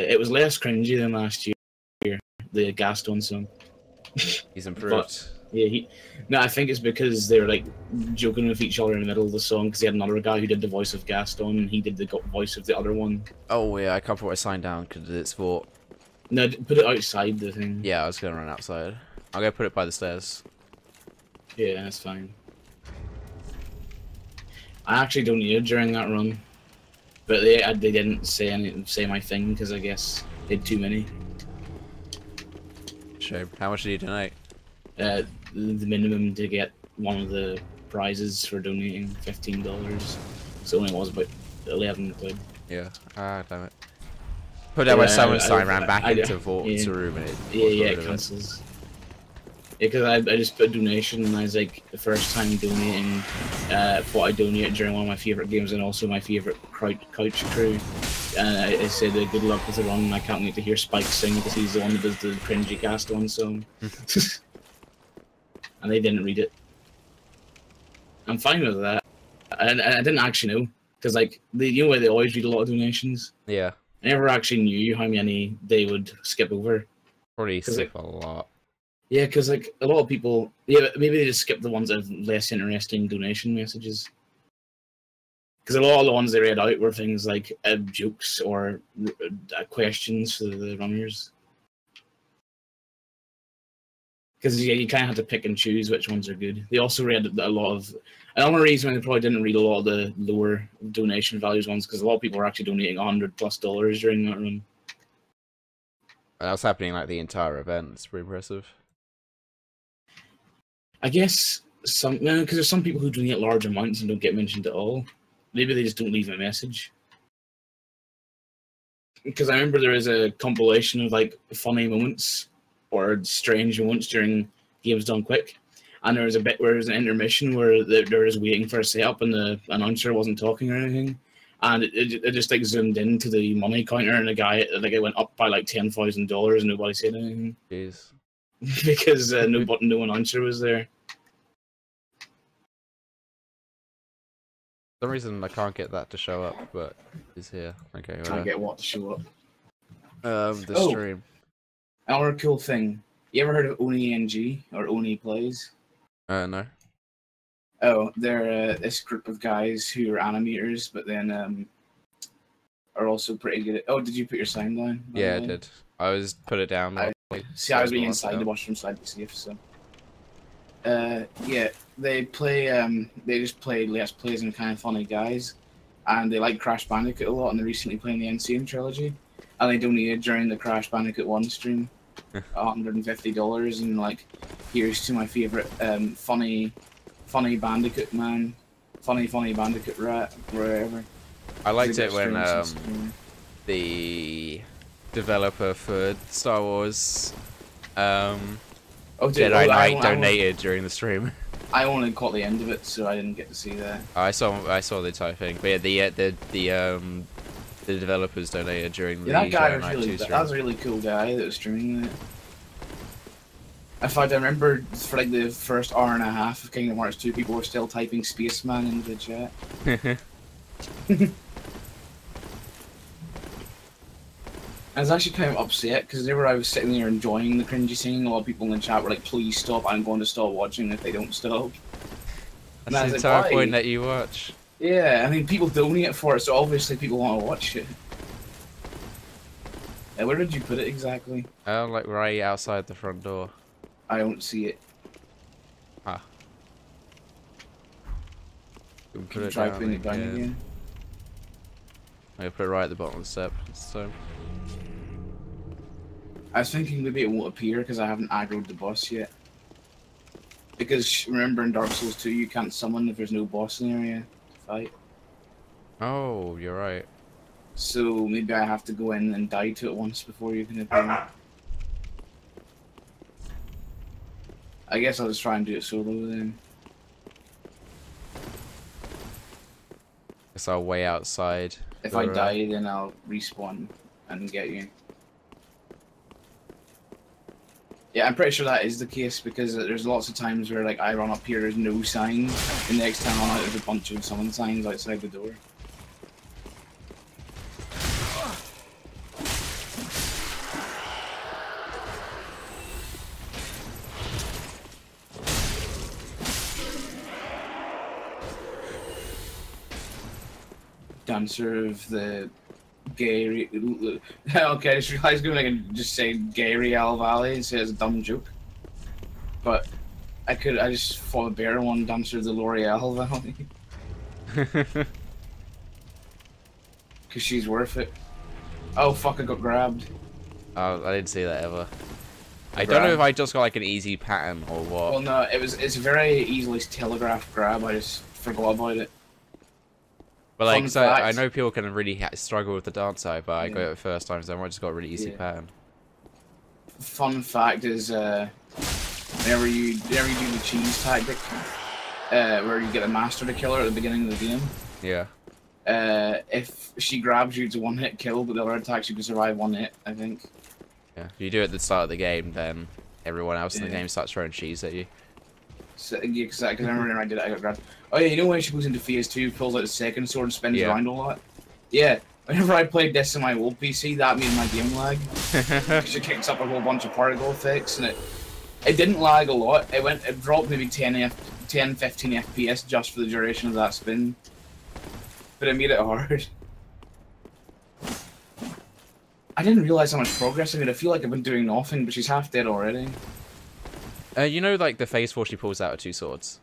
it was less cringy than last year. The Gaston song. He's improved. But, yeah, no, I think it's because they were like joking with each other in the middle of the song because he had another guy who did the voice of Gaston and he did the voice of the other one. Oh yeah, I can't put my sign down because it's for. No, put it outside the thing. Yeah, I was gonna run outside. I'm gonna put it by the stairs. Yeah, that's fine. I actually donated during that run, but they didn't say my thing because I guess they had too many. Shame. How much did you donate? The minimum to get one of the prizes for donating $15. So it only was about 11 quid. Yeah. Ah, damn it. Put down my summon sign, ran back into Vort's room and it cancels. Yeah, because I just put a donation and I was like, the first time donating what I donated during one of my favourite games and also my favourite couch crew. And I said good luck with the run and I can't wait to hear Spike sing because he's the one that does the cringy Gaston song. And they didn't read it. I'm fine with that. And I didn't actually know because like you know where they always read a lot of donations. Yeah. I never actually knew how many they would skip over. Probably skip a lot. Yeah, because like a lot of people, yeah, maybe they just skip the ones that have less interesting donation messages. Because a lot of the ones they read out were things like jokes or questions for the runners. Because yeah, you kind of have to pick and choose which ones are good. They also read a lot of. Another reason why they probably didn't read a lot of the lower donation values ones because a lot of people were actually donating $100+ during that run. That was happening like the entire event. It's pretty impressive. I guess because there's some people who donate large amounts and don't get mentioned at all. Maybe they just don't leave a message. Because I remember there is a compilation of like funny moments or strange moments during Games Done Quick. And there was a bit where there's an intermission where they're just waiting for a setup and the announcer wasn't talking or anything. And it just like zoomed into the money counter and the guy, like it went up by like $10,000 and nobody said anything. Jeez. Because no announcer was there. For some reason I can't get that to show up, but it's here. Okay. Can't get what to show up? The stream. Another cool thing. You ever heard of Oni NG or Oni Plays? No. Oh, they're this group of guys who are animators, but then are also pretty good at. Oh, did you put your sign down? Yeah, I did. I was put it down. I was being inside to watch from side to safe. So, yeah, they play. They just play Let's Plays and kind of funny guys, and they like Crash Bandicoot a lot. And they're recently playing the NCN trilogy, and they donated during the Crash Bandicoot 1 stream. $150 and like here's to my favorite funny Bandicoot man, funny Bandicoot rat, wherever. I liked it when the developer for Star Wars Jedi Knight donated during the stream. I only caught the end of it, so I didn't get to see that. I saw the entire thing, but yeah, the developers donated during the that guy Jedi was Knight 2 really stream. that was a really cool guy that was streaming it. In fact, I remember for like the first hour and a half of Kingdom Hearts 2, people were still typing Spaceman into the chat. I was actually kind of upset because whenever I was sitting there enjoying the cringy singing, a lot of people in the chat were like, "Please stop! I'm going to stop watching if they don't stop." That's the entire point that you watch. Yeah, I mean, people donate for it, so obviously people want to watch it. Where did you put it exactly? Like right outside the front door. I don't see it. Ah. Can you try putting it down again? I'm gonna put it right at the bottom of the step. So. I was thinking maybe it won't appear because I haven't aggroed the boss yet. Because remember in Dark Souls 2 you can't summon if there's no boss in the area to fight. Oh, you're right. So maybe I have to go in and die to it once before you can appear. I guess I'll just try and do it solo then. Guess I'll wait outside. If I die, then I'll respawn and get you. Yeah, I'm pretty sure that is the case because there's lots of times where like I run up here, there's no sign, and the next time I run out, there's a bunch of summon signs outside the door. dancer of the gay. Okay, I just realized I can just say gay Real Valley and say it's a dumb joke. But I just thought a better one, dancer of the L'Oreal Valley. Because she's worth it. Oh fuck, I got grabbed. Oh, I didn't see that ever. I don't know if I just got like an easy pattern or what. Well, no, it's a very easily telegraphed grab. I just forgot about it. But like, so I know people can really struggle with the dancer, but I got it the first time, so I just got a really easy pattern. Fun fact is, whenever you do the cheese tactic, where you get a master to kill her at the beginning of the game. Yeah. If she grabs you, it's a one-hit kill, but the other attacks you can survive one hit, I think. Yeah. If you do it at the start of the game, then everyone else in the game starts throwing cheese at you. So, yeah, because I remember when I did it, I got grabbed. Oh yeah, you know when she goes into phase 2, pulls out the second sword and spins around a lot? Yeah, whenever I played this in my old PC, that made my game lag. She kicks up a whole bunch of particle effects, and it didn't lag a lot. It dropped maybe 10, 15 FPS just for the duration of that spin. But it made it hard. I didn't realize how much progress I made. I feel like I've been doing nothing, but she's half dead already. You know, like the phase 4 she pulls out of 2 swords.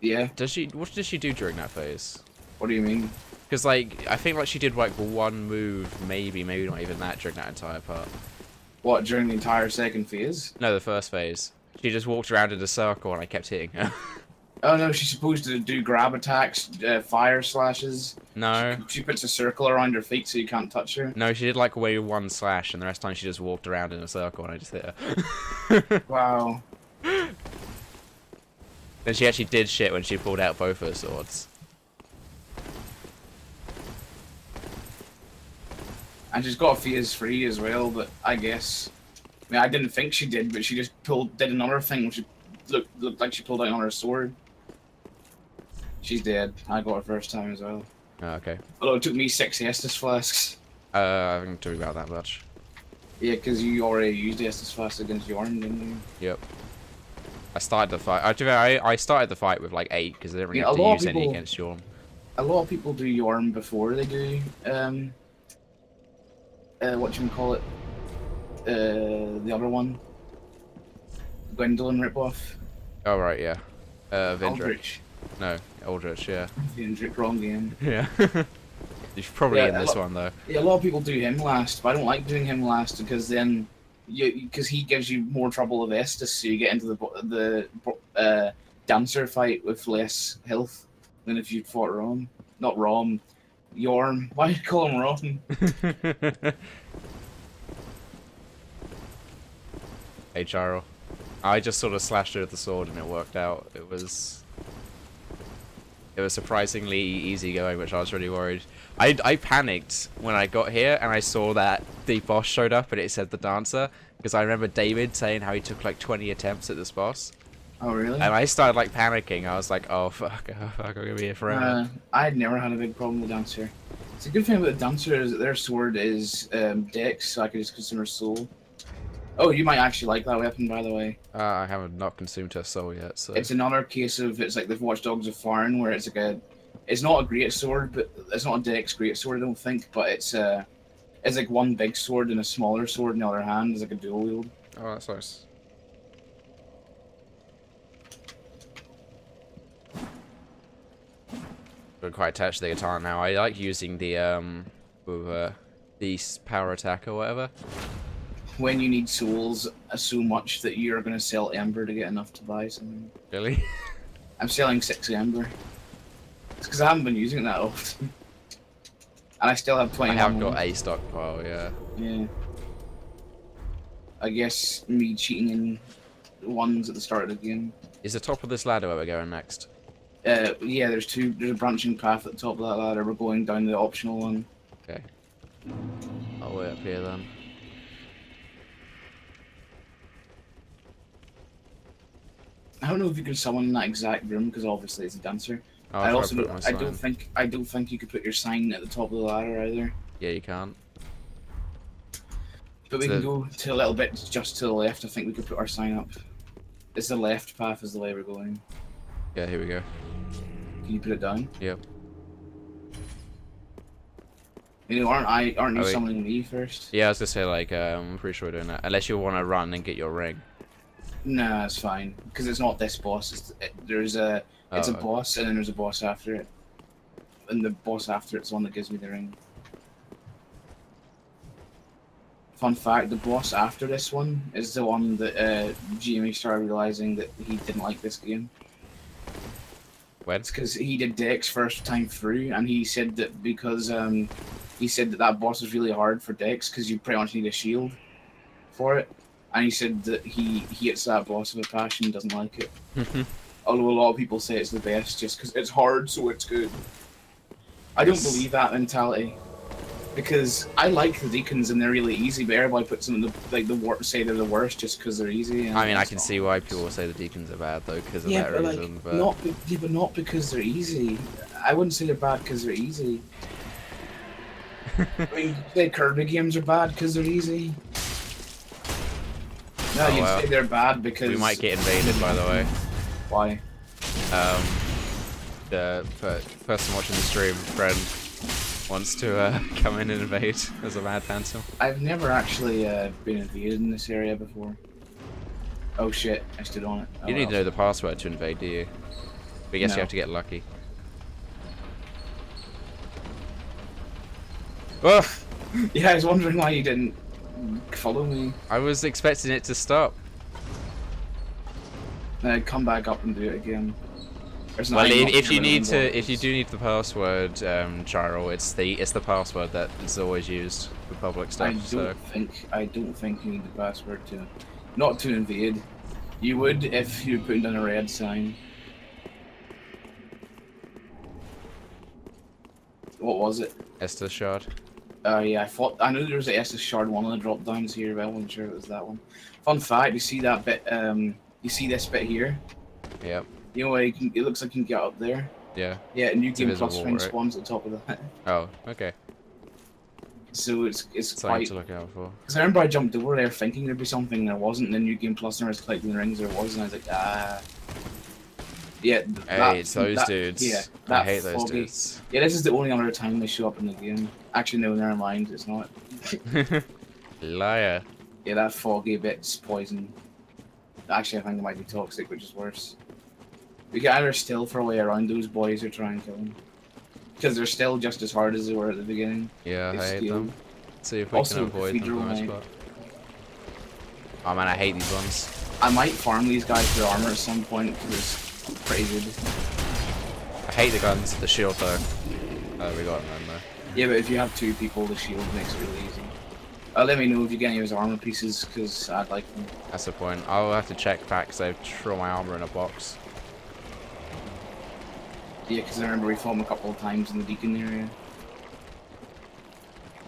Yeah. What does she do during that phase? What do you mean? Because like I think like she did like one move, maybe not even that during that entire part. What, during the entire second phase? No, the first phase. She just walked around in a circle and I kept hitting her. Oh no, she's supposed to do grab attacks, fire slashes. No. She puts a circle around her feet so you can't touch her. No, she did like wave 1 slash, and the rest of the time she just walked around in a circle and I just hit her. Wow. Then she actually did shit when she pulled out both her swords. And she's got a phase 3 as well, but I guess... I mean, I didn't think she did, but she just did another thing which looked like she pulled out another sword. She's dead. I got her first time as well. Oh, okay. Although it took me 6 Estus flasks. I haven't talked about that much. Yeah, because you already used Estus flasks against Yorn, didn't you? Yep. I started the fight. I started the fight with like 8 because I didn't really have to use any against Yorn. A lot of people do Yorn before they do whatchamacallit, the other one, Gwendolyn ripoff. Oh right, yeah. Vindrick. Aldrich. No, Aldrich, yeah. Vindrick, wrong game. Yeah. You're probably in this one though. Yeah, a lot of people do him last, but I don't like doing him last because then because he gives you more trouble with Estus, so you get into the dancer fight with less health than if you fought Rom. Not Rom, Yorm. Why do you call him Rom? Hey Charo. I just sort of slashed her with the sword and it worked out. It was surprisingly easy going, which I was really worried. I panicked when I got here and I saw that the boss showed up and it said the dancer, because I remember David saying how he took like 20 attempts at this boss. Oh really? And I started like panicking. I was like, oh fuck, I'm gonna be here forever. I'd never had a big problem with Dancer. It's a good thing about the Dancer is that their sword is Dex, so I could just consume her soul. Oh, you might actually like that weapon, by the way. I haven't not consumed her soul yet, so... It's another case of, it's like the Watch Dogs of Farn, where it's like it's not a great sword, but it's not a Dex great sword, I don't think, but it's like one big sword and a smaller sword in the other hand. It's like a dual wield. Oh, that's nice. I'm quite attached to the guitar now. I like using the power attack or whatever. When you need souls so much that you're going to sell Ember to get enough to buy something. Really? I'm selling 6 Ember. It's because I haven't been using it that often. And I still have 20. I haven't got a stockpile, yeah. Yeah. I guess me cheating in ones at the start of the game. Is the top of this ladder where we're going next? Yeah, there's a branching path at the top of that ladder. We're going down the optional one. Okay. I'll wait up here then. I don't know if you can summon in that exact room because obviously it's a dancer. Oh, I don't think you could put your sign at the top of the ladder either. Yeah, you can't. But we can go to a little bit just to the left. I think we could put our sign up. It's the left path is the way we're going. Yeah, here we go. Can you put it down? Yep. You know, aren't you Are we? summoning me first? Yeah, I was gonna say like I'm pretty sure we're doing that. Unless you want to run and get your ring. Nah, it's fine because it's not this boss. There's a it's a Oh, boss and then there's a boss after it, and the boss after it's the one that gives me the ring. Fun fact: the boss after this one is the one that Jamie started realizing that he didn't like this game. when? It's because he did Dex first time through, and he said that because he said that that boss is really hard for Dex because you pretty much need a shield for it, and he said that he hits that boss with a passion and doesn't like it. Although a lot of people say it's the best just because it's hard, so it's good. I don't believe that mentality. Because I like the deacons and they're really easy, but everybody puts them in say they're the worst just because they're easy. And I mean, I can see why people say the deacons are bad though, because of that reason. But not because they're easy. I wouldn't say they're bad because they're easy. I mean, say Kirby games are bad because they're easy. No, you'd say they're bad because we might get invaded. By the way. Why? The person watching the stream, friend, wants to come in and invade as a mad phantom. I've never actually been invaded in this area before. Oh shit, I stood on it. Oh, You need to know the password to invade, do you? But I guess No. you have to get lucky. Ugh! Yeah, I was wondering why you didn't follow me. I was expecting it to stop. Come back up and do it again. Well, if you do need the password, Charles, it's the password that is always used for public stuff. I don't think you need the password not to invade. You would if you put down a red sign. What was it? Estes shard. Yeah, I knew there was a Estes shard one on the drop downs here, but I wasn't sure it was that one. Fun fact: you see that bit? You see this bit here? Yep. You know, it looks like you can get up there. Yeah. Yeah, and New Game invisible, Plus ring right? spawns at the top of that. Oh, okay. So it's Something quite. to look out for. Because I remember I jumped over there thinking there'd be something, and there wasn't. And then New Game Plus, and I was collecting the rings, there was, and I was like, ah. Yeah. Hey, it's those dudes. Yeah. I hate those dudes. Yeah, this is the only other time they show up in the game. Actually, no, never mind. It's not. Liar. Yeah, that foggy bit's poison. Actually, I think it might be toxic, which is worse. We can either stealth our way around those boys or try and kill them. Because they're still just as hard as they were at the beginning. Yeah, I hate them. See if we Also, can avoid them for the most part. Oh man, I hate these ones. I might farm these guys for armor at some point because it's pretty good. I hate the guns, the shield though. Oh, we got them though. Yeah, but if you have two people, the shield makes it really easy. Let me know if you get any of his armor pieces because I'd like them. That's the point. I'll have to check back because I threw my armor in a box. Yeah, because I remember we fought him a couple of times in the Deacon area.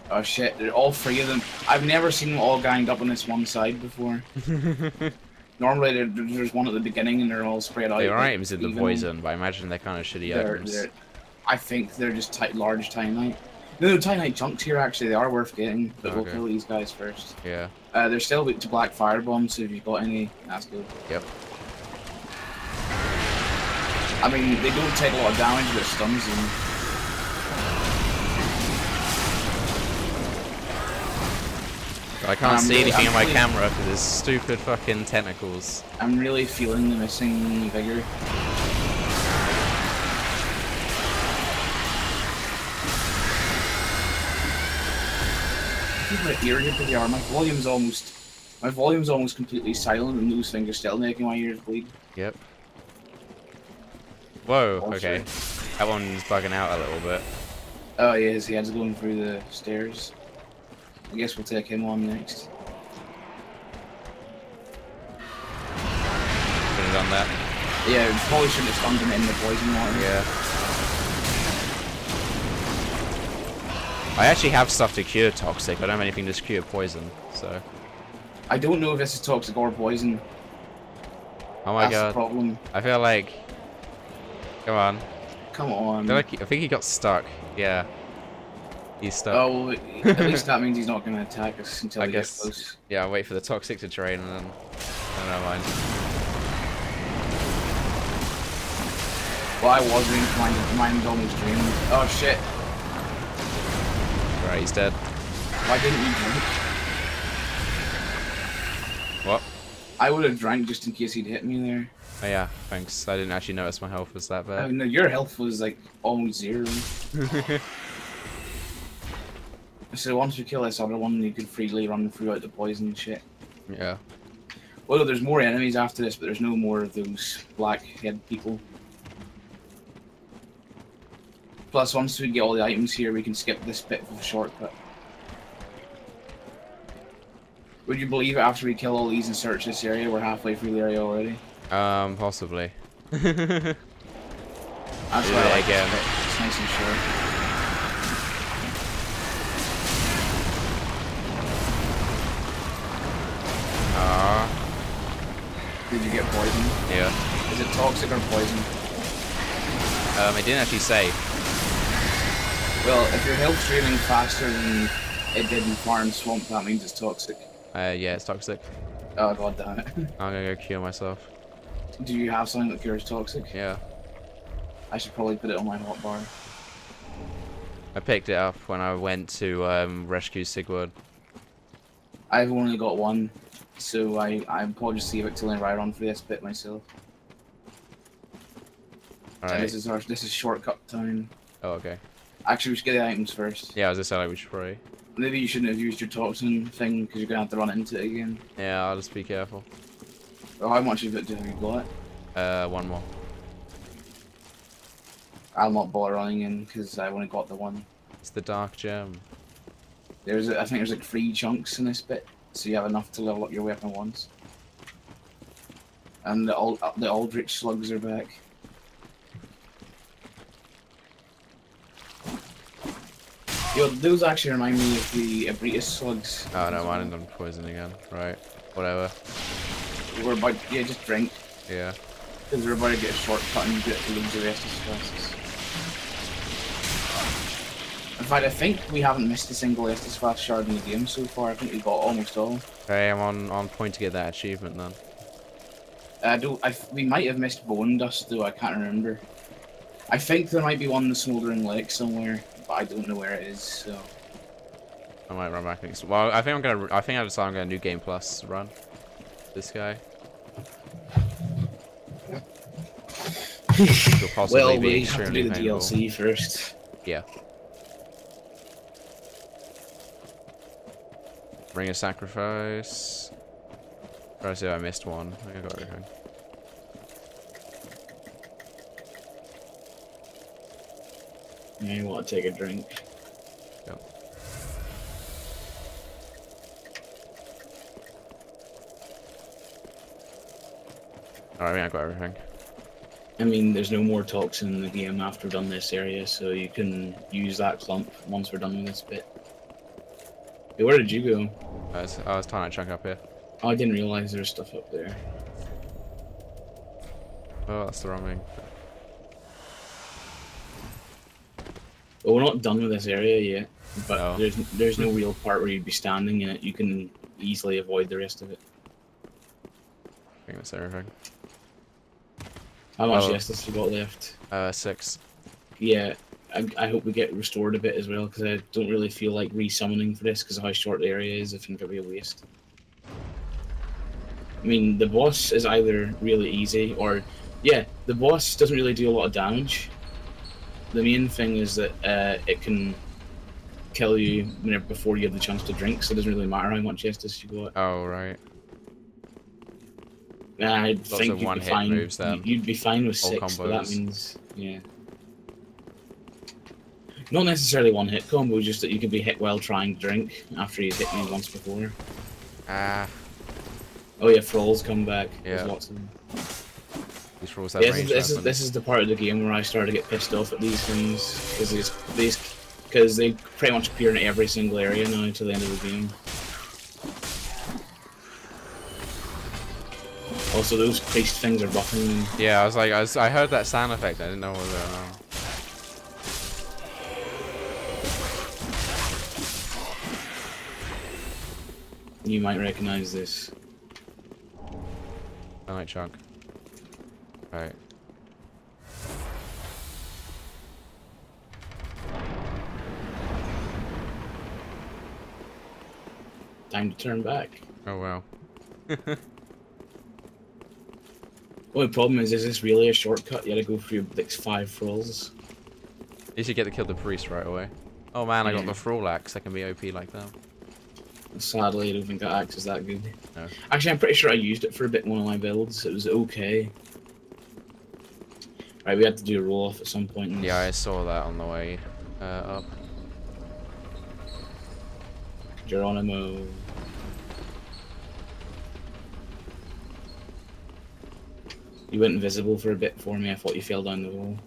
Oh shit, they're all three of them. I've never seen them all ganged up on this one side before. Normally there's one at the beginning and they're all spread out. They're items in the poison, but I imagine they're kind of shitty items. I think they're just large Titanite. No, Titanite chunks here actually, they are worth getting, but we'll kill these guys first. Yeah. They're still weak to black fire bombs, so if you've got any, that's good. Yep. I mean, they don't take a lot of damage, but it stuns them. I can't see anything on my camera because there's stupid fucking tentacles. I'm really feeling the missing vigor. People are irritated they are. My volume's almost completely silent, and those things are still making my ears bleed. Yep. Whoa. Okay. That one's bugging out a little bit. Oh yeah, his head's going through the stairs. I guess we'll take him on next. Could have done that. Yeah, we probably shouldn't have stunned him in the poison water. Yeah. I actually have stuff to cure toxic. I don't have anything to cure poison, so. I don't know if this is toxic or poison. Oh my god. That's the problem. I feel like. Come on. Come on. I think he got stuck. Yeah. He's stuck. Oh, well, at least that means he's not going to attack us until we get close. Yeah, I'll wait for the toxic to drain and then. I don't mind. Well, I was reading mine's almost drained. Oh shit. Alright, he's dead. Why didn't you drink? What? I would have drank just in case he'd hit me there. Oh yeah, thanks. I didn't actually notice my health was that I bad. mean, no, your health was like almost 0. So once we kill this other one, you can freely run throughout the poison and shit. Yeah. Well, there's more enemies after this, but there's no more of those black-head people. Plus, once we get all the items here, we can skip this bit with a shortcut. Would you believe it, after we kill all these and search this area, we're halfway through the area already? Possibly. That's why I like again. It's nice and short. Did you get poisoned? Yeah. Is it toxic or poison? It didn't actually say. Well, if your health's draining faster than it did in Farm Swamp, that means it's toxic. Yeah, it's toxic. Oh god damn it. I'm gonna go cure myself. Do you have something that cures toxic? Yeah. I should probably put it on my hotbar. I picked it up when I went to rescue Sigurd. I've only got one, so I'll probably just save it till I ride on for this bit myself. Alright. This is shortcut time. Oh, okay. Actually, we should get the items first. Yeah, I was just saying like we should probably. Maybe you shouldn't have used your toxin thing because you're gonna have to run into it again. Yeah, I'll just be careful. Well, how much of it have you got? One more. I'll not bother running in because I only got the one. It's the dark gem. I think there's like 3 chunks in this bit, so you have enough to level up your weapon once. And the Aldrich slugs are back. Yo, those actually remind me of the Abritus slugs. Oh no, mine ended up poison again. Right. Whatever. We're about, yeah, just drink. Yeah. Because we're about to get a shortcut and get to lose the rest of the classes. In fact, I think we haven't missed a single Estus Flask shard in the game so far. I think we got almost all. Okay, I'm on point to get that achievement then. We might have missed Bone Dust though, I can't remember. I think there might be one in the Smouldering Lake somewhere, but I don't know where it is, so... I might run back next. Well, I think I decided I'm gonna New Game Plus run. This guy. Could possibly Well, be we have to extremely do the painful. DLC first. Yeah. Ring of Sacrifice. Try to see if I missed one. I think I got everything. Yeah, you want to take a drink? Yep. Alright, I think I got everything. I mean, there's no more toxin in the game after we've done this area, so you can use that clump once we're done with this bit. Hey, where did you go? I was tying a chunk up here. Oh, I didn't realize there was stuff up there. Oh, that's the wrong thing. Well, we're not done with this area yet, but No. there's no real part where you'd be standing in it. You can easily avoid the rest of it. I think that's everything. How much Oh. Estus you got left? 6. Yeah, I hope we get restored a bit as well, because I don't really feel like re-summoning for this because of how short the area is. I think it'll be a waste. I mean, the boss is either really easy or... Yeah, the boss doesn't really do a lot of damage. The main thing is that it can kill you before you have the chance to drink, so it doesn't really matter how much Estus you got. Oh, right. I Lots think of you'd be one-hit fine. moves then. You'd be fine with All 6, but that combos. means... Yeah. Not necessarily one-hit combo, just that you could be hit while trying to drink after you'd hit me once before. Ah. Oh yeah, Thralls come back. Yeah. There's lots of them. These rules have Yeah, range this weapons. is the part of the game where I started to get pissed off at these things because they pretty much appear in every single area now to the end of the game. Also, those priest things are buffing them. Yeah, I heard that sound effect. I didn't know what was going on. You might recognize this. Alright, chunk. Alright. Time to turn back. Oh wow. Only problem is this really a shortcut? You gotta go through like 5 thralls. You should get to kill the priest right away. Oh man, I got Yeah. the thrall axe. I can be OP like that. Sadly, I don't think that axe is that good. No. Actually, I'm pretty sure I used it for a bit in one of my builds. It was okay. Right, we had to do a roll off at some point. In Yeah, I saw that on the way up. Geronimo. You went invisible for a bit for me. I thought you fell down the wall.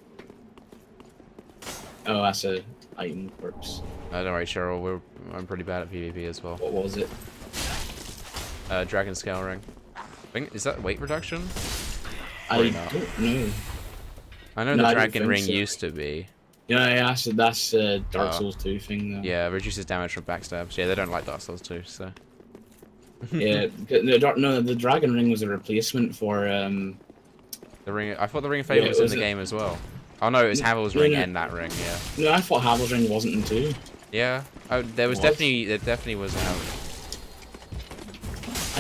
Oh, that's a item corpse. Don't worry, Cheryl. I'm pretty bad at PvP as well. What was it? Dragon scale ring. Is that weight reduction? I not. don't know. I know No, the I don't dragon think ring so. used to be. Yeah, that's a Dark Oh. Souls 2 thing though. Yeah, reduces damage from backstabs. Yeah, they don't like Dark Souls 2, so. Yeah, the dragon ring was a replacement for The ring. I thought the ring of fate Yeah, was in was the it- game as well. Oh no, it was Havel's No, ring no. and that ring. Yeah. No, I thought Havel's ring wasn't in 2. Yeah. Oh, there What? definitely was I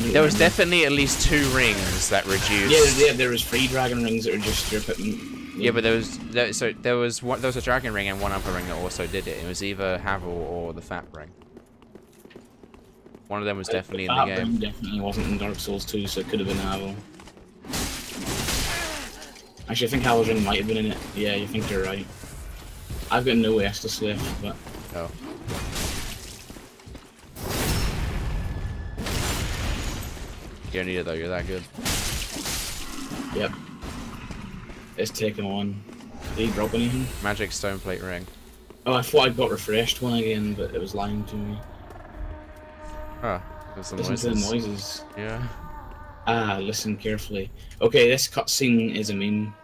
don't There was remember. definitely at least 2 rings that reduced. There was 3 dragon rings that were just your equipment. Yeah, but there was a dragon ring and one upper ring that also did it. It was either Havel or the fat ring. One of them was definitely in the That game. ring definitely wasn't in Dark Souls 2, so it could have been Havel. Actually, I think Havel's ring might have been in it. Yeah, you think you're right. I've got no Estus left, but Oh. You don't need it though. You're that good. yep. It's taken on. Did he drop anything? Magic stone plate ring. Oh, I thought I got refreshed one again, but it was lying to me. Huh. There's some Listen noises. to the noises. Yeah. Ah, listen carefully. Okay, this cutscene is a meme.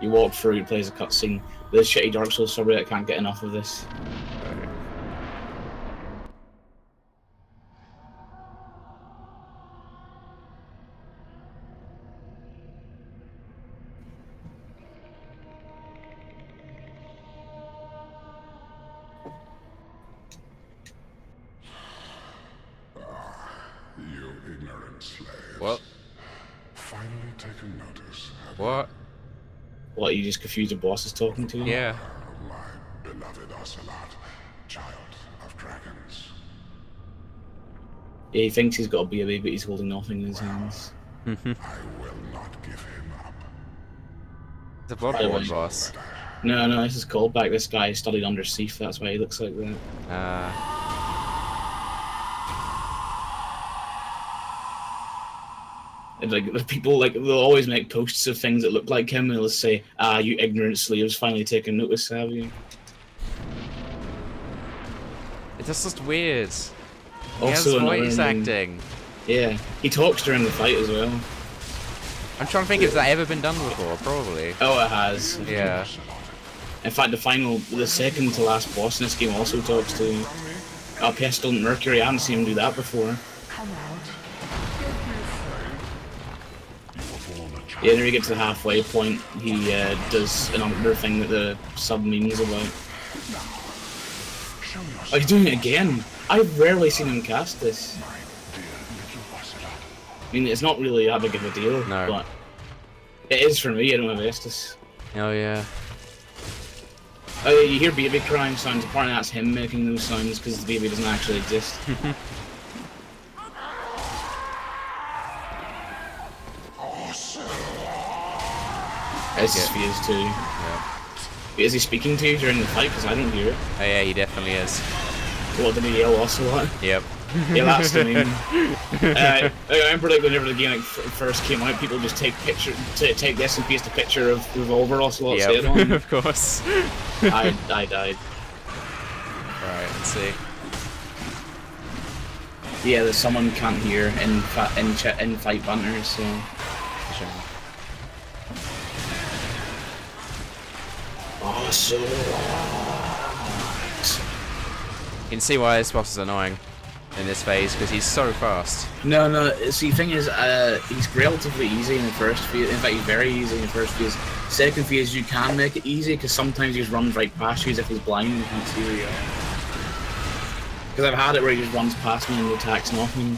You walk through, it plays a cutscene. This shitty Dark Souls subreddit, I can't get enough of this. You ignorant slaves. What? Finally taken notice. have What? What, you just confused the boss is talking to you? Yeah. you? My beloved Ocelot, child of dragons. Yeah, he thinks he's got a baby, but he's holding nothing in his hands. I will not give him up. The By the Bloodborne way- boss. No, this is callback. This guy studied under Sif, that's why he looks like that. And like the people, like they'll always make posts of things that look like him, and they'll say, "Ah, you ignorant slaves, finally taken notice, have you?" It's just weird. He Also has another voice meme. acting. Yeah, he talks during the fight as well. I'm trying to think if that ever been done before. Probably. Oh, it has. Yeah. In fact, the second to last boss in this game also talks to Pestilent Mercury. I haven't seen him do that before. Come out. Don't be afraid. You were born a child. Yeah, near you get to the halfway point, he does another thing that the sub memes about. Show yourself, Oh, he's doing it again! I've rarely seen him cast this. my dear little Ocelot. I mean, it's not really that big of a deal, No. but it is for me. I don't have Estus. Oh yeah. Oh, yeah, you hear baby crying sounds. Apparently, that's him making those sounds because the baby doesn't actually exist. It's his face too. Yeah. Is he speaking to you during the fight? Because I don't hear it. Oh yeah, he definitely is. What did he yell? Ocelot? Yep. Yeah, that's the meme. I remember like whenever the game like, first came out, people just take take this and paste a picture of Revolver Ocelot's head Yep. on. Of course. I died. Alright, let's see. Yeah, there's someone can't hear in fight banners. So Sure. You can see why this boss is annoying in this phase because he's so fast. No. See, the thing is, he's relatively easy in the first phase. In fact, he's very easy in the first phase. Second phase, you can make it easy because sometimes he just runs right past you as if he's blind and can't see where you are. Because I've had it where he just runs past me and attacks nothing.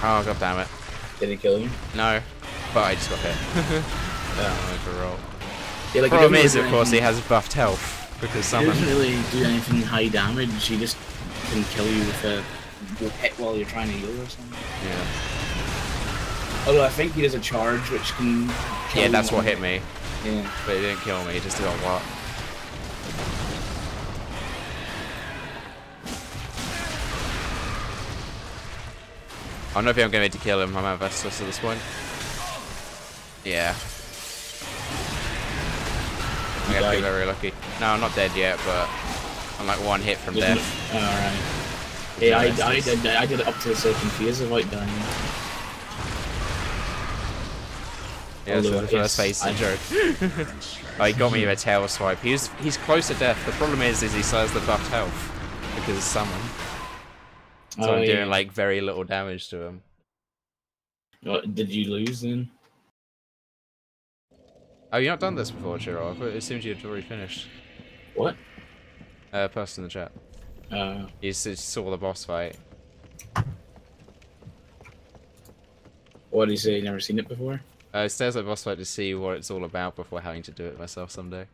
Oh, god damn it. Did he kill you? No, but I just got hit. Yeah. For a roll. Yeah, like, Problem is, of course, he has buffed health because he someone. doesn't really do anything high damage. He just can kill you with a hit while you're trying to heal or something. Yeah. Although I think he does a charge which can kill Yeah, you that's what more. hit me. Yeah. But it didn't kill me, it just did a lot. I don't know if I'm going to kill him. I'm at Vestus at this point. Yeah. I got to be very lucky. No, I'm not dead yet, but I'm like one hit from death. Alright. Yeah, I did it up to the second phase without dying. Yeah, this was the first phase injured. Oh, he got me with a tail swipe. He's close to death. The problem is he still has the buffed health because it's summon. So I'm doing like very little damage to him. What, did you lose then? Oh, you've not done this before, Chiro. I thought it seemed you'd already finished. What? Person in the chat. You saw the boss fight. What did he say? Never seen it before? It stares at boss fight to see what it's all about before having to do it myself someday.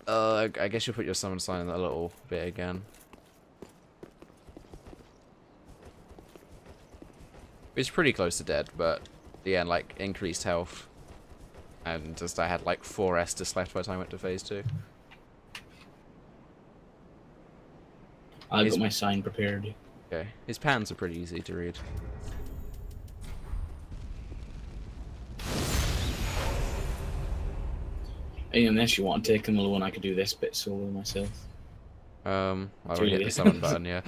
I guess you'll put your summon sign in a little bit again. It's pretty close to dead, but yeah, like increased health. And just I had like 4 Estus left by the time I went to phase 2. I've got my sign prepared. Okay. His patterns are pretty easy to read. And unless you want to take him alone, I could do this bit solo myself. I will hit the summon button, yeah.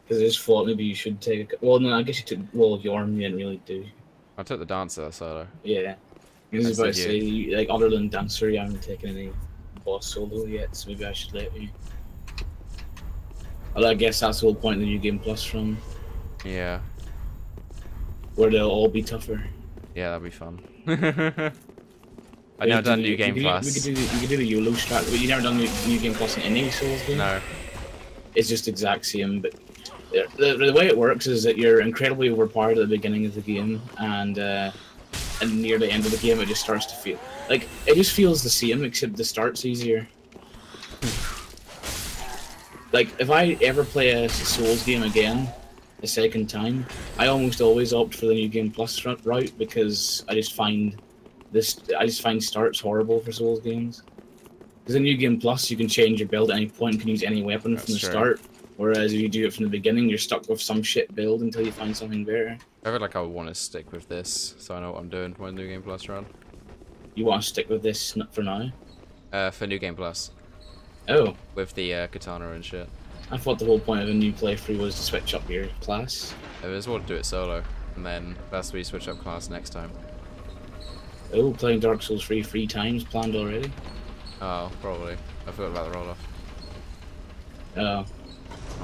Because I just thought maybe you should take. Well, no, I guess you took. Well, Yorm, you didn't really do. I took the dancer solo. Yeah. I was about to say, like, other than Dancer, you haven't taken any boss solo yet, so maybe I should let you. Well, I guess that's the whole point of the New Game Plus run. Yeah. Where they'll all be tougher. Yeah, that'd be fun. I've never done New Game Plus. You could do the YOLO strat, but you never done New Game Plus in any Souls game? No. It's just exact same, but the way it works is that you're incredibly overpowered at the beginning of the game, and near the end of the game it just starts to feel... Like, it just feels the same, except the start's easier. Like, if I ever play a Souls game again, a second time, I almost always opt for the New Game Plus route, because I just find starts horrible for Souls games. Because in New Game Plus, you can change your build at any point and can use any weapon from the start. Whereas if you do it from the beginning, you're stuck with some shit build until you find something better. I feel like I want to stick with this, so I know what I'm doing for my New Game Plus run. You want to stick with this for now? For New Game Plus. Oh. With the katana and shit. I thought the whole point of a new playthrough was to switch up your class. I just want to do it solo, and then that's where you switch up class next time. Oh, playing Dark Souls 3 times planned already? Oh, probably. I forgot about the roll-off. Oh.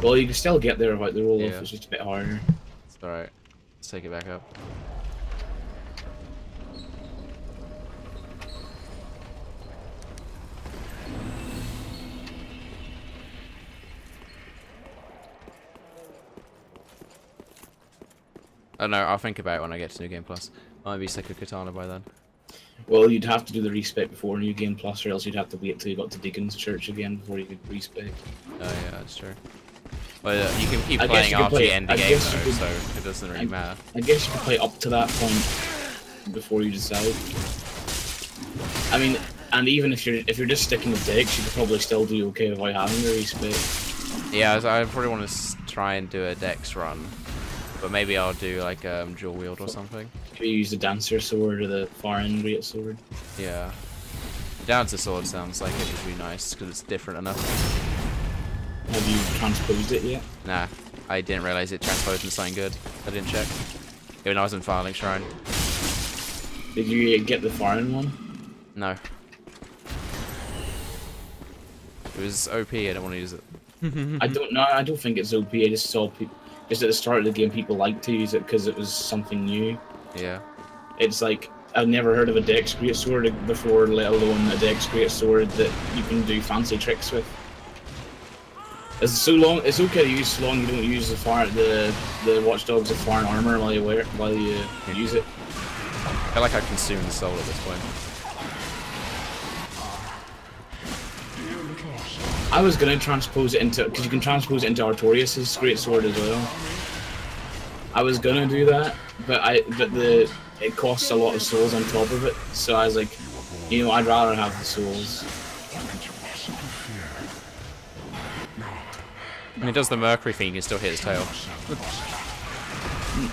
Well, you can still get there without the roll-off, Yeah. it's just a bit harder. It's alright. Let's take it back up. Oh no, I'll think about it when I get to New Game Plus. I might be sick of Katana by then. Well, you'd have to do the respec before New Game Plus, or else you'd have to wait till you got to Deacon's Church again before you could respec. Oh yeah, that's true. Well, you can keep playing after you end the game though, so it doesn't really matter. I guess you can play up to that point before you decide. I mean, and even if you're just sticking with Dex, you could probably still do okay without having the respec. Yeah, I probably want to try and do a Dex run, but maybe I'll do like dual wield or something. Could you use the Dancer Sword or the Foreign Great Sword? Yeah. The Dancer Sword sounds like it would be nice, because it's different enough. Have you transposed it yet? Nah, I didn't realize it transposed into something good. I didn't check. Even though I was in Filing Shrine. Did you get the Foreign one? No. was OP. I don't want to use it. I don't know. I don't think it's OP. I just saw people. Just at the start of the game, people liked to use it because it was something new. Yeah. It's like I've never heard of a Dex Great Sword before, let alone a Dex Great Sword that you can do fancy tricks with. It's so long. It's okay to use so long you don't use the Watchdogs of Foreign Armor while you use it. I feel like I consume the soul at this point. I was gonna transpose it into, because you can transpose it into Artorias' Great Sword as well. I was gonna do that, but it costs a lot of souls on top of it, so I was like, you know, I'd rather have the souls. When he does the Mercury thing, you can still hit his tail.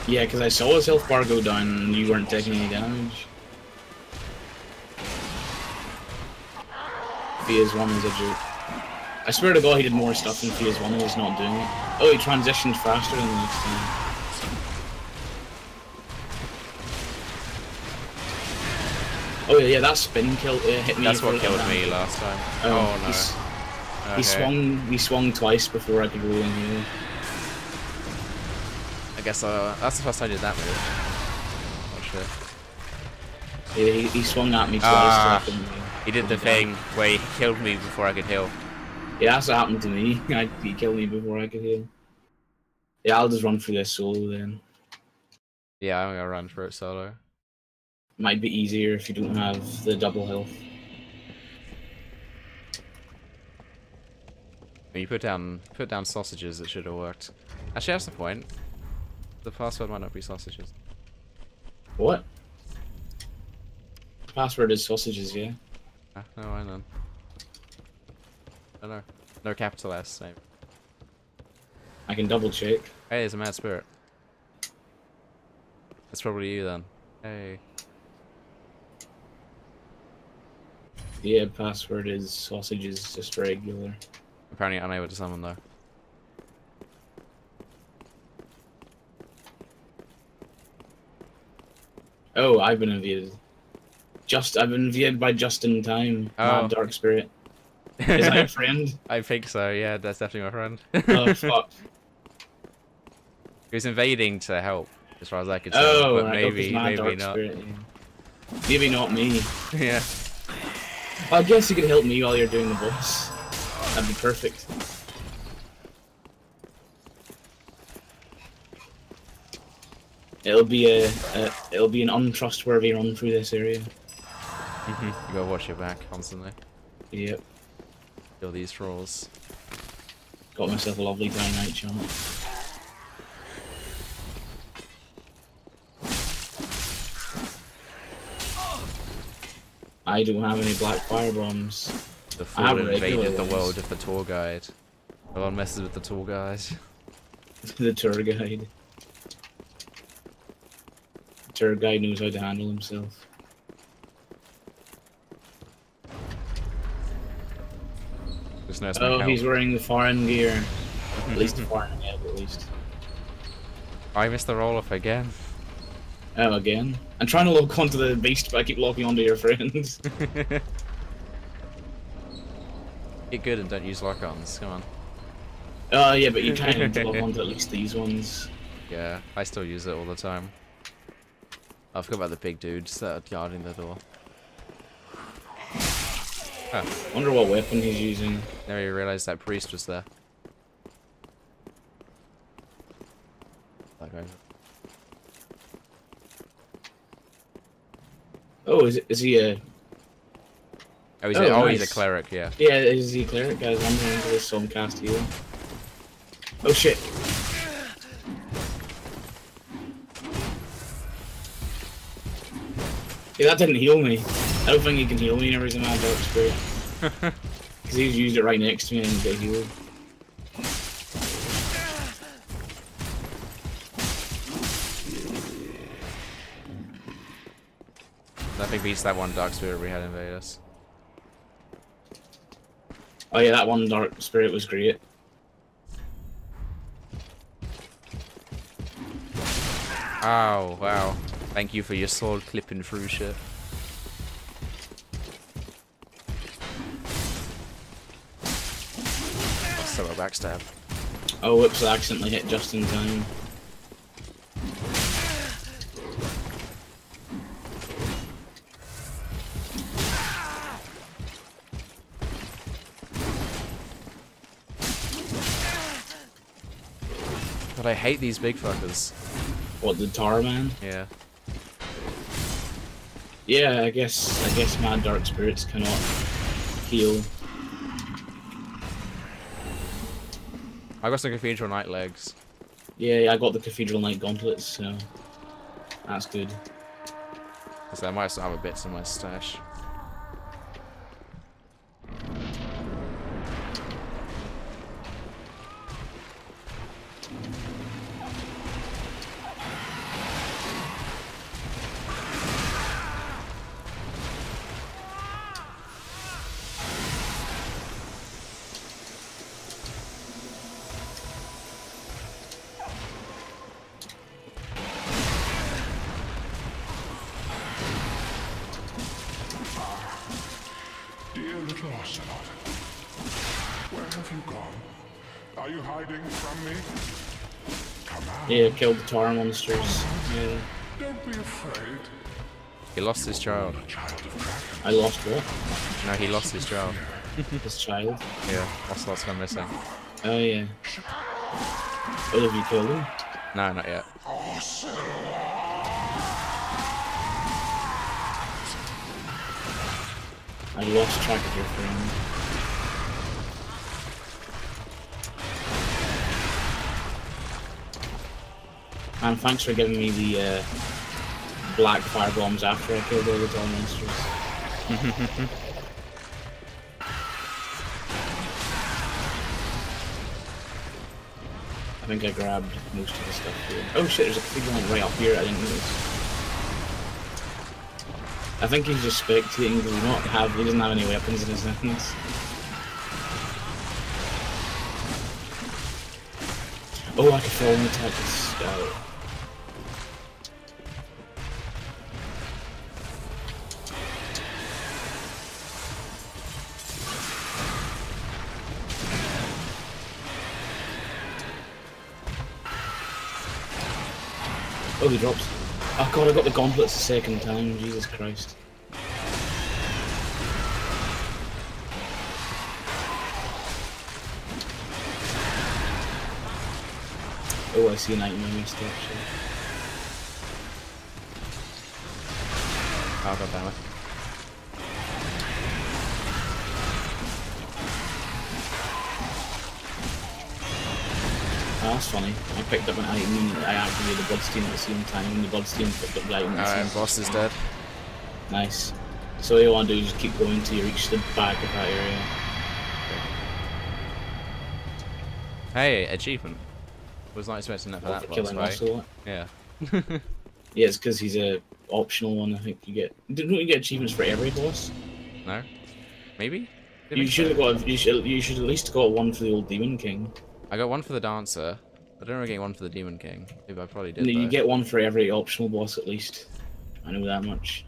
Yeah, because I saw his health bar go down and you weren't taking any damage. Phase 1 is a joke. I swear to God he did more stuff in Phase 1 and he's not doing it. Oh, he transitioned faster than the next time. Oh yeah, that spin kill hit me. That's what killed me last time. Oh no. He swung twice before I could roll in here. I guess that's the first time I did that move. Not sure. Yeah, he swung at me twice. He did the thing where he killed me before I could heal. Yeah, that's what happened to me. He killed me before I could heal. Yeah, I'll just run through this solo then. Yeah, I'm gonna run for it solo. Might be easier if you don't have the double health. When you put down sausages, it should have worked. Actually, that's the point. The password might not be sausages. What? Password is sausages, yeah. No, I know. No, no capital S. Same. I can double check. Hey, there's a mad spirit. That's probably you then. Hey. Yeah, password is sausages, just regular. Apparently unable to summon though. Oh, I've been invaded. I've been invaded by just in time. Oh. Mad Dark Spirit. Is that your friend? I think so, yeah, that's definitely my friend. Oh, fuck. He was invading to help, as far as I could tell. Oh, but right, maybe not. Spirit, yeah. Maybe not me. Yeah. Well, I guess you could help me while you're doing the boss. That'd be perfect. It'll be an untrustworthy run through this area. You gotta watch your back constantly. Yep. Kill these trolls. Got myself a lovely dynamite jump. I don't have any black fire bombs. The fool invaded the world of the tour guide. No one messes with the tour guide. The tour guide. The tour guide knows how to handle himself. Oh, he's wearing the foreign gear. At least the foreign head, at least. I missed the roll-off again. Oh, again? I'm trying to lock onto the beast, but I keep locking onto your friends. Get good and don't use lock-ons, come on. Yeah, but you kind of need to lock onto at least these ones. Yeah, I still use it all the time. I forgot about the big dudes that are guarding the door. Oh. Wonder what weapon he's using. Never even realised that priest was there. Oh, is he a... Oh, he's, nice. He's a cleric, yeah. Yeah, is he a cleric? I was wondering if this some cast heal. Oh shit. Yeah, that didn't heal me. I don't think he can heal me whenever he's a Mad Dark Spirit. Because he's used it right next to me and didn't get healed. Nothing beats that one Dark Spirit we had invade us. Oh yeah, that one Dark Spirit was great. Oh, wow. Thank you for your sword clipping through shit. So a backstab. Oh, whoops, I accidentally hit just in time. But I hate these big fuckers. What, the Tar Man? Yeah. Yeah, I guess Mad Dark Spirits cannot heal. I got some Cathedral Knight legs. Yeah, I got the Cathedral Knight gauntlets, so that's good. So I might still have a bits in my stash. Dear little Ocelot, where have you gone? Are you hiding from me? Come out. Yeah, killed the Tar monsters. Yeah. Don't be afraid. He lost his child. Child of Kraken. I lost what? No, he lost his child. His child? Yeah, Ocelot's gone missing. Oh, yeah. Oh, have you killed him? No, not yet. I lost track of your friend. And thanks for giving me the black fire bombs after I killed all the Tar monsters. I think I grabbed most of the stuff here. Oh shit, there's a cathedral right up here, I didn't notice. I think he's just spectating because he doesn't have any weapons in his hands. Oh, I can throw an attack this scout. Oh, he drops. Oh god, I got the gauntlets the second time, Jesus Christ. Oh, I see a nightmare missed actually. Oh, god damn it. Oh, that's funny. I picked up an item and I activated the Bloodstein at the same time and the Bloodstein picked up the item. Alright, boss is dead. Nice. So all you want to do is just keep going until you reach the back of that area. Hey, achievement. Was not expecting that for that boss, killing right? Ocelot. Yeah. Yeah, it's because he's a optional one. I think you get. Don't you get achievements for every boss? No? Maybe? You should have got. You should at least got one for the old Demon King. I got one for the Dancer. I don't really get one for the Demon King. Maybe I probably did. No, you though. get one for every optional boss at least. I know that much.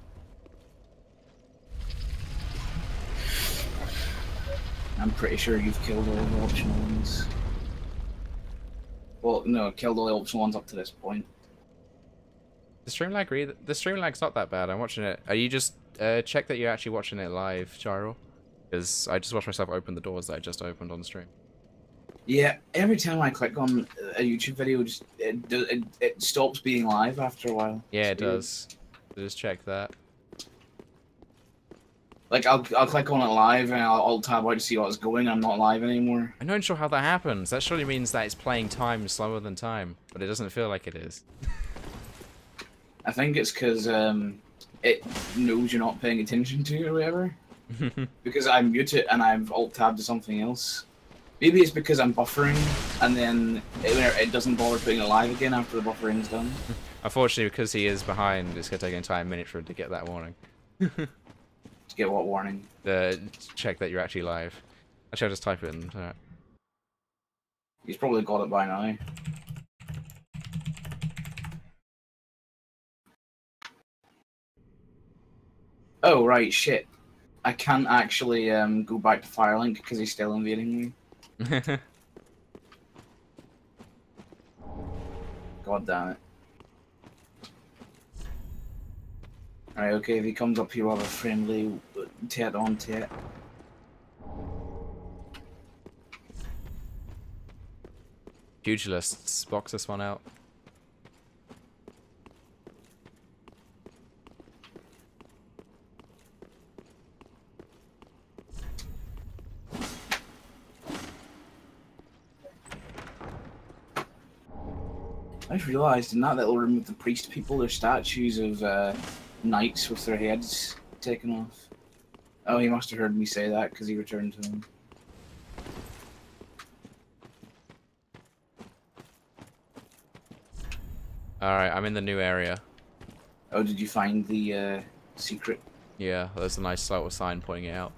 I'm pretty sure you've killed all the optional ones. Well, no, killed all the optional ones up to this point. The stream lag's not that bad. I'm watching it. Are you just check that you're actually watching it live, Gyro? Because I just watched myself open the doors that I just opened on the stream. Yeah, every time I click on a YouTube video, it stops being live after a while. Yeah, it does. So just check that. Like I'll click on it live and I'll alt tab out to see what's going. I'm not live anymore. I'm not sure how that happens. That surely means that it's playing time slower than time, but it doesn't feel like it is. I think it's because it knows you're not paying attention to it or whatever. Because I mute it and I've alt tabbed to something else. Maybe it's because I'm buffering and then it doesn't bother putting it live again after the buffering's done. Unfortunately, because he is behind, it's going to take an entire minute for him to get that warning. To get what warning? Check that you're actually live. Actually, I'll just type it in. Alright. He's probably got it by now. Oh, right, shit. I can't actually go back to Firelink because he's still invading me. God damn it. Alright, okay, if he comes up here, we'll have a friendly tet on tet. Pugilists, box this one out. I've realised in that little room with the priest people, there's statues of knights with their heads taken off. Oh, he must have heard me say that because he returned to him. Alright, I'm in the new area. Oh, did you find the secret? Yeah, there's a nice little sign pointing it out.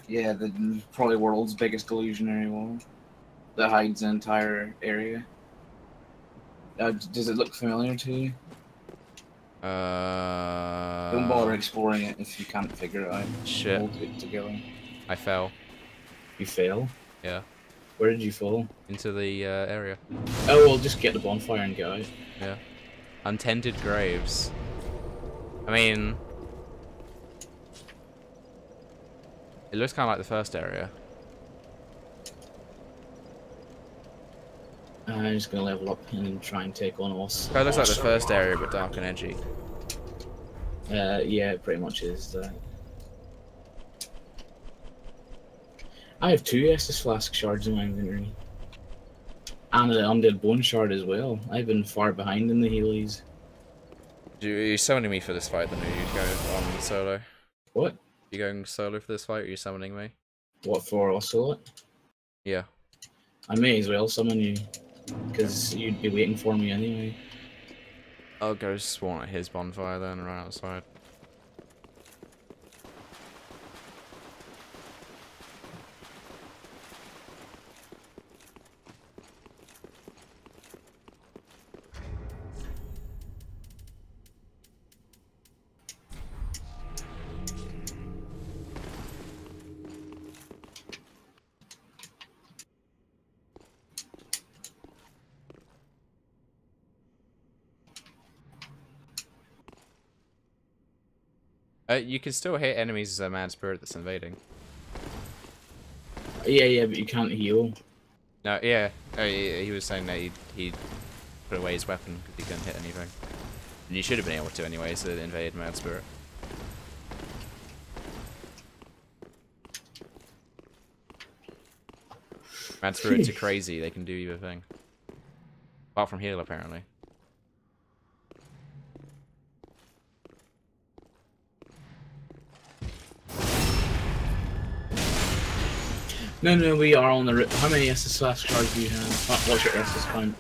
Yeah, the probably world's biggest illusionary wall that hides an entire area. Does it look familiar to you? Don't bother exploring it if you can't figure it out. Shit. Hold it together. I fell. You fell? Yeah. Where did you fall? Into the area. Oh, well, just get the bonfire and get out. Yeah. Untended graves. I mean... It looks kind of like the first area. I'm just gonna level up and try and take on us. It looks like the first area, but dark and edgy. Yeah, it pretty much is that. I have 2 Estus Flask shards in my inventory. And an Undead Bone shard as well. I've been far behind in the Heelys. Are you summoning me for this fight, then, or are you going on solo? What? You going solo for this fight, or are you summoning me? What, for Ocelot? Yeah. I may as well summon you. Because you'd be waiting for me anyway. I'll go spawn at his bonfire then, right outside. You can still hit enemies as a mad spirit that's invading. Yeah, but you can't heal. No, yeah. He was saying that he put away his weapon because he couldn't hit anything. And you should have been able to anyway, so it invaded mad spirit. Mad spirits are crazy, they can do either thing. Apart from heal, apparently. No, we are on the route. How many Estus Flask shards do you have? What's your Estus count?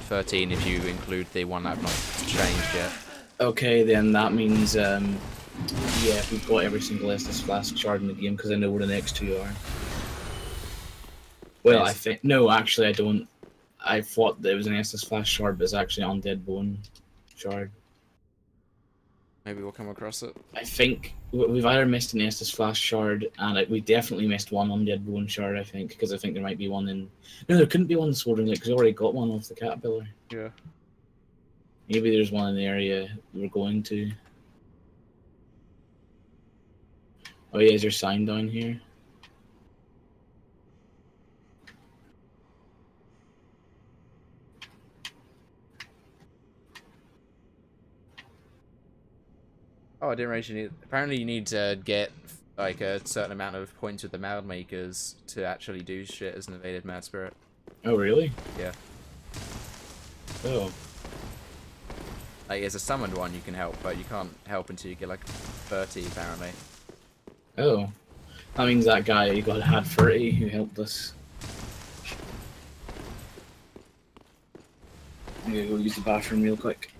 13 if you include the one I've not changed yet. Okay, then that means, yeah, we've got every single Estus Flask shard in the game, because I know where the next 2 are. Well, Yes. I think... No, actually, I don't. I thought that it was an Estus Flask shard, but it's actually an Undead Bone shard. Maybe we'll come across it. I think we've either missed an Estus Flask shard, and we definitely missed one Undead Bone shard, I think, because I think there might be one in... No, there couldn't be one in Sword Lake, because I already got one off the Caterpillar. Yeah. Maybe there's one in the area we're going to. Oh yeah, is there a sign down here? Oh, I didn't realize you need... Apparently you need to get, like, a certain amount of points with the Mad Makers to actually do shit as an invaded Mad Spirit. Oh really? Yeah. Oh. Like, as a summoned one you can help, but you can't help until you get, like, 30, apparently. Oh. That means that guy who had 30 who helped us. I'm gonna go use the bathroom real quick.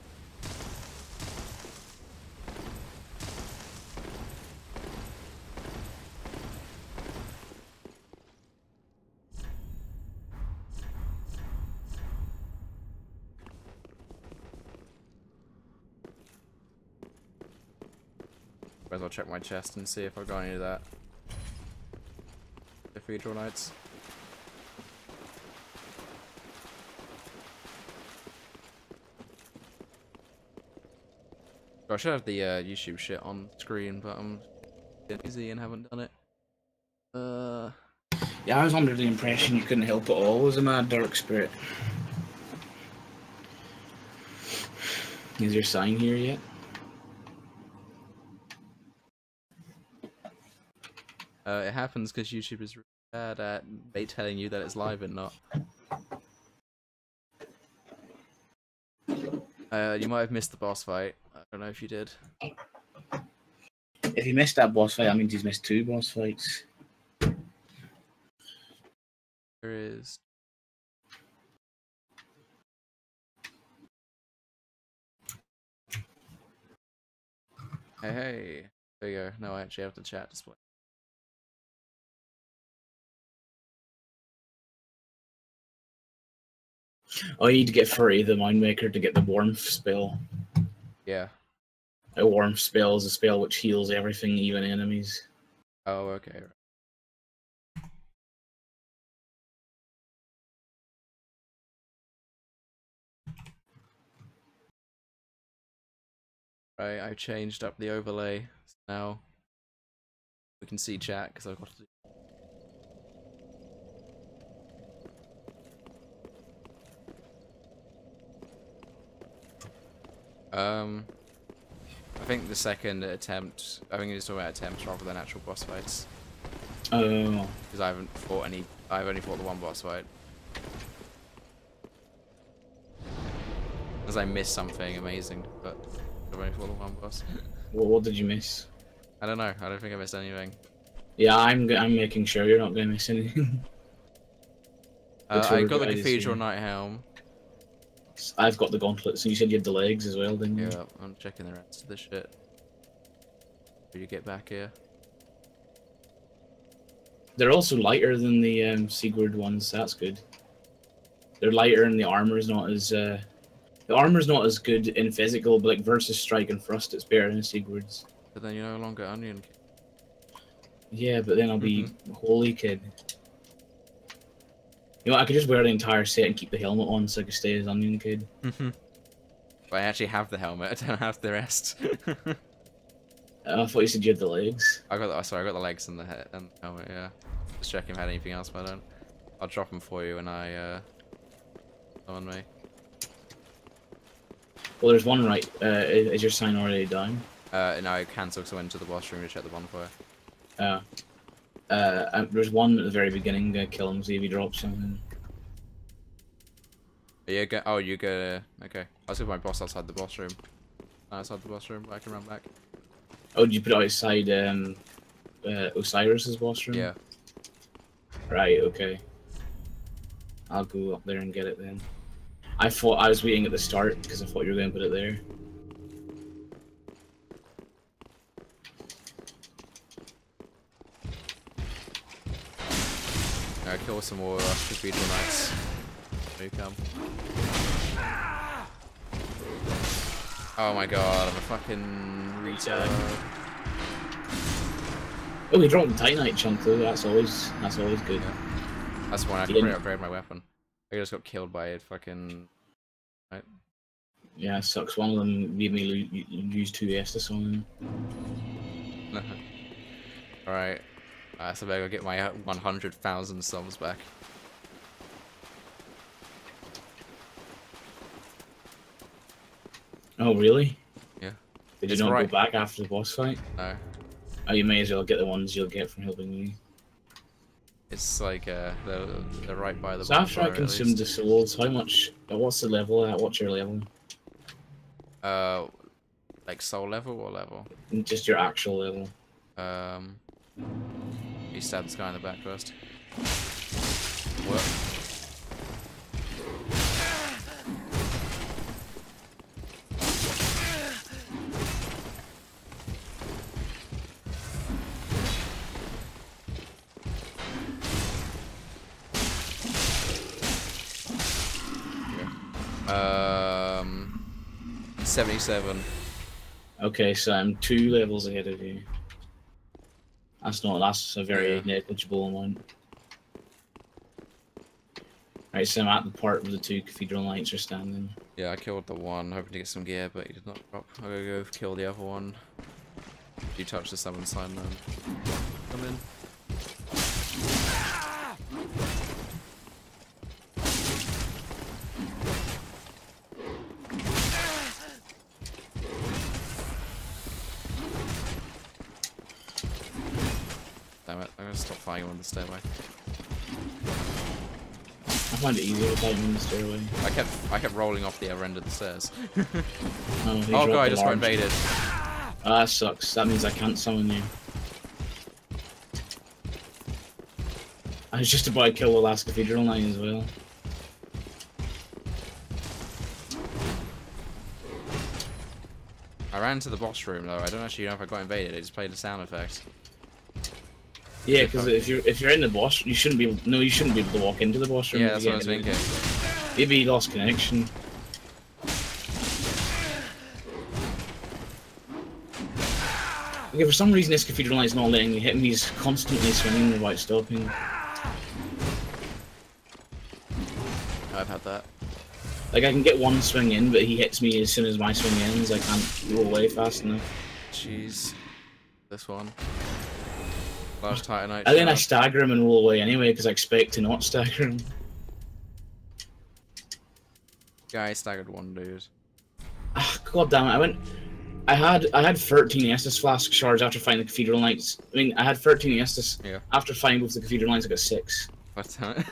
Whereas I'll check my chest and see if I've got any of that. Cathedral Knights. I should have the YouTube shit on screen, but I'm busy and haven't done it. Yeah, I was under the impression you couldn't help at all as a mad dark spirit. Is your sign here yet? It happens because YouTube is really bad at they telling you that it's live and not. You might have missed the boss fight. I don't know if you did. If he missed that boss fight, that means he's missed 2 boss fights. There is. Hey. There you go. No, I actually have the chat display. Oh, you need to get Furry, the Mindmaker, to get the Warmth spell. Yeah. A Warmth spell is a spell which heals everything, even enemies. Oh, okay. Right, I changed up the overlay. So now we can see chat because I've got to do. I think the second attempt, I think it's talking about attempts rather than actual boss fights. Oh. Because I haven't fought any, I've only fought the one boss fight. Because I missed something amazing, but I've only fought the one boss. Well, what did you miss? I don't know, I don't think I missed anything. Yeah, I'm making sure you're not going to miss anything. I got the Cathedral Knight Helm. I've got the gauntlets, and you said you had the legs as well, didn't you? Yeah, I'm checking the rest of the shit. Will you get back here? They're also lighter than the Sigurd ones. That's good. They're lighter, and the armor's not as good in physical, but like versus strike and thrust, it's better than Sigurd's. But then you're no longer Onion. Yeah, but then I'll be Holy Kid. You know, I could just wear the entire set and keep the helmet on so I could stay as Onion Kid. But I actually have the helmet, I don't have the rest. I thought you said you had the legs. I got the legs and the head and the helmet, yeah. Just checking if I had anything else, but I don't. I'll drop them for you when I summon me. Well, there's one right. Is your sign already down? No, I cancelled because I went to the boss room to check the bonfire. There's one at the very beginning. Kill him, see if he drops something. You go. Oh, you go. Okay. I was with my boss outside the boss room. Outside the boss room, but I can run back. Oh, did you put it outside Osiris's boss room? Yeah. Right. Okay. I'll go up there and get it then. I thought I was waiting at the start because I thought you were going to put it there. Kill some more Cathedral Knights. There you come. Oh my god, I'm a fucking retard. Oh, he dropped the Titanite chunk though. That's always good. Yeah. That's when I can upgrade my weapon. I just got killed by a fucking. Right. Yeah, it sucks. One of them made me use 2 Estus on him. Alright. So I gotta get my 100,000 subs back. Oh, really? Yeah. Did you not go back after the boss fight? No. Oh, you may as well get the ones you'll get from helping me. It's like, they're right by the So after I consumed the souls, how much, what's the level at? What's your level? Like soul level or level? Just your actual level. You stab this guy in the back first. What? Yeah. 77. Okay, so I'm 2 levels ahead of you. That's a very negligible amount. Right, so I'm at the part where the 2 cathedral knights are standing. Yeah, I killed the one, hoping to get some gear, but he did not drop. I'll go kill the other one. You touch the summon sign then. Come in. Damn it, I'm gonna stop fighting him on the stairway. I find it easier to fight him on the stairway. I kept rolling off the other end of the stairs. Oh God, I just got invaded. Oh, that sucks. That means I can't summon you. I was just about to kill the last cathedral knight as well. I ran to the boss room though. I don't actually know if I got invaded. It just played the sound effect. Yeah, because if you're in the boss, you shouldn't be able. No, you shouldn't be able to walk into the boss room. Yeah, that's what I was thinking. Maybe he lost connection. Okay, for some reason this cathedral knight's not letting me hit him. He's constantly swinging without stopping. I've had that. Like I can get one swing in, but he hits me as soon as my swing ends. I can't roll away fast enough. Jeez. This one. Large Titanite. And then I stagger him and roll away anyway, because I expect to not stagger him. Guy staggered one dude. Ah, God damn it! I had 13 Estus Flask shards after fighting the Cathedral Knights. I mean, I had 13 Estus. Yeah. After fighting both the Cathedral Knights, I got 6. What's that?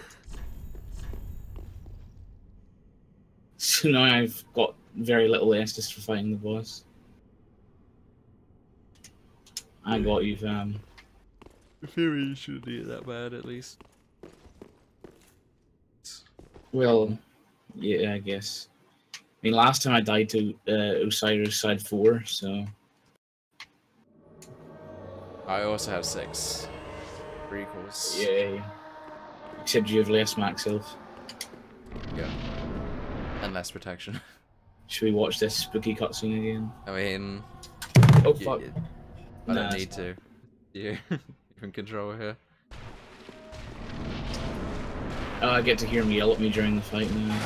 So now I've got very little Estus for fighting the boss. I got you, fam. In theory, you shouldn't do it that bad, at least. Well, yeah, I guess. I mean, last time I died to Osiris side 4, so... I also have 6. Recalls. Yeah. Except you have less max health. Yeah. And less protection. Should we watch this spooky cutscene again? I mean... Oh, fuck. I don't need to. You in control here. Oh, I get to hear him yell at me during the fight now.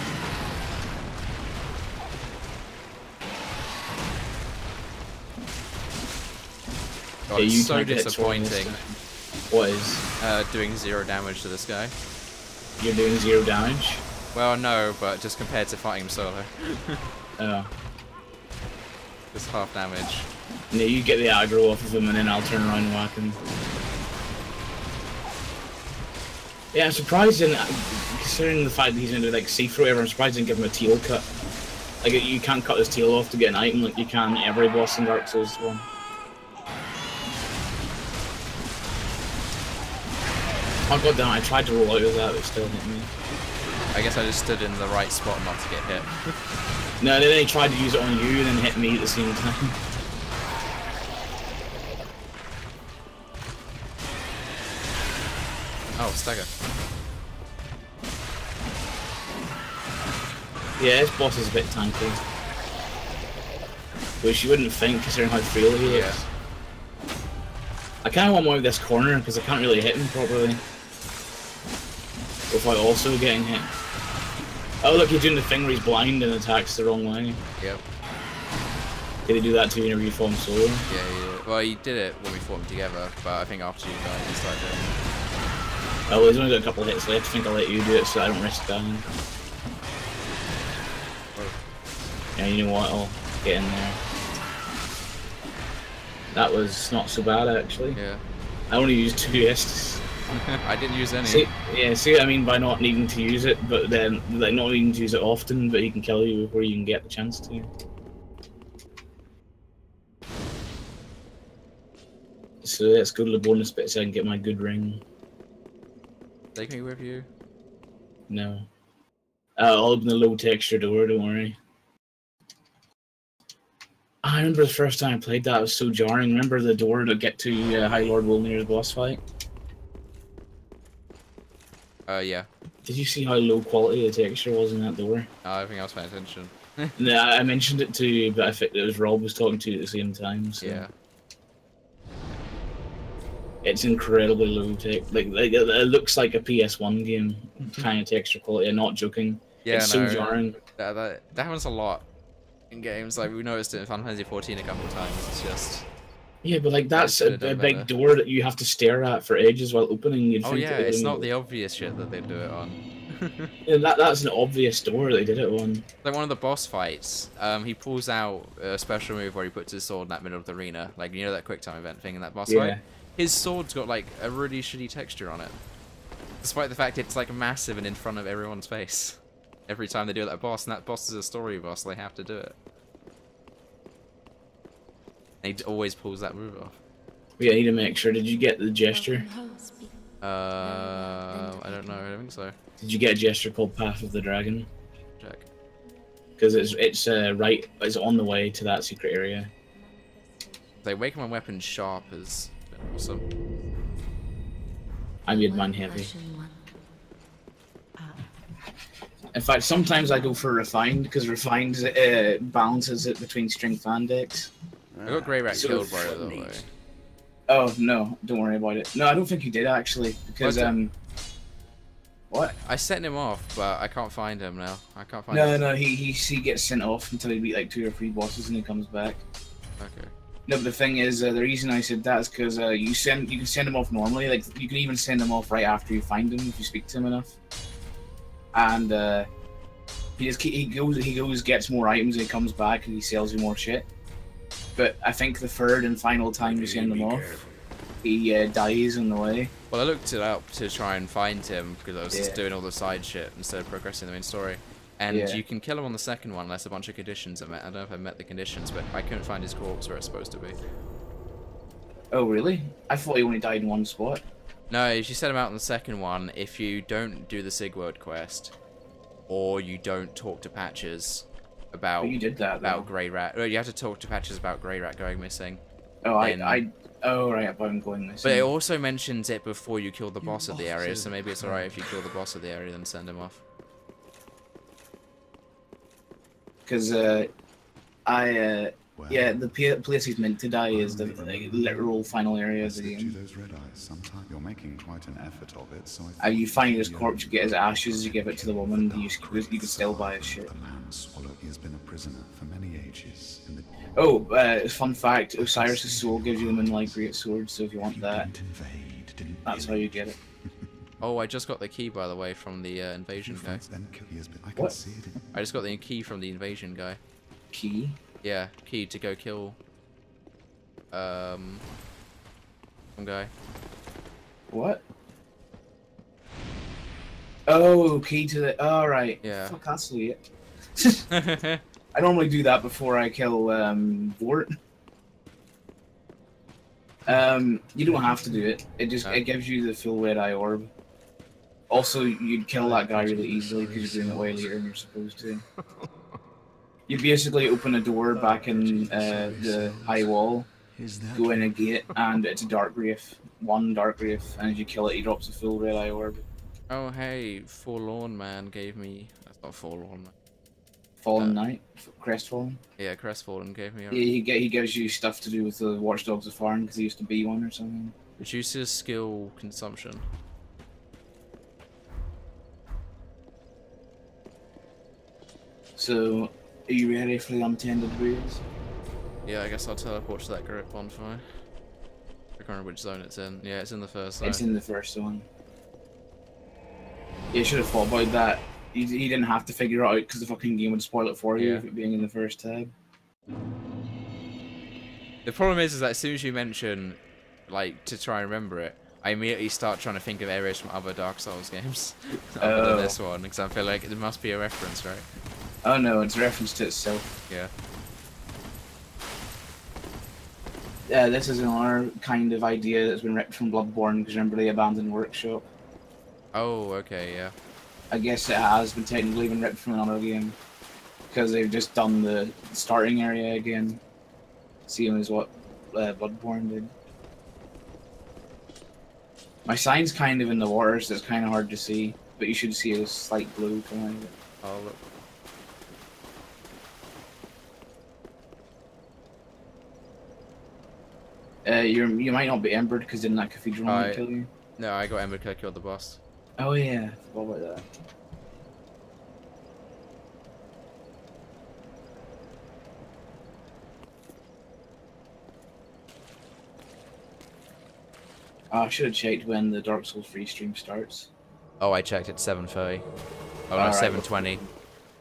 God, yeah, it's so disappointing. What is? Doing 0 damage to this guy. You're doing 0 damage? Well, no, but just compared to fighting him solo. Oh. Just half damage. Yeah, you get the aggro off of him and then I'll turn around and whack him. Yeah, I'm surprised, considering the fact that he's into like see-through, I'm surprised I didn't give him a tail cut. Like, you can't cut his tail off to get an item like you can every boss in Dark Souls 1. Oh god damn, I tried to roll out of that, but it still hit me. I guess I just stood in the right spot not to get hit. No, then he tried to use it on you and then hit me at the same time. Oh, stagger. Yeah, this boss is a bit tanky. Which you wouldn't think, considering how frail he is. Yeah. I kind of want more of this corner, because I can't really hit him properly. Without also getting hit. Oh look, he's doing the thing where he's blind and attacks the wrong way. Yep. Did he do that too whenever you fought him solo? Yeah. Well, he did it when we fought him together, but I think after you died, he started doing it. Oh, well, he's only got a couple of hits left. I think I'll let you do it so I don't risk dying. Yeah, you know what? I'll get in there. That was not so bad, actually. Yeah. I only used 2 Estus. I didn't use any. See what I mean by not needing to use it, but then like not needing to use it often, but he can kill you before you can get the chance to. So let's go to the bonus bit so I can get my good ring. Take me with you. No. I'll open the low texture door, don't worry. I remember the first time I played that, it was so jarring. Remember the door to get to High Lord Wolnir's boss fight? Yeah. Did you see how low quality the texture was in that door? I think I was paying attention. No, I mentioned it to you, but I think it was Rob was talking to you at the same time. So. Yeah. It's incredibly low tech. Like it looks like a PS1 game kind of texture quality. I'm not joking. Yeah, It's so jarring. That happens a lot in games. Like we noticed it in Final Fantasy 14 a couple of times. It's just yeah, but like that's a big door that you have to stare at for ages while opening. You'd oh think yeah, it's not the obvious shit that they do it on. yeah, that's an obvious door they did it on. Like one of the boss fights, he pulls out a special move where he puts his sword in that middle of the arena, like you know that quick time event thing in that boss fight. His sword's got like a really shitty texture on it, despite the fact it's like massive and in front of everyone's face. Every time they do that boss, and that boss is a story boss, they have to do it. And he always pulls that move off. Yeah, I need to make sure. Did you get the gesture? I don't know. I don't think so. Did you get a gesture called Path of the Dragon? Check. Because it's right. It's on the way to that secret area. They make my weapon sharp is awesome. I made mine heavy. In fact, sometimes I go for refined because refined balances it between strength and dex. I got Grey Rat killed by it though. Oh no, don't worry about it. No, I don't think you did actually because what? I sent him off, but I can't find him now. I can't find him. No, he gets sent off until he beat like 2 or 3 bosses and he comes back. Okay. No, but the thing is, the reason I said that is because you can send him off normally. Like you can even send him off right after you find him if you speak to him enough. And he goes gets more items and he comes back and he sells you more shit. But I think the third and final time you send him off, he dies on the way. Well, I looked it up to try and find him because I was just doing all the side shit instead of progressing the main story. And you can kill him on the second one unless a bunch of conditions are met. I don't know if I met the conditions, but I couldn't find his corpse where it's supposed to be. Oh, really? I thought he only died in one spot. No, she set him out in the second one if you don't do the Sigward quest, or you don't talk to Patches about you did that, about Grey Rat. Well, you have to talk to Patches about Grey Rat going missing. Oh, oh right, about him going missing. But it also mentions it before you kill the boss of the area, so maybe it's alright if you kill the boss of the area then send him off. Because yeah, the place he's meant to die is the literal final area of the game. Those red eyes. Sometimes you're making quite an effort of it, so you find his corpse, you get his ashes, you give it to the woman, you can still buy his shit. The land swallow. He has been a prisoner for many ages. In the... Oh, fun fact: Osiris' soul gives you the Moonlight Great Sword, so if you want that, that's how you get it. Oh, I just got the key, by the way, from the invasion guy. What? I just got the key from the invasion guy. Key? Yeah, key to go kill some guy. What? Oh, key to the... Oh, right. Yeah. Fuck, that's sweet. I normally do that before I kill Vort. You don't have to do it. It gives you the full red eye orb. Also, you'd kill that guy really easily because you're doing it way later than you're supposed to. You basically open a door back in the high wall, go in a gate, and it's a dark wraith. One dark wraith, and as you kill it, he drops a full red eye orb. Oh hey, Forlorn Man gave me... That's not Forlorn Man. Fallen Knight? Crestfallen? Yeah, Crestfallen gave me... Yeah, he gives you stuff to do with the Watchdogs of Farn, because he used to be one or something. Reduces skill consumption. So, are you ready for the untended wheels? Yeah, I guess I'll teleport to that great bonfire. I can't remember which zone it's in. Yeah, it's in the first zone. It's in the first one. You should have thought about that. You didn't have to figure it out because the fucking game would spoil it for you if it being in the first tab. The problem is that as soon as you mention, like, to try and remember it, I immediately start trying to think of areas from other Dark Souls games other than this one, because I feel like there must be a reference, right? Oh no, it's a reference to itself. Yeah. Yeah, this is another kind of idea that's been ripped from Bloodborne, because remember the abandoned workshop? Oh, okay, yeah. I guess it has been technically been ripped from another game, because they've just done the starting area again, same as what Bloodborne did. My sign's kind of in the water, so it's kind of hard to see, but you should see a slight glow coming out of it. Oh, look. You might not be embered because didn't that cathedral might kill you? No, I got embered because I killed the boss. Oh yeah, forgot about that. I should have checked when the Dark Souls free stream starts. Oh, I checked. It's 7:30. Oh no, 7:20.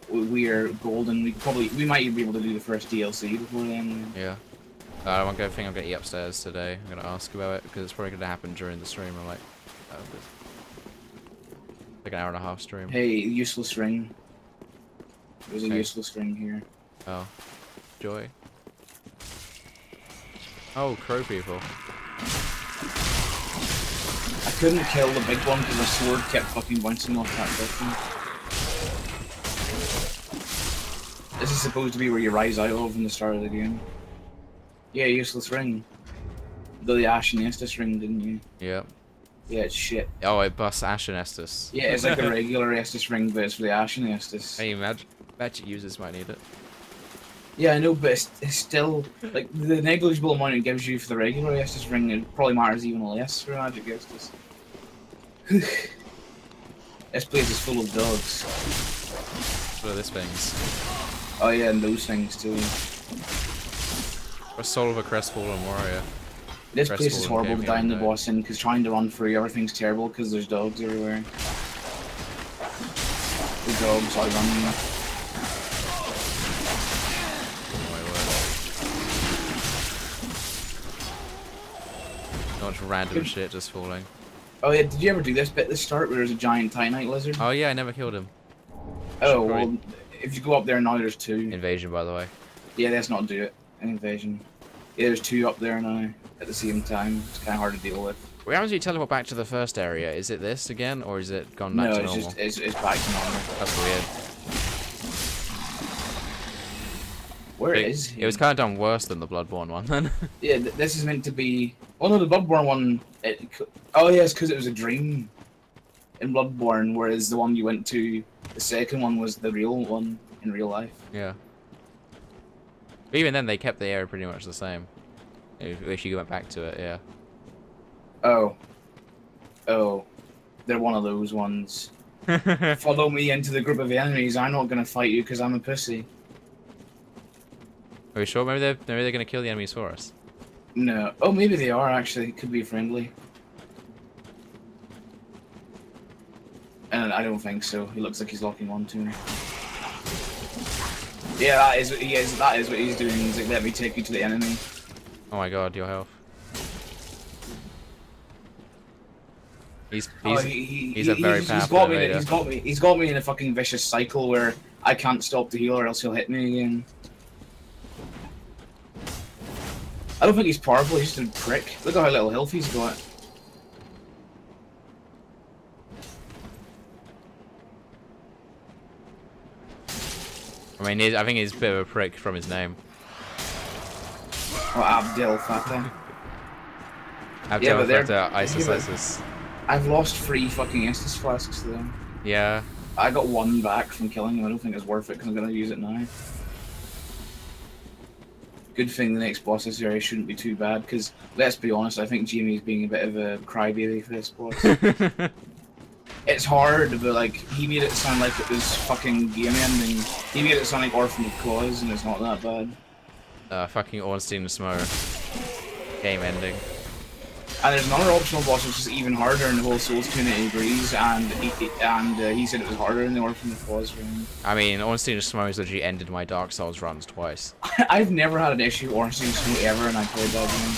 We are golden. We might even be able to do the first DLC before then. Yeah. I think I'm gonna eat upstairs today. I'm gonna ask about it because it's probably gonna happen during the stream. I'm like, like an hour and a half stream. Hey, useless ring. There's a useless ring here. Oh, joy. Oh, crow people. I couldn't kill the big one because my sword kept fucking bouncing off that button. This is supposed to be where you rise out of in the start of the game. Yeah, useless ring. The Ashen Estus ring, didn't you? Yep. Yeah, it's shit. Oh, it busts Ashen Estus. Yeah, it's like a regular Estus ring, but it's for the Ashen Estus. Hey, magic users might need it. Yeah, I know, but it's still, like, the negligible amount it gives you for the regular Estus ring, it probably matters even less for Magic Estus. This place is full of dogs. What are these things? Oh yeah, and those things too. A soul of a crestfallen warrior. This place is horrible to die in the boss in, because trying to run free, everything's terrible because there's dogs everywhere. The dogs are running. Not random shit just falling. Oh yeah, did you ever do this bit at the start where there's a giant Titanite lizard? Oh yeah, I never killed him. Oh, well, if you go up there now, there's two. Invasion, by the way. Yeah, let's not do it. An invasion. Yeah, there's two up there now at the same time. It's kind of hard to deal with. What happens when you teleport back to the first area? Is it this again, or is it gone back to normal? No, it's back to normal. That's weird. Where is he? It was kind of done worse than the Bloodborne one, then. Yeah, this is meant to be... Oh no, the Bloodborne one... Oh yeah, it's because it was a dream in Bloodborne, whereas the one you went to, the second one was the real one in real life. Yeah. But even then, they kept the area pretty much the same. If you went back to it, yeah. Oh. Oh. They're one of those ones. Follow me into the group of enemies. I'm not gonna fight you because I'm a pussy. Are we sure? Maybe they're gonna kill the enemies for us. No. Oh, maybe they are actually. It could be friendly. And I don't think so. He looks like he's locking on to me. Yeah, that is what he's doing. He's like, let me take you to the enemy. Oh my god, your health. He's a very powerful invader. He's got me in a fucking vicious cycle where I can't stop to heal or else he'll hit me again. I don't think he's powerful, he's just a prick. Look at how little health he's got. I mean, I think he's a bit of a prick from his name. Oh, Abdel Fattah. Abdel Fattah, Isis. I've lost 3 fucking Estus flasks though. Yeah. I got 1 back from killing him. I don't think it's worth it because I'm going to use it now. Good thing the next boss this area shouldn't be too bad because, let's be honest, I think Jamie's being a bit of a crybaby for this boss. It's hard, but like, he made it sound like it was fucking game ending. He made it sound like Orphan of Cause and it's not that bad. Fucking Ornstein Smoke. Game ending. And there's another optional boss which is even harder in the whole Souls community agrees, and he said it was harder in the Orphan of Cause room. I mean, Ornstein Smoke has literally ended my Dark Souls runs twice. I've never had an issue with Ornstein Smoke ever, and I played that game.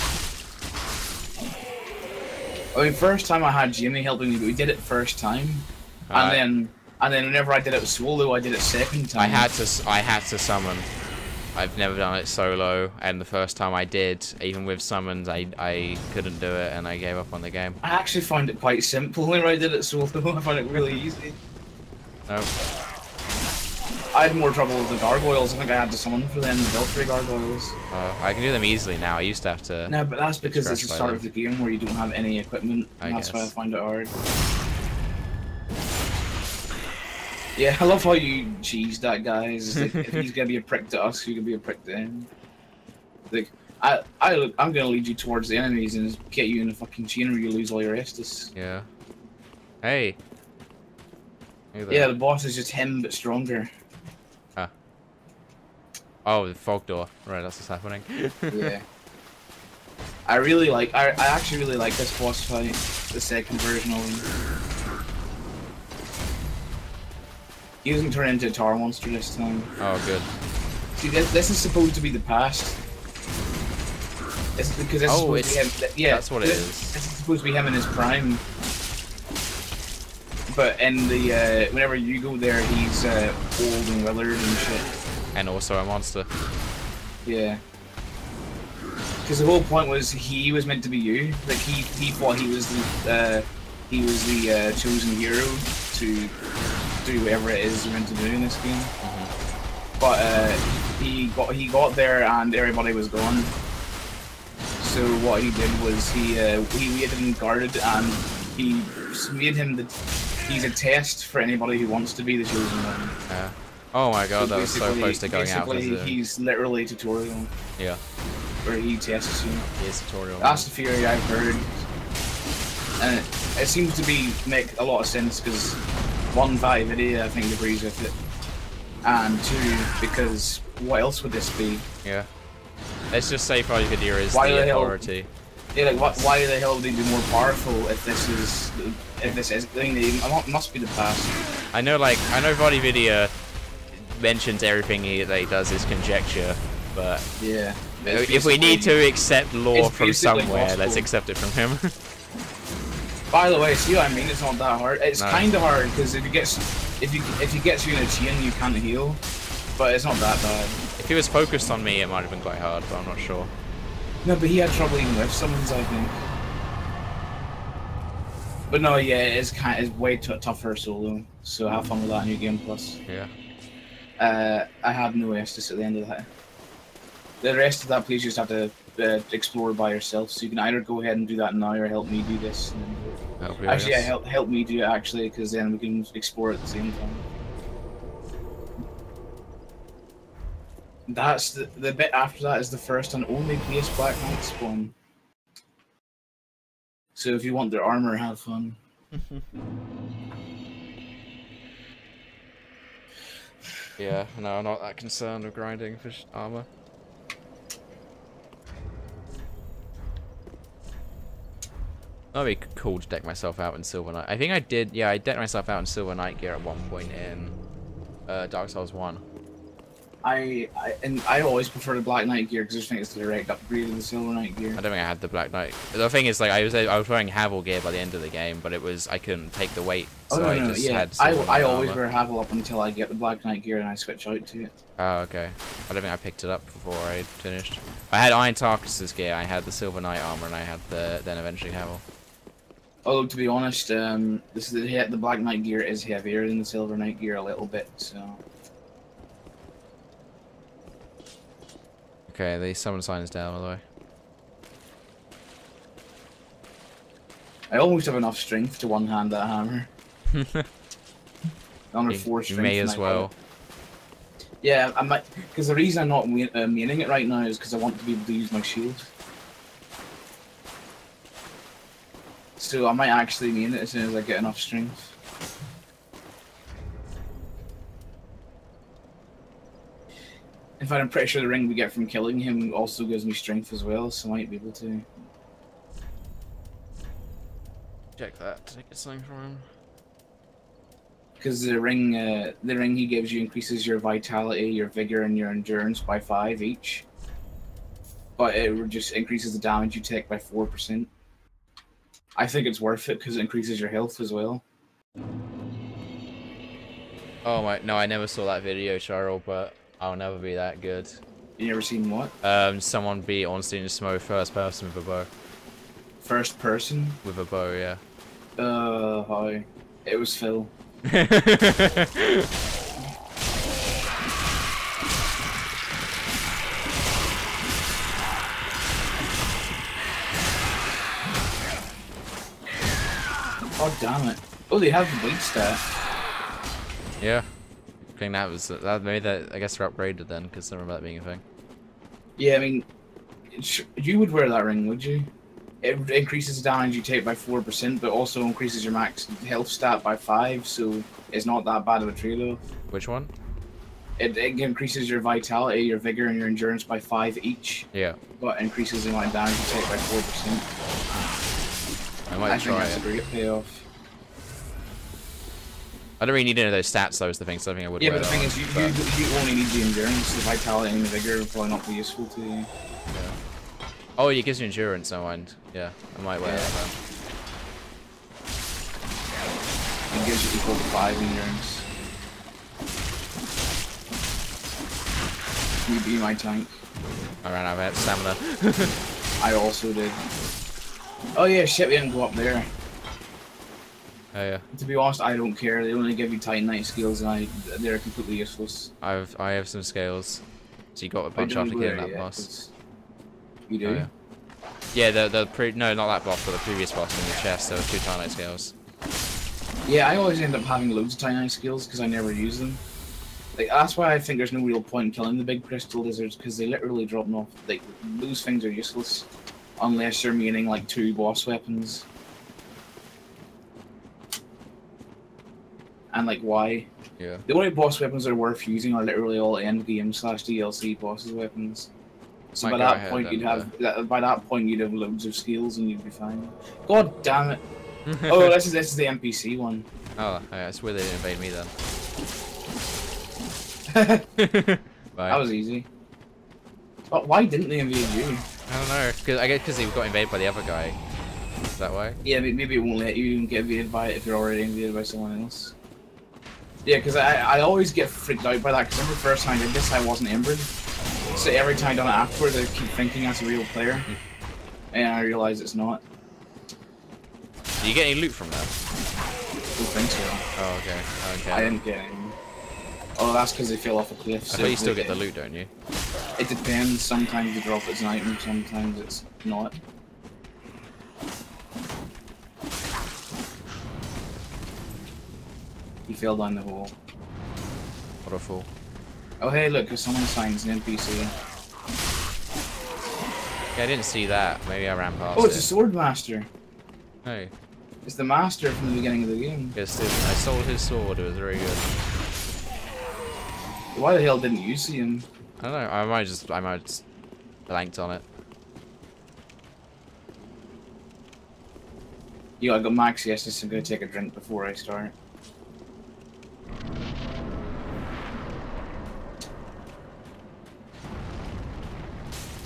I mean, first time I had Jamie helping me, but we did it first time, and then whenever I did it with solo, I did it second time. I had to summon. I've never done it solo, and the first time I did, even with summons, I couldn't do it, and I gave up on the game. I actually found it quite simple whenever I did it solo. I found it really easy. Nope. I had more trouble with the gargoyles. I think I had to summon for them, the Belfry gargoyles. I can do them easily now. I used to have to... No, but that's because it's the start of the game where you don't have any equipment, and that's why I find it hard. Yeah, I love how you cheesed that guy. It's like, if he's gonna be a prick to us, you can be a prick to him. Like, I'm gonna lead you towards the enemies and get you in a fucking chain where you lose all your Estus. Yeah. Hey. Yeah, the boss is just him but stronger. Ah. Oh, the fog door. Right, that's what's happening. Yeah. I actually really like this boss fight, the second version of him. He doesn't turn into a tower monster this time. Oh, good. See, this is supposed to be the past. It's because this is supposed to be him. Yeah, that's what it is. This is supposed to be him in his prime. But in the whenever you go there, he's old and withered and shit. And also a monster. Yeah. Because the whole point was he was meant to be you. Like he thought he was the chosen hero to do whatever it is you're meant to do in this game. But he got there and everybody was gone. So what he did was he made him guarded and he made him he's a test for anybody who wants to be the chosen one. Yeah. Oh my god, so that was so close to going out. He's literally tutorial. Yeah. Where he tests you. He is tutorial. That's the theory I've heard. And it seems to make a lot of sense because one, Video I think agrees with it. And two, because what else would this be? Yeah. Let's just say Video is the authority. Yeah, like why the hell would they be more powerful if this is it must be the past. I know Video mentions everything he does is conjecture, but yeah. If we need to accept lore from somewhere, possible. let's accept it from him. By the way, see what I mean? It's not that hard. It's kind of hard because if he gets you in a chain, you can't heal. But it's not that bad. If he was focused on me, it might have been quite hard, but I'm not sure. No, but he had trouble even with summons, I think. But no, yeah, it's way tougher solo. So have fun with that New Game Plus. Yeah. I had no Estus at the end of that. The rest of that, please just have to explore by yourself. So you can either go ahead and do that now, or help me do this. Actually, help me do it actually, because then we can explore at the same time. That's the bit after that is the first and only place Black Knight spawn. So if you want their armor, have fun. Yeah, no, I'm not that concerned with grinding for armor. That'd be cool to deck myself out in Silver Knight. I think I did, yeah, I decked myself out in Silver Knight gear at one point in Dark Souls 1. I always prefer the Black Knight gear because I just think it's the direct upgrade of the Silver Knight gear. I don't think I had the Black Knight. The thing is, like, I was wearing Havel gear by the end of the game, but I couldn't take the weight, so I just had Silver Knight I always armor. wear Havel up until I get the Black Knight gear and I switch out to it. Oh, okay. I don't think I picked it up before I finished. I had Iron Tarkus's gear, I had the Silver Knight armor, and I had then eventually Havel. Although to be honest, the Black Knight gear is heavier than the Silver Knight gear a little bit, so. Okay, the summon sign is down, by the way. I almost have enough strength to one-hand that hammer. Under 4 strength. You may as well. Yeah, I might, because the reason I'm not maining it right now is because I want to be able to use my shield. So I might actually main it as soon as I get enough strength. In fact, I'm pretty sure the ring we get from killing him also gives me strength as well, so I might be able to. Check that to get something from him. Because the ring he gives you increases your vitality, your vigor, and your endurance by 5 each. But it just increases the damage you take by 4%. I think it's worth it because it increases your health as well. Oh my, no, I never saw that video, Cheryl, but I'll never be that good. You never seen what? Someone beat Ornstein Smo first person with a bow. First person? With a bow, yeah. How? It was Phil. Oh damn it! Oh, they have the weight stat. Yeah, I think that was maybe that. I guess they're upgraded then, because I remember that being a thing. Yeah, I mean, You would wear that ring, would you? It increases the damage you take by 4%, but also increases your max health stat by 5, so it's not that bad of a trade-off. Which one? It increases your vitality, your vigor, and your endurance by 5 each. Yeah. But increases the amount of damage you take by 4%. I might try that's it. a great payoff. I don't really need any of those stats, though, is the thing. So I think I would. Yeah, wear but the thing is, you only need the endurance, the vitality, and the vigor will probably not be useful to you. Yeah. Oh, it gives you endurance, no mind. Yeah, I might wear that then. It gives you equal to 5 endurance. You be my tank. I ran out of stamina. I also did. Oh yeah, shit, we didn't go up there. Oh yeah. To be honest, I don't care. They only give you Titanite skills, and they're completely useless. I have some scales. So you got a bunch after killing that boss. You do? Oh, yeah. Yeah, no, not that boss, but the previous boss in the chest. There were 2 Titanite scales. Yeah, I always end up having loads of Titanite skills because I never use them. Like, that's why I think there's no real point in killing the big crystal lizards, because they literally drop them off. Like, those things are useless unless you're meaning like 2 boss weapons. And like, why? Yeah. The only boss weapons that are worth using are literally all end game / DLC bosses weapons. So by that point you'd have loads of skills and you'd be fine. God damn it! Oh, this is the NPC one. Oh, yeah, it's where they didn't invade me then. That was easy. But why didn't they invade you? I don't know. I guess because they got invaded by the other guy. Is that way? Yeah, maybe it won't let you get invaded by it if you're already invaded by someone else. Yeah, because I always get freaked out by that, because the first time I did this I wasn't embered. So every time I done it afterwards I keep thinking that's a real player. And I realise it's not. Do you get any loot from that? I don't think so. Oh, okay. Okay. I didn't get any. Oh, that's because they fell off a cliff. I thought you still get the loot, don't you? It depends. Sometimes they drop it as an item, sometimes it's not. He fell down the hole. What a fool. Oh hey, look, there's someone signs an NPC. Yeah, I didn't see that. Maybe I ran past it. Oh, it's a sword master. Hey. It's the master from the beginning of the game. Yes, I sold his sword. It was very good. Why the hell didn't you see him? I don't know. I might just blanked on it. Yo, I got max yes, I'm gonna take a drink before I start.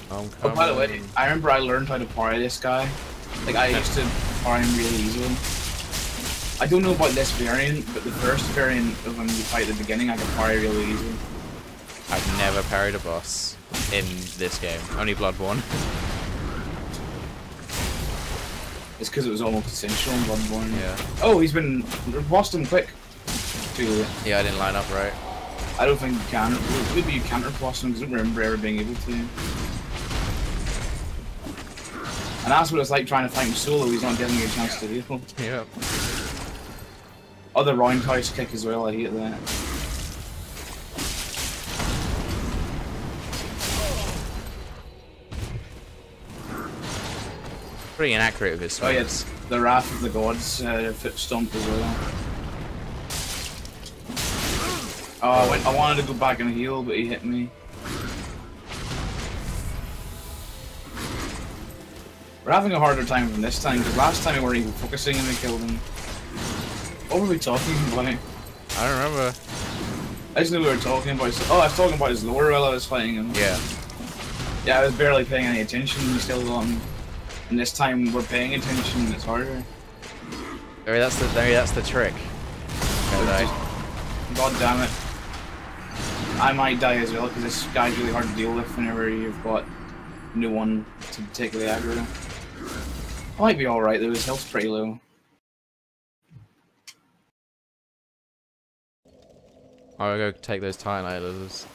Oh, by the way, I remember I learned how to parry this guy. Like, I used to parry him really easily. I don't know about this variant, but the first variant of when you fight at the beginning, I could parry really easily. I've never parried a boss in this game. Only Bloodborne. It's because it was almost essential in Bloodborne. Yeah. Oh, he's been... Bossed him quick. Too late. Yeah, I didn't line up right. I don't think you can. Maybe you can't boss him, because I don't remember ever being able to. And that's what it's like trying to fight him solo, he's not giving you a chance to heal. Yeah. Oh, the roundhouse kick as well, I hate that. Pretty inaccurate with his swings. Oh yeah, it's the Wrath of the Gods foot stomp as well. Oh, I wanted to go back and heal, but he hit me. We're having a harder time from this time, because last time we weren't even focusing and we killed him. What were we talking about? I don't remember. I just knew we were talking about... Oh, I was talking about his lore while I was fighting him. Yeah. Yeah, I was barely paying any attention and we still got him. And this time we're paying attention and it's harder. Maybe that's the trick. God damn it. I might die as well, because this guy's really hard to deal with whenever you've got no one to take the aggro. I might be alright though, his health's pretty low. I'll go take those Titanite lizards.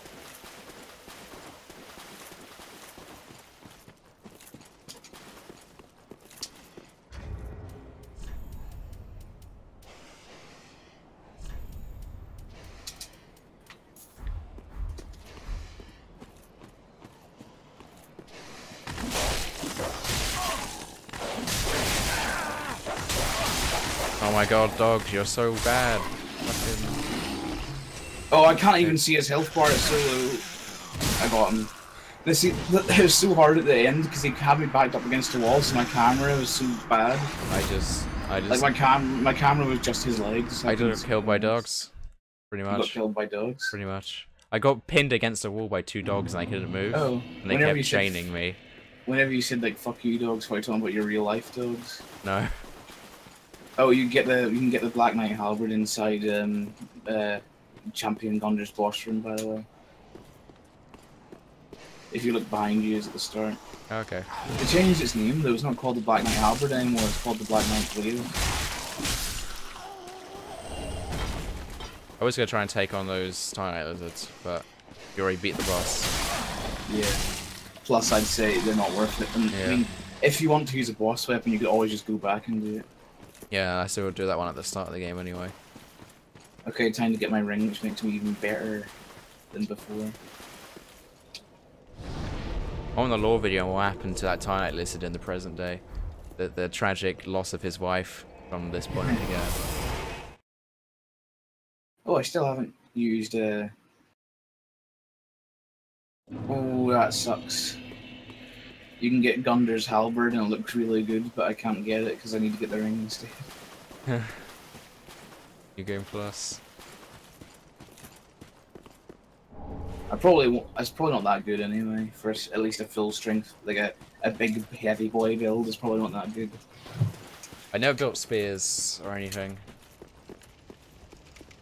my god, dogs, you're so bad. Fucking... Oh, I can't even see his health bar, it's so low. I got him. This it was so hard at the end because he had me backed up against the wall, so my camera was so bad. I just like my camera was just his legs. I got killed by dogs. Pretty much. You got killed by dogs. Pretty much. I got pinned against a wall by 2 dogs and I couldn't move. Oh. And they kept chaining me. Whenever you said like "fuck you, dogs," were you talking about your real life dogs? No. Oh, you can get the Black Knight halberd inside Champion Gunder's boss room, by the way. If you look behind you, is at the start. Okay. It changed its name though. It's not called the Black Knight halberd anymore. It's called the Black Knight blade. I was gonna try and take on those Titanite lizards, but you already beat the boss. Yeah. Plus, I'd say they're not worth it. And, yeah. I mean, if you want to use a boss weapon, you could always just go back and do it. Yeah, I still would do that one at the start of the game anyway. Okay, time to get my ring, which makes me even better than before. On the lore video, what happened to that Titanite lizard in the present day? The tragic loss of his wife from this point again. Oh, I still haven't used Oh, that sucks. You can get Gunder's halberd and it looks really good, but I can't get it because I need to get the ring instead. New Game Plus. It's probably not that good anyway. For at least a full strength, like a big heavy boy build is probably not that good. I never built spears or anything.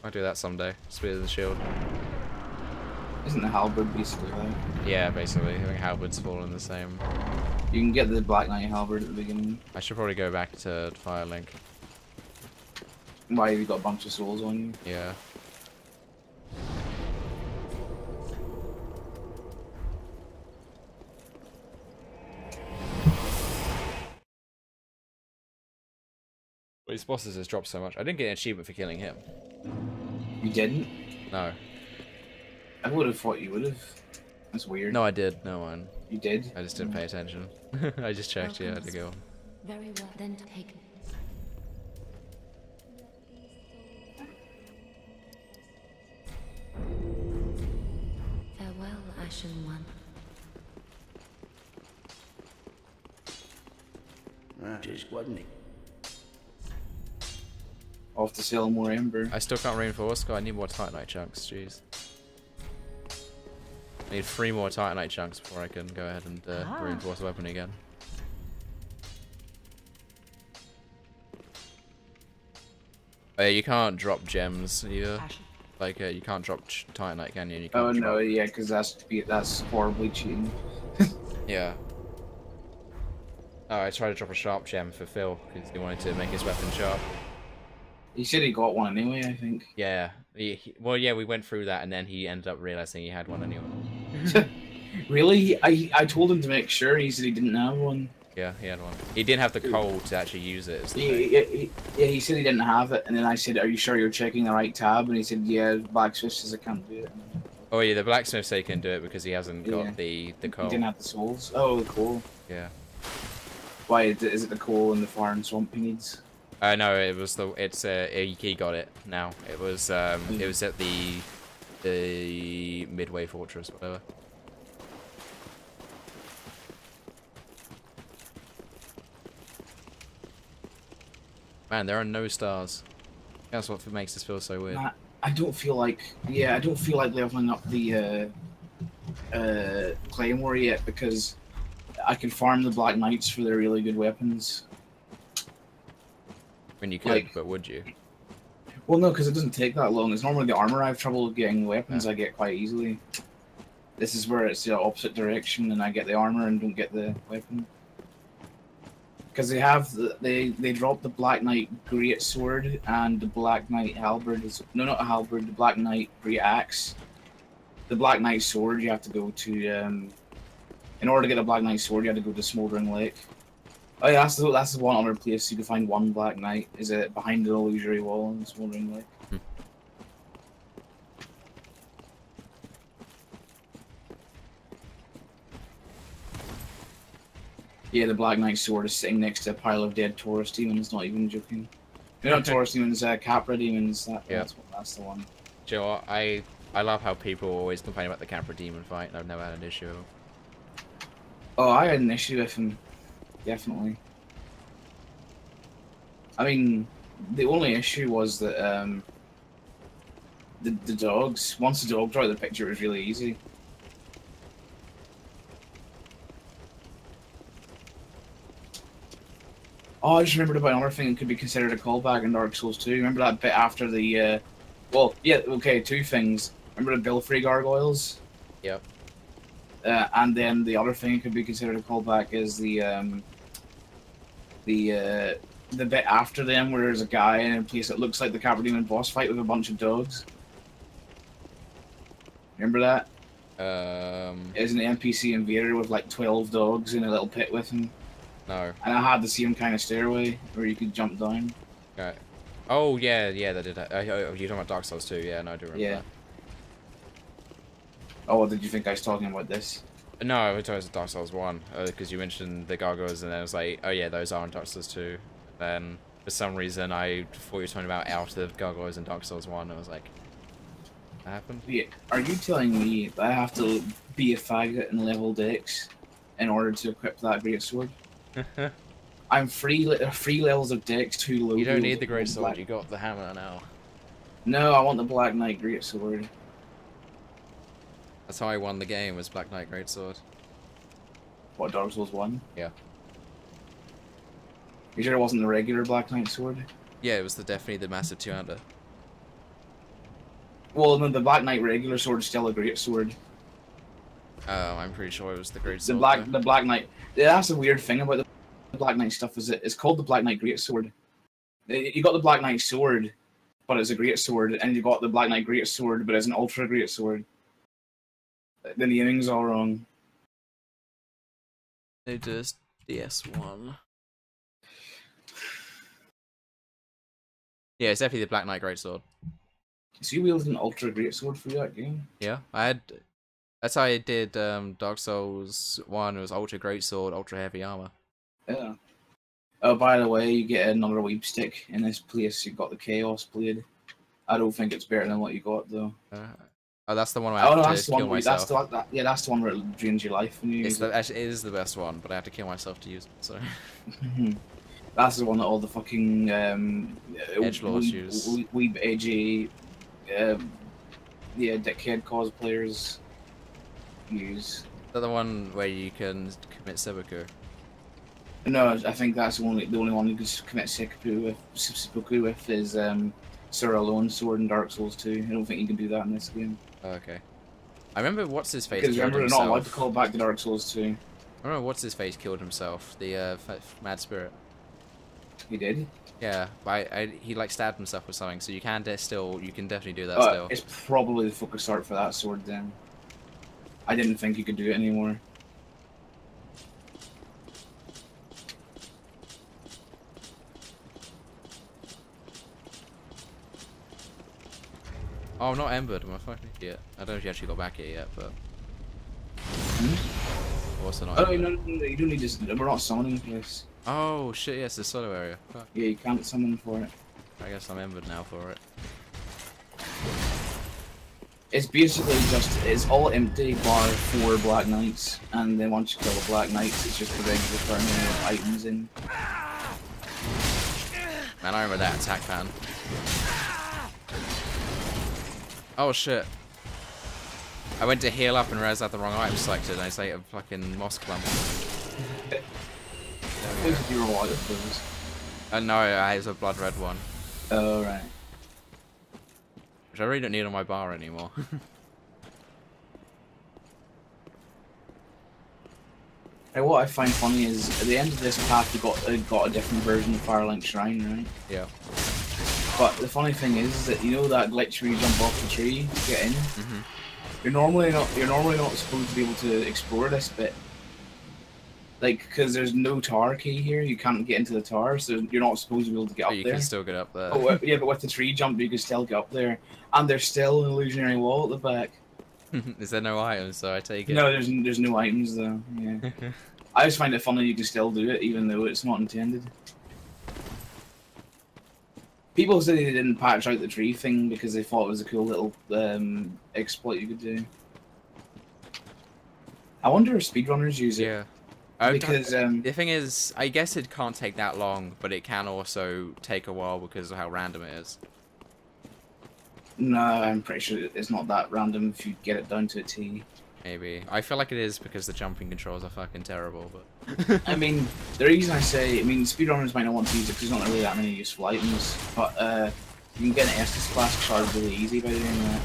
I'll do that someday. Spears and shield. Isn't the halberd basically like? Yeah, basically. I think halberds fall in the same. You can get the Black Knight halberd at the beginning. I should probably go back to Firelink. Why have you got a bunch of souls on you? Yeah. But his bosses has dropped so much. I didn't get an achievement for killing him. You didn't? No. I would have thought you would have. That's weird. No, I did. No one. You did? I just didn't pay attention. I just checked. Yeah, to go. Very well, then taken. Farewell, Ashen One. That is, wasn't it? Off to sell more ember. I still can't reinforce. God, I need more Titanite chunks. Jeez. I need 3 more Titanite chunks before I can go ahead and reinforce the weapon again. You can't drop gems either. Like you can't drop Titanite, can you? You can't no, yeah, because that's horribly cheating. Yeah. Oh, I tried to drop a sharp gem for Phil because he wanted to make his weapon sharp. He said he got one anyway, I think. Yeah. Well, yeah, we went through that, and then he ended up realizing he had one anyway. Really? I told him to make sure. He said he didn't have one. Yeah, he had one. He didn't have the coal to actually use it. Yeah, he said he didn't have it, and then I said, "Are you sure you're checking the right tab?" And he said, "Yeah, blacksmith says I can't do it." Oh yeah, the blacksmith said he can do it because he hasn't got the coal. He didn't have the souls. Oh, the coal. Yeah. Why is it the coal in the fire and swamp he needs? No, it was he got it now. It was at the Midway Fortress, whatever. Man, there are no stars. That's what makes this feel so weird. I don't feel like leveling up the Claymore yet because I can farm the Black Knights for their really good weapons. I mean, you could, but would you? Well, no, because it doesn't take that long. It's normally the armor I have trouble getting. Weapons I get quite easily. This is where it's the opposite direction, and I get the armor and don't get the weapon. Because they dropped the Black Knight Great Sword and the Black Knight Halberd. No, not a halberd. The Black Knight Great Axe. The Black Knight Sword you have to go to. In order to get a Black Knight Sword, you have to go to Smoldering Lake. Oh yeah, that's the one other place you can find one Black Knight. Is it behind the illusory wall in Smoldering Lake? Yeah, the Black Knight sword is sitting next to a pile of dead Taurus demons, not even joking. You're not Taurus demons, Capra demons. Yeah. That's the one. Do you know what? I love how people always complain about the Capra demon fight, and I've never had an issue with him. Oh, I had an issue with him. Definitely. I mean, the only issue was that the dogs. Once the dogs were out of the picture, it was really easy. Oh, I just remembered about another thing that could be considered a callback in Dark Souls 2. Remember that bit after the, well, yeah, okay, two things. Remember the Belfry gargoyles? Yep. And then the other thing that could be considered a callback is the bit after them where there's a guy in a place that looks like the Capra Demon boss fight with a bunch of dogs. Remember that? Isn't the NPC invader with like 12 dogs in a little pit with him? No. And I had the same kind of stairway where you could jump down. Okay. Oh yeah, that did that. You're talking about Dark Souls 2, yeah, no, I do remember that. Oh, did you think I was talking about this? No, I was talking about Dark Souls 1, because you mentioned the gargoyles, and then I was like, oh yeah, those are in Dark Souls 2. Then, for some reason, I thought you were talking about out of gargoyles in Dark Souls 1, and I was like, that happened? Yeah. Are you telling me that I have to be a faggot and level Dex in order to equip that great sword? I'm three levels of Dex too low. You don't need the great sword, you got the hammer now. No, I want the Black Knight great sword. That's how I won the game, was Black Knight Greatsword. What, Dark Souls 1? Yeah. You sure it wasn't the regular Black Knight sword? Yeah, it was definitely the massive two-hander. Well, no, the Black Knight regular sword is still a great sword. Oh, I'm pretty sure it was the great The sword. the Black Knight. Yeah, that's the weird thing about the Black Knight stuff is it's called the Black Knight great sword. You got the Black Knight sword, but it's a great sword, and you got the Black Knight great sword, but it's an ultra great sword. The naming's all wrong. They just DS1. Yeah, it's definitely the Black Knight Greatsword. So you wielded an ultra great sword for that game? Yeah, I had. That's how I did Dark Souls 1. It was Ultra Greatsword, Ultra Heavy Armor. Yeah. Oh, by the way, you get another Weeb stick in this place. You got the Chaos Blade. I don't think it's better than what you got though. Oh, that's the one where I have to kill myself. That's the one where it drains your life when you use it. Actually, it is the best one, but I have to kill myself to use it. So. That's the one that all the fucking edgelords use. Weeb edgy, yeah, dickhead cosplayers use. Is that the one where you can commit seppuku? No, I think that's the only one you can commit seppuku with is Sir Alone's sword in Dark Souls 2. I don't think you can do that in this game. Oh, okay. I remember what's his face. Because killed remember, himself. they're not allowed to call back to Dark Souls 2. I remember what's his face killed himself. The mad spirit. He did. Yeah, he like stabbed himself with something. So you can definitely do that still. It's probably the focus art for that sword then. I didn't think you could do it anymore. Oh, I'm not embered. I'm a fucking idiot. I don't know if you actually got back here yet, but. Also not. Oh, no, you don't need this. We're not summoning this. Oh shit! Yes, the solo area. Fuck. Yeah, you can't summon for it. I guess I'm embered now for it. It's basically it's all empty bar 4 Black Knights, and then once you kill the Black Knights, it's just the regular terminal with items in. Man, I remember that attack pan. Oh shit. I went to heal up and realized I had the wrong item selected, and I just ate a fucking moss clump. Which is your water, please? No, I have a blood red one. Oh, right. Which I really don't need on my bar anymore. Hey, what I find funny is, at the end of this path, you got a different version of Firelink Shrine, right? Yeah. But the funny thing is that you know that glitch where you jump off the tree to get in? Mm-hmm. You're normally not supposed to be able to explore this bit. Like, because there's no tower key here, you can't get into the tower, so you're not supposed to be able to get up there. You can still get up there. Oh, yeah, but with the tree jump, you can still get up there. And there's still an illusionary wall at the back. Is there no items, so I take it? No, there's no items, though. Yeah. I just find it funny you can still do it, even though it's not intended. People say they didn't patch out the tree thing because they thought it was a cool little exploit you could do. I wonder if speedrunners use it. Yeah. Because the thing is, I guess it can't take that long, but it can also take a while because of how random it is. no, I'm pretty sure it's not that random if you get it down to a T. Maybe. I feel like it is because the jumping controls are fucking terrible, but... I mean, the reason I say, speedrunners might not want to use it because there's not really that many useful items, but you can get an Estus Flask charge really easy by doing that.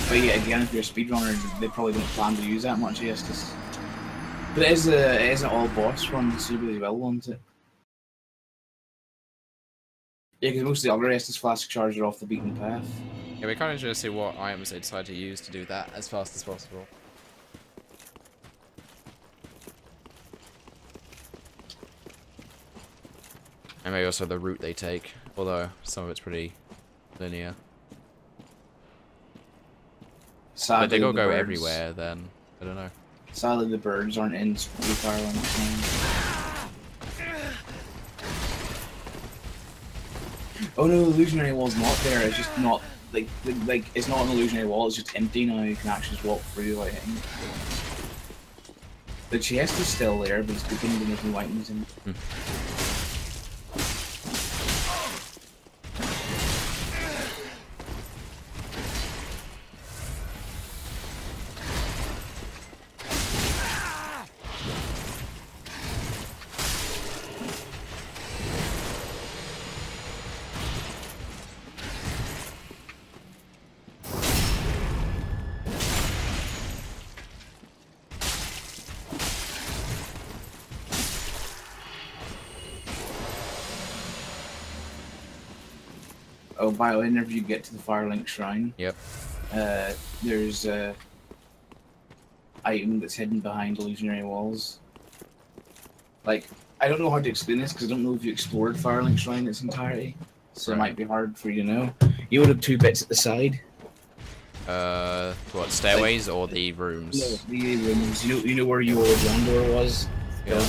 But yeah, again, if you're a speedrunner, they probably don't plan to use that much Estus. But it is an all boss run, so you really will want it. Yeah, because most of the other Estus Flask charges are off the beaten path. Yeah, we're kind of interested to see what items they decide to use to do that as fast as possible. And maybe also the route they take, although some of it's pretty linear. Sadly, but they go birds, everywhere then. I don't know. Sadly, the birds aren't in Fire Line. Oh no, the illusionary wall's not there. It's just not like it's not an illusionary wall. It's just empty now. You can actually just walk through without hitting it. The chest is still there, but it's beginning to make new items in it. Oh, by the way, whenever you get to the Firelink Shrine, yep. There's a item that's hidden behind illusionary walls. Like, I don't know how to explain this because I don't know if you explored Firelink Shrine in its entirety, so it might be hard for you to know. You would have two bits at the side. What, stairways or the rooms? No, the rooms. You know where your door was? Yeah.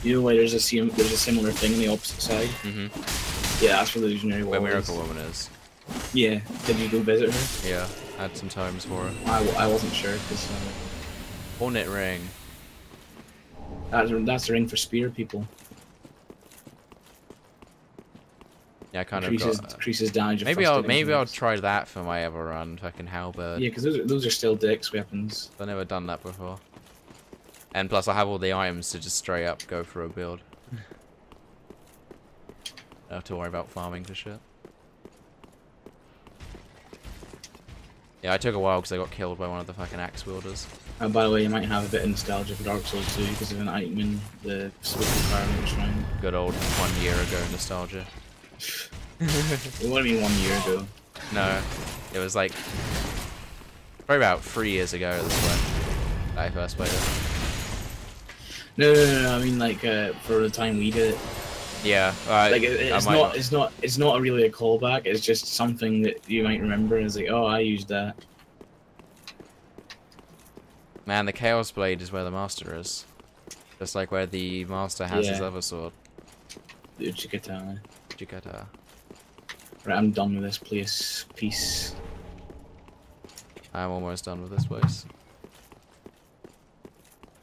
You know why there's a similar thing on the opposite side? Mm-hmm. Yeah, that's where the illusionary wall Where Miracle Woman is. Yeah. Did you go visit her? Yeah, had some times for her. I wasn't sure because Hornet ring. that's the ring for spear people. Yeah, I kind of increases damage. Maybe I'll try that for my ever run. Fucking halberd. Yeah, because those are still Dex weapons. I've never done that before. And plus, I have all the items to just straight up go for a build. Don't have to worry about farming for shit. Yeah, I took a while because I got killed by one of the fucking axe wielders. By the way, you might have a bit of nostalgia for Dark Souls 2 because of an item in the Swift Firelink Shrine. Good old 1 year ago nostalgia. It would have been 1 year ago. No, it was like probably about 3 years ago at this point that I first played it. No. I mean, like for the time we did it. Yeah, like it's not really a callback. It's just something that you might remember. It's like, oh, I used that. Man, the Chaos Blade is where the master is, just like where the master has his other sword. The Chikatana. Chikata. Right, I'm done with this place. Peace. I'm almost done with this place.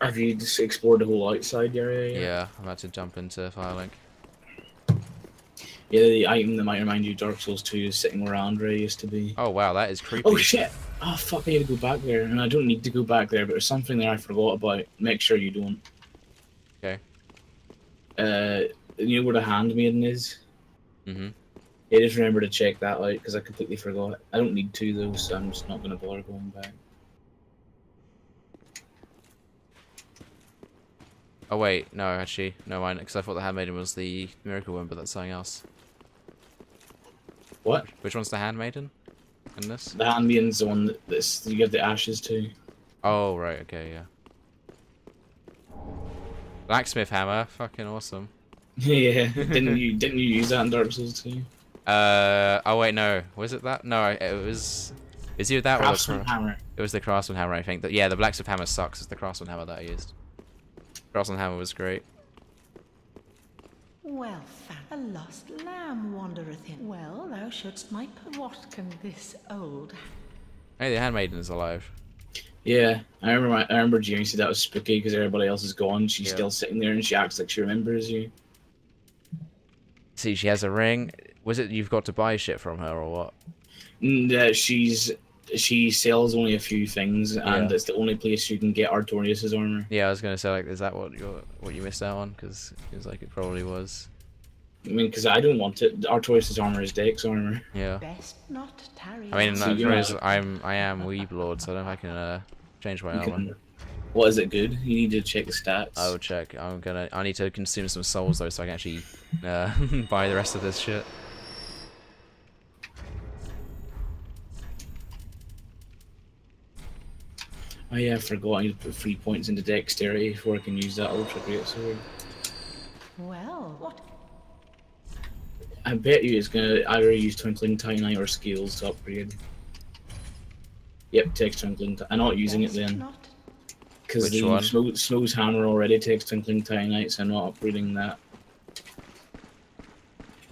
Have you just explored the whole outside area yet? Yeah, I'm about to jump into Firelink. Yeah, the item that might remind you of Dark Souls 2 is sitting where Andre used to be. Oh wow, that is creepy. Oh shit! Oh fuck, I need to go back there. And I don't need to go back there, but there's something there I forgot about. Make sure you don't. Okay. You know where the handmaiden is? Mm-hmm. Yeah, just remember to check that out, because I completely forgot. I don't need to though, so I'm just not going to bother going back. Oh wait, no, actually, no, because I thought the handmaiden was the miracle one, but that's something else. What? Which one's the handmaiden in this? The handmaiden's the one that you give the ashes to. Oh right, okay, yeah. Blacksmith hammer, fucking awesome. Yeah, didn't you use that in Dark Souls 2? Oh wait, no, was it that? No, it was. Is either that Craftsman or hammer? It was the Craftsman hammer, I think. Yeah, the blacksmith hammer sucks. It's the Craftsman hammer that I used. Craftsman hammer was great. Well, a lost lamb wandereth in. Well, thou shouldst my what can this old... Hey, the handmaiden is alive. Yeah, I remember Jamie said that was spooky because everybody else is gone. She's still sitting there and she acts like she remembers you. See, she has a ring. Was it you've got to buy shit from her or what? She sells only a few things, and it's the only place you can get Artorias' armor. Yeah, I was gonna say, like, is that what you missed out on? Because it seems like it probably was. I mean, because I don't want it. Artorias' armor is Dex armor. Yeah. Best not tarry. I mean, So I am Weeb Lord, so I don't know if I can change my armor. What is it good? You need to check the stats. I will check. I need to consume some souls though, so I can actually buy the rest of this shit. Oh yeah, I forgot I need to put 3 points into dexterity before I can use that ultra great sword. Well, what? I bet you it's gonna either use Twinkling Titanite or Scales to upgrade. Yep, takes Twinkling Titanite. I'm not using it then. Because the Snow's Hammer already takes Twinkling Titanite, so I'm not upgrading that.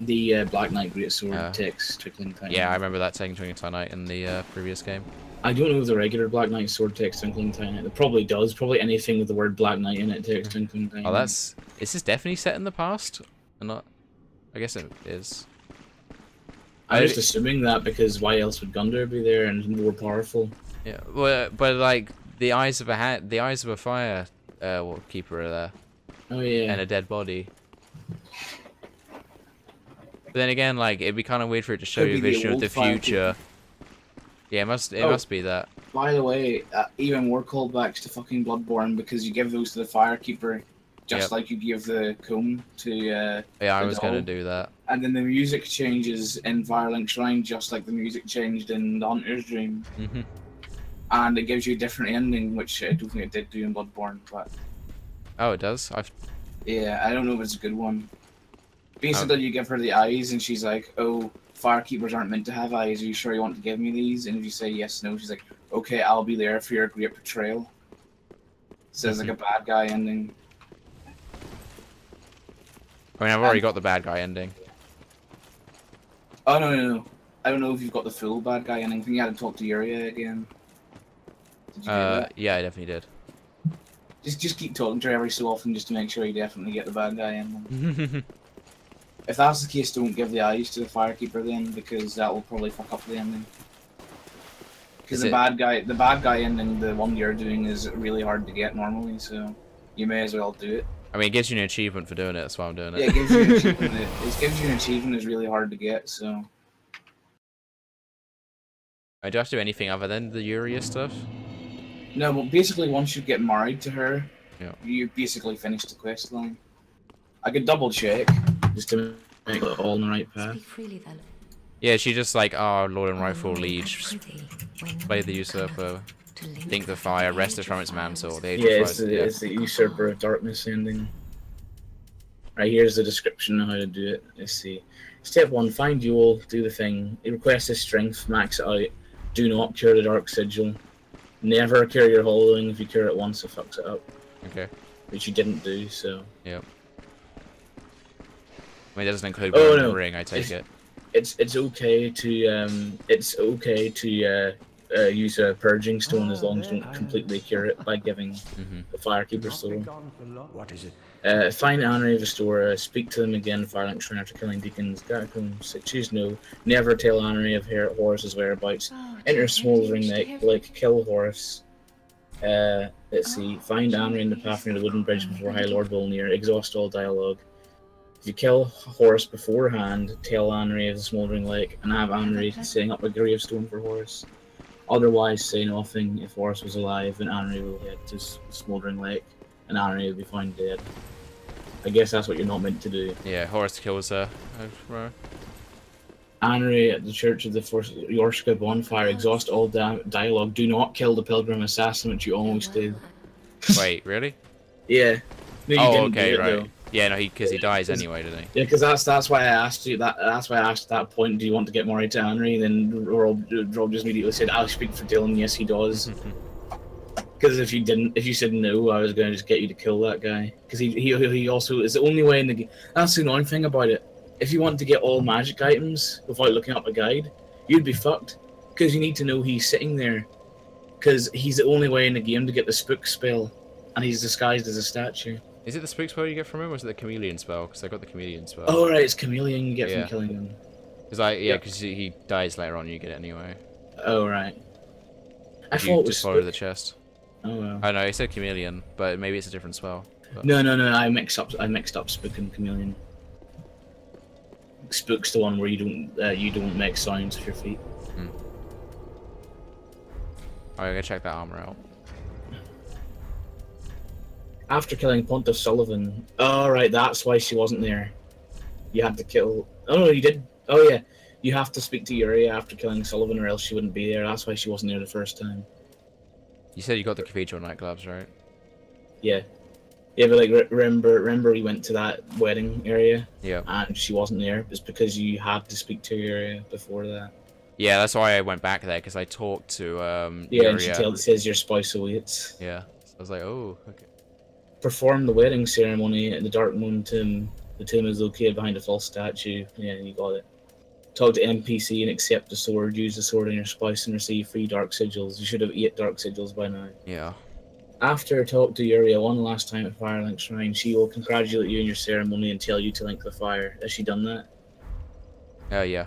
The Black Knight Greatsword takes Twinkling Titanite. Yeah, I remember that taking Twinkling Titanite in the previous game. I don't know if the regular Black Knight sword takes Twinkling Titanite. It probably does. Probably anything with the word Black Knight in it takes Twinkling Titanite. Oh, is this definitely set in the past? Or not? I guess it is. I'm just assuming that because why else would Gundar be there and more powerful? Yeah, well, but like the eyes of a fire keeper are there. Oh yeah. And a dead body. But then again, like it'd be kind of weird for it to show you a vision of the future. Yeah, it must be that. By the way, even more callbacks to fucking Bloodborne because you give those to the Firekeeper, just like you give the comb to. Yeah, I was gonna do that. And then the music changes in Firelink Shrine, just like the music changed in the Hunter's Dream. And it gives you a different ending, which I don't think it did do in Bloodborne, but. Oh, it does. Yeah, I don't know if it's a good one. Basically, you give her the eyes, and she's like, "Oh, Firekeepers aren't meant to have eyes. Are you sure you want to give me these?" And if you say yes, no, she's like, "Okay, I'll be there for your great betrayal." So it's like a bad guy ending. I mean, I've already got the bad guy ending. Oh no! I don't know if you've got the full bad guy ending. I think you had to talk to Yuria again. Did you do that? Yeah, I definitely did. Just keep talking to her every so often, just to make sure you definitely get the bad guy ending. If that's the case, don't give the eyes to the Firekeeper then, because that will probably fuck up the ending. Because the bad guy ending, the one you're doing, is really hard to get normally, so you may as well do it. I mean, it gives you an achievement for doing it, that's why I'm doing it. Yeah, it gives you an achievement. It gives you an achievement is really hard to get, so. I do I have to do anything other than the Yuria stuff? No, but basically once you get married to her, you basically finish the quest line. I could double check, just to make it all in the right path. Yeah, she just like, Lord and rightful liege, play the usurper, think the fire, rested from its mantle. It's the usurper of darkness ending. Right, here's the description of how to do it. Let's see. Step 1, find Yule, do the thing. Request his strength, max it out. Do not cure the dark sigil. Never cure your hollowing. If you cure it once, it fucks it up. Okay. Which you didn't do, so. Yep. I mean, it doesn't include the ring, I take it. It's okay to use a purging stone as long as you don't completely cure it by giving the Firekeeper soul. What is it? Find Anri of Astora, speak to them again, Firelink Shrine after killing deacons, choose no, never tell Anri of Horus's whereabouts, enter Smoldering Lake, kill Horus. Let's see, find Anri in the path near the wooden bridge before High Lord Volnir, exhaust all dialogue. If you kill Horus beforehand, tell Anri of the Smoldering Lake, and have Anri setting up a gravestone for Horus. Otherwise, say nothing. If Horus was alive, then Anri will head to Smoldering Lake, and Anri will be found dead. I guess that's what you're not meant to do. Yeah, Horus kills her. Anri at the Church of the Yorshka bonfire, exhaust all dialogue. Do not kill the pilgrim assassin, which you almost did. Wait, really? Yeah. No, you didn't do it, right. Though. Yeah, no, because he dies anyway, doesn't he? Yeah, because that's why I asked you that. That's why I asked at that point. Do you want to get married to Anri? Then Rob just immediately said, "I'll speak for Dylan." Yes, he does. Because if you said no, I was going to just get you to kill that guy. Because he also is the only way in the game. That's the annoying thing about it. If you want to get all magic items without looking up a guide, you'd be fucked. Because you need to know he's sitting there. Because he's the only way in the game to get the spook spell, and he's disguised as a statue. Is it the spook spell you get from him, or is it the chameleon spell? Because I got the chameleon spell. Oh right, it's chameleon you get from killing him. Because he dies later on, you get it anyway. Oh right. I If thought you it was just follow spook. the chest. Oh well. I know, he said chameleon, but maybe it's a different spell. But... No, I mixed up spook and chameleon. Spook's the one where you don't make sounds with your feet. Hmm. Alright, I'm gonna check that armor out. After killing Pontiff Sullivan. Oh right, that's why she wasn't there. You had to kill. Oh no, you did. Oh yeah, you have to speak to Uriah after killing Sullivan, or else she wouldn't be there. That's why she wasn't there the first time. You said you got the cathedral nightclubs, right? Yeah. Yeah, but like remember we went to that wedding area. Yeah. And she wasn't there. It's because you had to speak to Uriah before that. Yeah, that's why I went back there, because I talked to Yeah, Uriah. and it says your spouse awaits. Yeah. So I was like, oh, okay. Perform the wedding ceremony at the Dark Moon Tomb. The tomb is located behind a false statue. Yeah, you got it. Talk to NPC and accept the sword. Use the sword on your spouse and receive 3 dark sigils. You should have 8 dark sigils by now. Yeah. After talk to Uriah one last time at Firelink Shrine, she will congratulate you in your ceremony and tell you to link the fire. Has she done that? Yeah.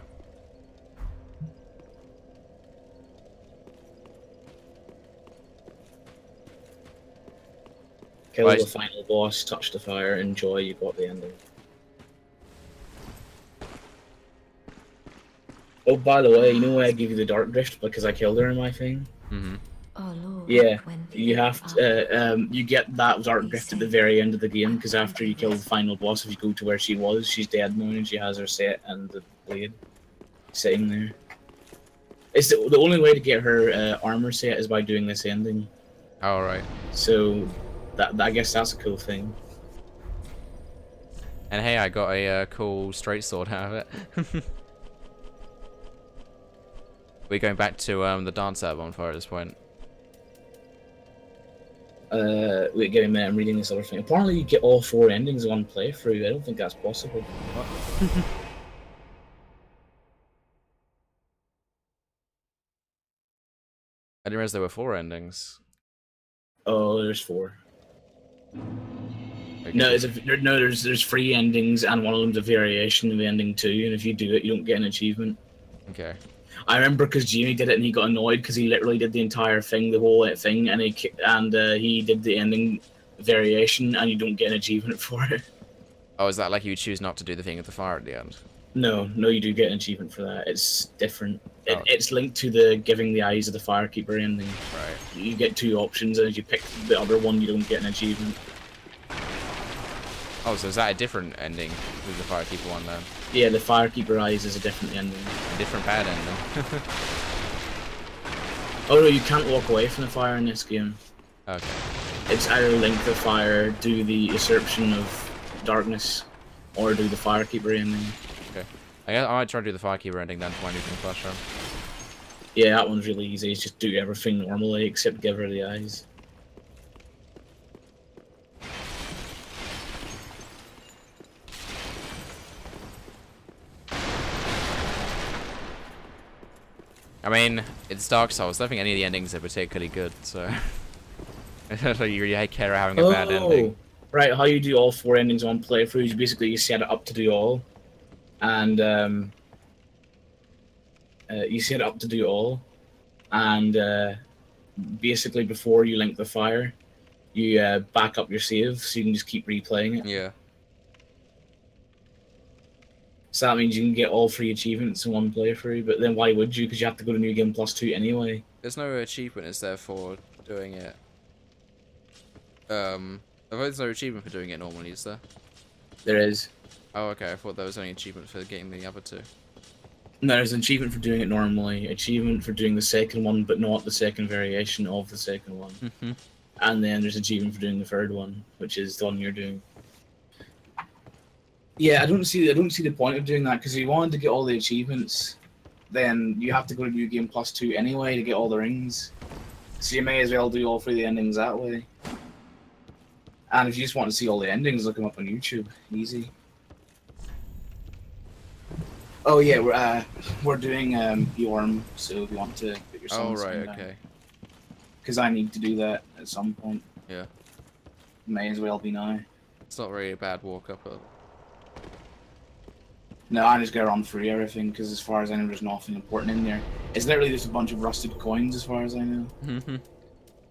Kill the final boss, touch the fire, enjoy, you got the ending. Oh, by the way, you know why I gave you the Dark Drift? Because I killed her in my thing? Mm-hmm. Oh, Lord, Yeah, when you have to, you get that Dark Drift at the very end of the game, because after you kill the final boss, if you go to where she was, she's dead now, and she has her set and the blade sitting there. It's the only way to get her armor set is by doing this ending. Oh, right. So, I guess that's a cool thing. And hey, I got a cool straight sword out of it. We're going back to the dance at bonfire at this point. Wait, give me a minute, I'm reading this other thing. Apparently you get all 4 endings in one playthrough. I don't think that's possible. I didn't realize there were 4 endings. Oh, there's 4. Okay. No, there's 3 endings, and one of them's a variation of ending 2, and if you do it, you don't get an achievement. Okay. I remember because Jamie did it, and he got annoyed because he literally did the entire thing, the whole thing, and he did the ending variation, and you don't get an achievement for it. Oh, is that like you choose not to do the thing at the fire at the end? No, you do get an achievement for that. It's different. Oh. It's linked to the giving the eyes of the firekeeper ending. Right. You get 2 options, and if you pick the other one, you don't get an achievement. Oh, so is that a different ending with the firekeeper one then? Yeah, the firekeeper eyes is a different ending. A different bad ending. Oh no, you can't walk away from the fire in this game. Okay. It's either link the fire, do the usurpation of darkness, or do the firekeeper ending. Okay. I might try to do the firekeeper ending then for my nuclear classroom. Yeah, that one's really easy. It's just do everything normally except give her the eyes. I mean, it's Dark Souls. I don't think any of the endings are particularly good, so... I don't think you really care about having a bad ending. Right, how you do all 4 endings on playthroughs, you basically set it up to do all. And, you set it up to do all. And, basically before you link the fire, you back up your save so you can just keep replaying it. Yeah. So that means you can get all 3 achievements in one playthrough, but then why would you? Because you have to go to New Game Plus 2 anyway. There's no achievement, is there, for doing it? I thought there's no achievement for doing it normally, is there? There is. Oh, okay, I thought there was only achievement for getting the other 2. No, there's an achievement for doing it normally, achievement for doing the second one, but not the second variation of the second one. Mm-hmm. And then there's achievement for doing the third one, which is the one you're doing. Yeah, I don't see the point of doing that, because if you wanted to get all the achievements, then you have to go to New Game Plus 2 anyway to get all the rings. So you may as well do all 3 of the endings that way. And if you just want to see all the endings, look them up on YouTube. Easy. Oh yeah, we're doing Bjorn, so if you want to put your Oh songs right, okay. Because I need to do that at some point. Yeah. May as well be now. It's not really a bad walk up. No, I just gotta run through everything because as far as I know, there's nothing important in there. It's literally just a bunch of rusted coins, as far as I know. I think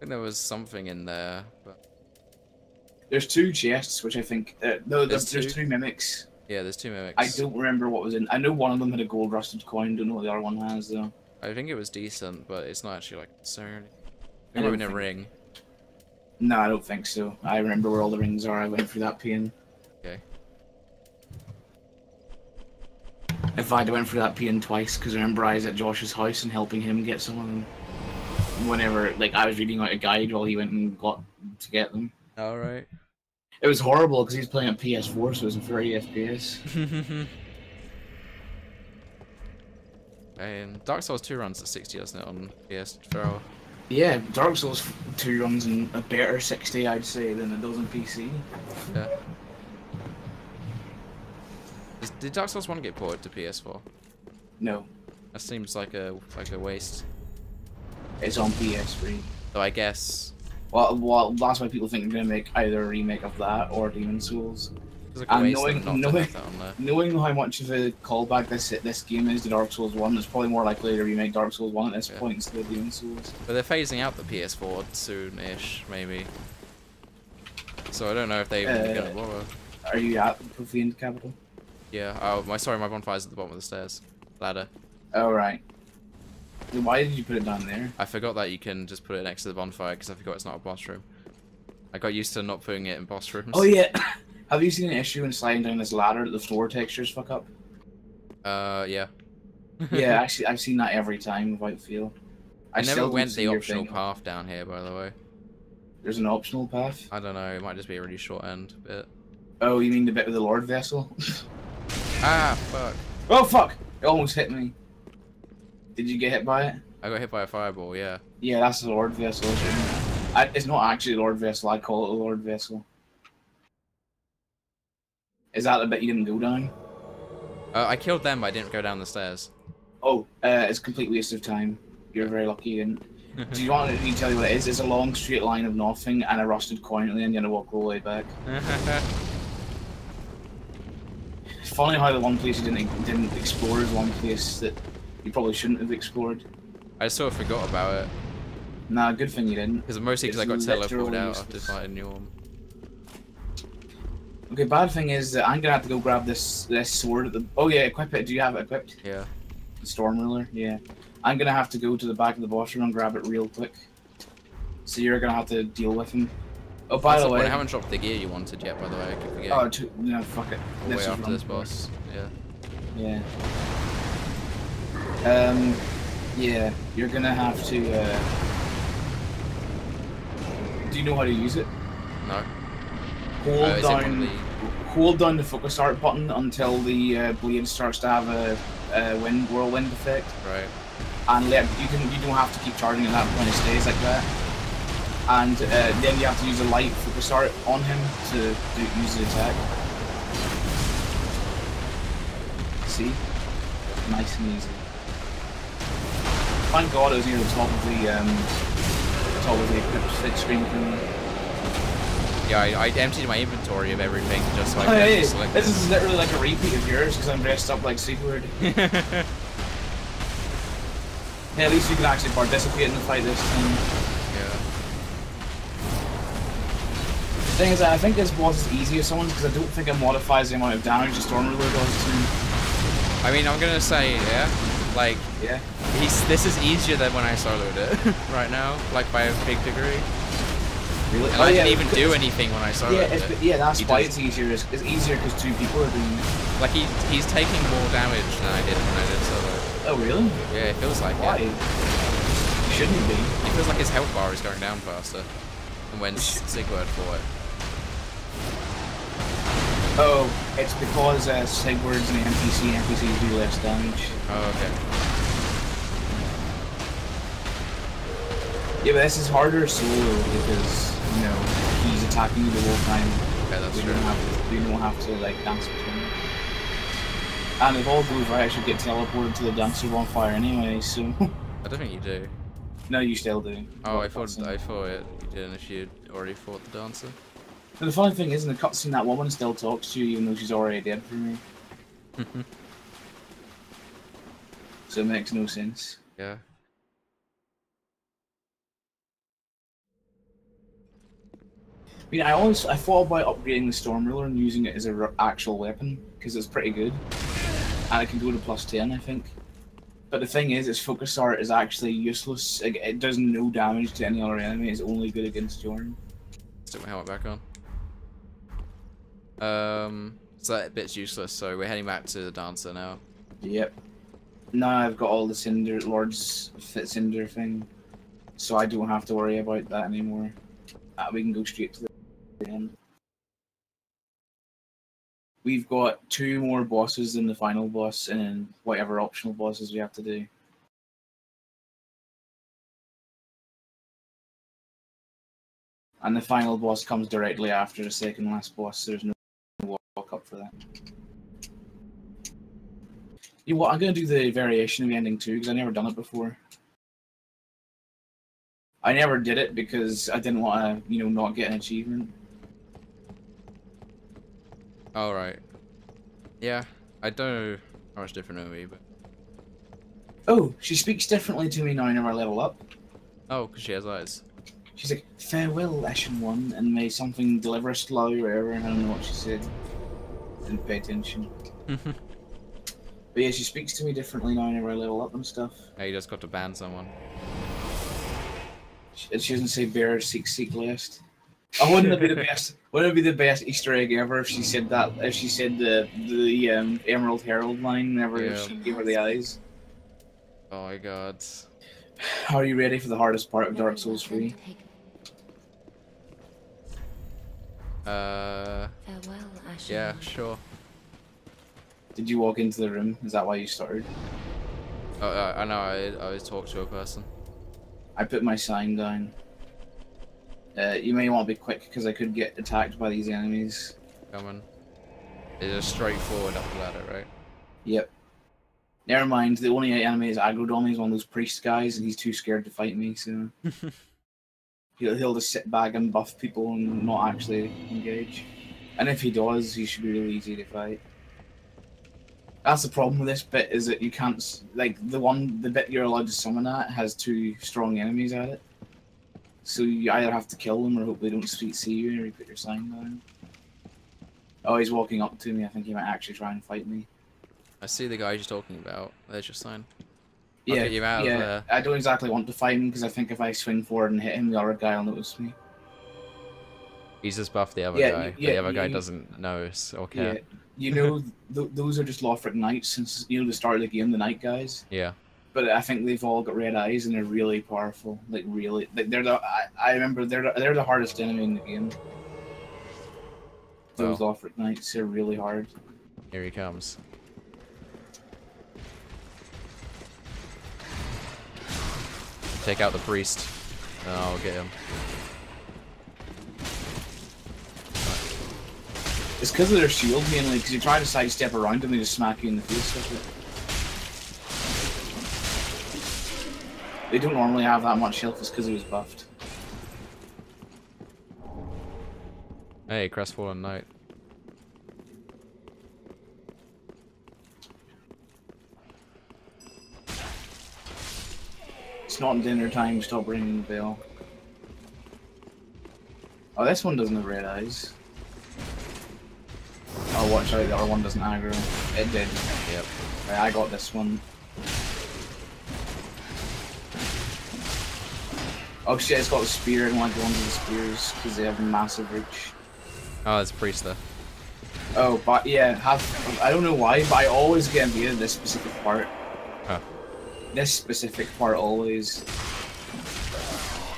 there was something in there, but There's 2 chests, which I think no, there's 2 mimics. yeah, there's 2 mimics. I don't remember what was in. I know one of them had a gold rusted coin. Don't know what the other one has though. I think it was decent, but it's not actually like concerned. I Maybe don't in a think- ring. No, I don't think so. I remember where all the rings are. I went through that pain. Okay. In fact, I went through that pain twice because I remember I was at Josh's house and helping him get some of them. Whenever, like, I was reading out a guide while he went and got to get them. All right. It was horrible because he was playing on PS4, so it was 30 FPS. And Dark Souls 2 runs at 60, doesn't it, on PS4? Yeah, Dark Souls 2 runs in a better 60, I'd say, than it does on PC. Yeah. Did Dark Souls 1 get ported to PS4? No, That seems like a waste. it's on PS3. So I guess Well, that's why people think they're gonna make either a remake of that or Demon Souls. it's like a And waste knowing- of not to knowing- have that on there. Knowing how much of a callback this game is to Dark Souls 1, it's probably more likely to remake Dark Souls 1 at this Yeah. point instead of Demon Souls. But they're phasing out the PS4 soon-ish, maybe. So I don't know if they even gonna bother. Are you at the Profaned Capital? Yeah. Oh, my bonfire's at the bottom of the stairs. Ladder. Oh, right. Then why did you put it down there? I forgot that you can just put it next to the bonfire because I forgot it's not a boss room. I got used to not putting it in boss rooms. Oh, yeah. Have you seen an issue in sliding down this ladder that the floor textures fuck up? Yeah. Yeah, actually, I've seen that every time without fail. I never still don't went see the your optional thing. path down here, by the way. There's an optional path? I don't know, it might just be a really short end bit. Oh, you mean the bit with the Lord Vessel? Ah, fuck. Oh, fuck! It almost hit me. Did you get hit by it? I got hit by a fireball, yeah. Yeah, that's the Lord Vessel. It's not actually the Lord Vessel, I call it the Lord Vessel. Is that the bit you didn't go down? I killed them, but I didn't go down the stairs. Oh, it's a complete waste of time. You're very lucky you didn't. Do you want me to tell you what it is? It's a long straight line of nothing and a rusted coin at the end, you gotta walk all the way back. It's funny how the one place you didn't explore is one place that you probably shouldn't have explored. I sort of forgot about it. Nah, good thing you didn't. Because mostly because I got It's teleported literally out after useless. fighting Norm. Okay, bad thing is that I'm gonna have to go grab this sword at the. Oh yeah, equip it. Do you have it equipped? Yeah. The Storm Ruler. Yeah. I'm gonna have to go to the back of the boss room and grab it real quick. So you're gonna have to deal with him. Oh, by That's the the way. point, I haven't dropped the gear you wanted yet, by the way. I keep forgetting. Oh, no, fuck it. All the way is after wrong this for boss. Yeah. it. Yeah. Yeah. You're gonna have to. Do you know how to use it? No. Hold Is it one of down. the- Hold down the focus art button until the blade starts to have a whirlwind effect. Right. And you don't have to keep charging at that point, it stays like that. And then you have to use a light focus art on him to use the attack. See? Nice and easy. Thank God it was near the top of the equipped fit screen for me. Yeah, I emptied my inventory of everything just so I Oh, could hey, select this is literally like a repeat of yours because I'm dressed up like Sigurd. it. Hey, at least you can actually participate in the fight this time. Yeah. The thing is, I think this boss is easy as someone because I don't think it modifies the amount of damage the Storm Ruler does to. I mean, I'm gonna say, yeah, like, Yeah. this is easier than when I soloed it right now, like by a big degree. Really? And I didn't even do anything when I soloed it. Yeah, that's He why does- it's easier. It's easier because 2 people are doing it. Like he's taking more damage than I did when I did solo. Oh, really? Yeah, it feels like Why? it. Shouldn't be. It feels like his health bar is going down faster than when Sigurd fought it. Oh, it's because Sigurd's an NPC. NPCs do less damage. Oh, okay. Yeah, but this is harder solo because, you know, he's attacking you the whole time. Yeah, that's we true. We don't have to, like, dance between them. And if all goes right, I should get teleported to the dancer bonfire anyway, so... I don't think you do. No, you still do. Oh, Well, I thought you didn't if you'd already fought the dancer. But the funny thing is, in the cutscene, that woman still talks to you even though she's already dead for me. So it makes no sense. Yeah. I mean, I thought about upgrading the Storm Ruler and using it as an actual weapon, because it's pretty good. And it can go to +10, I think. But the thing is, its focus art is actually useless. It does no damage to any other enemy, it's only good against Jordan. Stick my helmet back on. So that bit's useless, so we're heading back to the dancer now. Yep. Now I've got all the Cinder, Lord's Cinder thing, so I don't have to worry about that anymore. We can go straight to the end. We've got 2 more bosses than the final boss, and whatever optional bosses we have to do. And the final boss comes directly after the second last boss, so there's no walk up for that. You know what, I'm going to do the variation of the ending too, because I've never done it before. I never did it because I didn't want to, you know, not get an achievement. Alright. Yeah, I don't know how much different it will be, but... Oh, she speaks differently to me now whenever I level up. Oh, because she has eyes. She's like, farewell, Ashen One, and may something deliver us slow or whatever, I don't know what she said. Didn't pay attention. But yeah, she speaks to me differently now whenever I level up and stuff. Yeah, you just got to ban someone. She doesn't say bear, seek last. Oh, wouldn't it be the best? Wouldn't it be the best Easter egg ever if she said that? If she said the Emerald Herald line whenever she gave her the eyes. Oh my god. Are you ready for the hardest part of Dark Souls 3? Farewell, Ashen. Yeah, sure. Did you walk into the room? Is that why you started? Oh, I know. I always talk to a person. I put my sign down. You may want to be quick because I could get attacked by these enemies. Coming. It's just straightforward up the ladder, right? Yep. Never mind, the only enemy is Aggro Dommy, is one of those priest guys, and he's too scared to fight me, so... he'll just sit back and buff people and not actually engage. And if he does, he should be really easy to fight. That's the problem with this bit, is that you can't... Like, the bit you're allowed to summon at has 2 strong enemies at it. So you either have to kill them or hope they don't see you and you put your sign down. Oh, he's walking up to me. I think he might actually try and fight me. I see the guy you're talking about. There's your sign. Yeah, I'll get you out of there. I don't exactly want to fight him because I think if I swing forward and hit him, the other guy will notice me. He's just buffed the other guy. Yeah, the other guy doesn't notice or care. Yeah, you know, those are just Lothric Knights since, you know, the start of the game, the Knight guys. Yeah. But I think they've all got red eyes and they're really powerful. Like, really. Like, I remember they're the hardest enemy in the game. Those Lothric Knights are really hard. Here he comes. Take out the priest, and I'll get him. It's because of their shield mainly, because you try to sidestep around them, they just smack you in the face with it. They don't normally have that much health, it's because he was buffed. Hey, Crestfallen Knight. It's not dinner time, stop ringing the bell. Oh, this one doesn't have red eyes. Oh, watch out, the other one doesn't aggro. It did. Yep. Right, I got this one. Oh shit, it's got a spear, I don't want to go into the spears, because they have massive reach. Oh, there's a priest there. Oh, but yeah, I don't know why, but I always get invaded this specific part. Huh. This specific part always.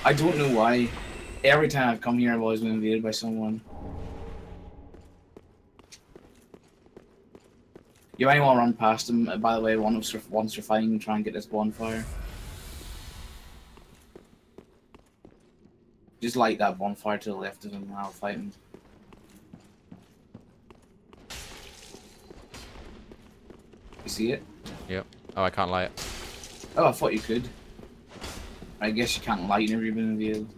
I don't know why. Every time I've come here, I've always been invaded by someone. You might want to run past him. By the way, once you're fighting, try and get this bonfire. Just light that bonfire to the left of him and I'll fight him. You see it? Yep. Oh, I can't light it. Oh, I thought you could. I guess you can't light whenever you've been revealed.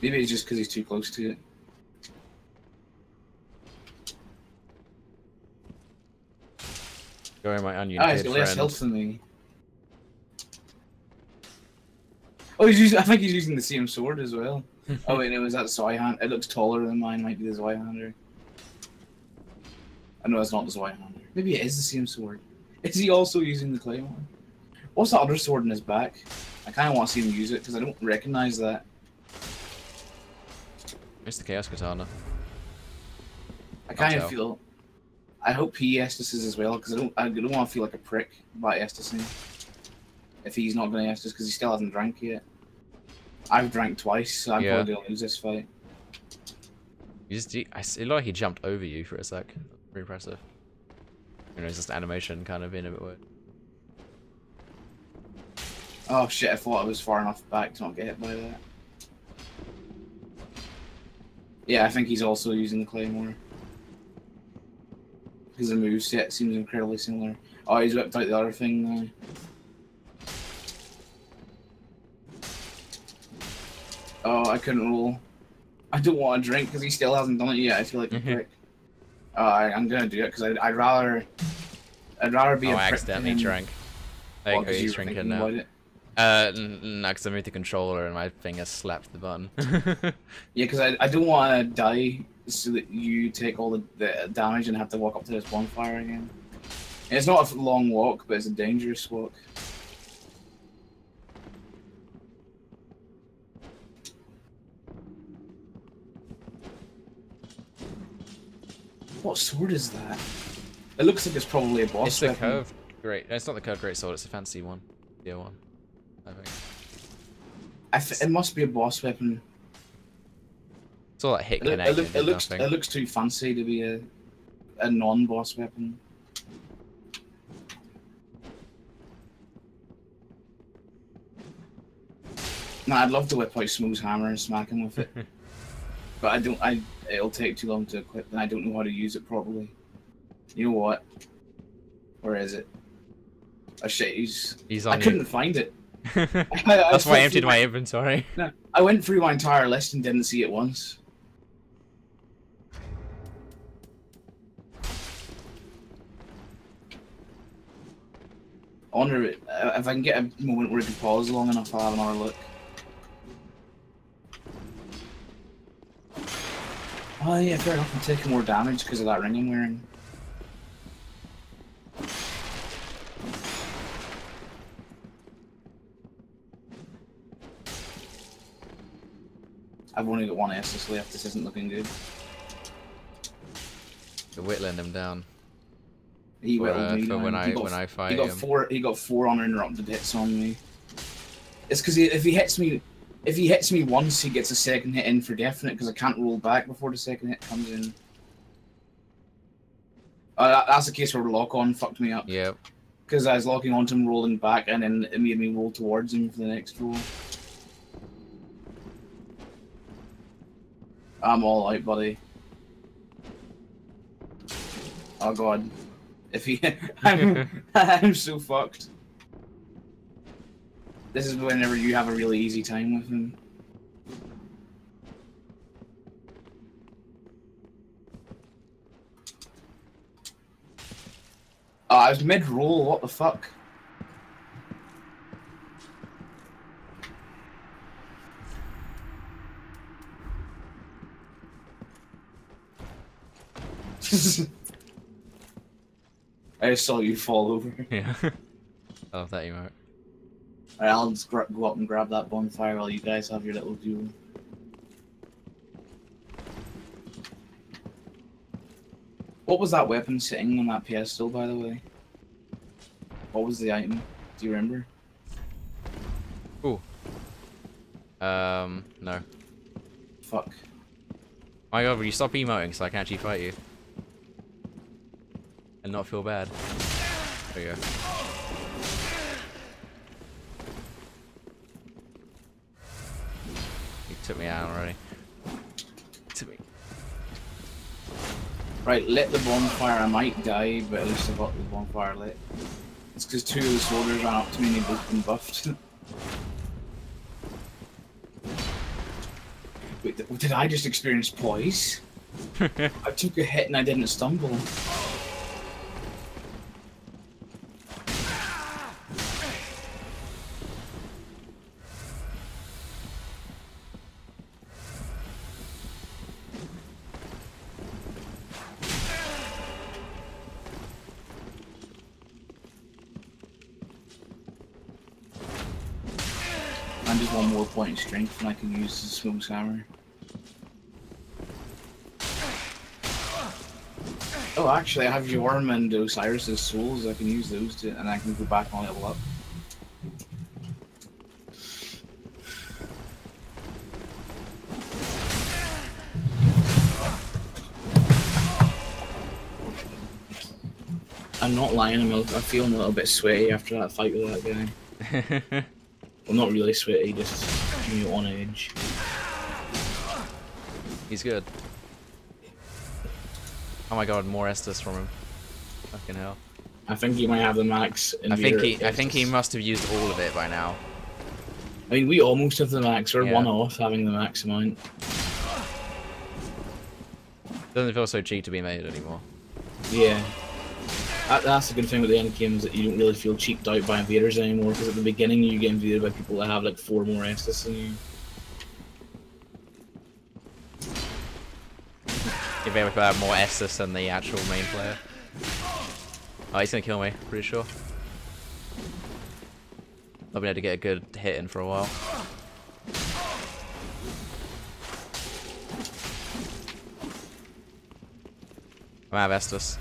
Maybe it's just because he's too close to it. Go in my onion. Ah, he's got less health than me. Oh, he's using. I think he's using the same sword as well. Oh wait, no, is that the Zweihander? It looks taller than mine. Might be the Zweihander. I know it's not the Zweihander. Maybe it is the same sword. Is he also using the claymore? What's that other sword in his back? I kind of want to see him use it because I don't recognize that. It's the Chaos Katana. I kind of feel. I hope he Estus's as well because I don't want to feel like a prick about Estusing. If he's not going to Estus because he still hasn't drank yet. I've drank twice, so I'm probably going to lose this fight. It looked like he jumped over you for a sec. Pretty impressive. You know, it's just animation kind of being a bit weird. Oh shit, I thought I was far enough back to not get hit by that. Yeah, I think he's also using the claymore. Because the moveset seems incredibly similar. Oh, he's whipped out the other thing now. Oh, I couldn't roll. I don't want to drink because he still hasn't done it yet. I feel like a prick. I'm gonna do it because I'd rather be a prick. I accidentally drank. There you go, he's drinking now. No, because I moved the controller and my finger slapped the button. Yeah, because I don't want to die so that you take all the damage and have to walk up to this bonfire again. It's not a long walk, but it's a dangerous walk. What sword is that? It looks like it's probably a boss It's the curved great. It's not the curved great sword. It's a fancy one. Yeah, one. I think. It must be a boss weapon. It's all like hit connected. It looks too fancy to be a non-boss weapon. Nah, I'd love to whip out Smooth's hammer and smack him with it. But it'll take too long to equip, and I don't know how to use it properly. You know what? Where is it? Oh shit, he's on I couldn't find it. That's why I emptied my inventory. No, I went through my entire list and didn't see it once. I wonder if I can get a moment where I can pause long enough, I'll have another look. Oh yeah, fair enough, I'm taking more damage because of that ring I'm wearing. I've only got one Estus left, this isn't looking good. You're whittling him down. He whittled me down. When I fight he got four uninterrupted hits on me. It's because if he hits me once, he gets a second hit in for definite because I can't roll back before the second hit comes in. That's the case where lock on fucked me up. Yep. Because I was locking onto him, rolling back, and then it made me roll towards him for the next roll. I'm all out, buddy. Oh god. If he... I'm so fucked. This is whenever you have a really easy time with him. Oh, I was mid-roll, what the fuck? I just saw you fall over. Yeah. I love that emote. Alright, I'll just go up and grab that bonfire while you guys have your little duel. What was that weapon sitting on that pedestal, by the way? What was the item? Do you remember? Ooh. No. Fuck. My god, will you stop emoting so I can actually fight you? And not feel bad. There you go. took me out already. Took me. Right, lit the bonfire. I might die, but at least I got the bonfire lit. It's because 2 of the soldiers ran up to me and they both been buffed. Wait, did I just experience poise? I took a hit and I didn't stumble. And just 1 more point of strength and I can use the smoke's hammer. Oh, actually, I have Yorm and Osiris' souls. I can use those to, and I can go back and level up. I'm not lying. I'm feeling a little bit sweaty after that fight with that guy. Well, not really sweaty, just on edge. He's good. Oh my god, more Estus from him. Fucking hell. I think he might have the max. I think he must have used all of it by now. I mean, we almost have the max. We're 1 off having the max amount. Doesn't feel so cheap to be made anymore. Yeah. That's the good thing with the end games, that you don't really feel cheaped out by invaders anymore, because at the beginning you get invaded by people that have like 4 more Estus than you. You'll be able to have more Estus than the actual main player. Oh, he's gonna kill me, pretty sure. I've been able to get a good hit in for a while. I'm out of Estus.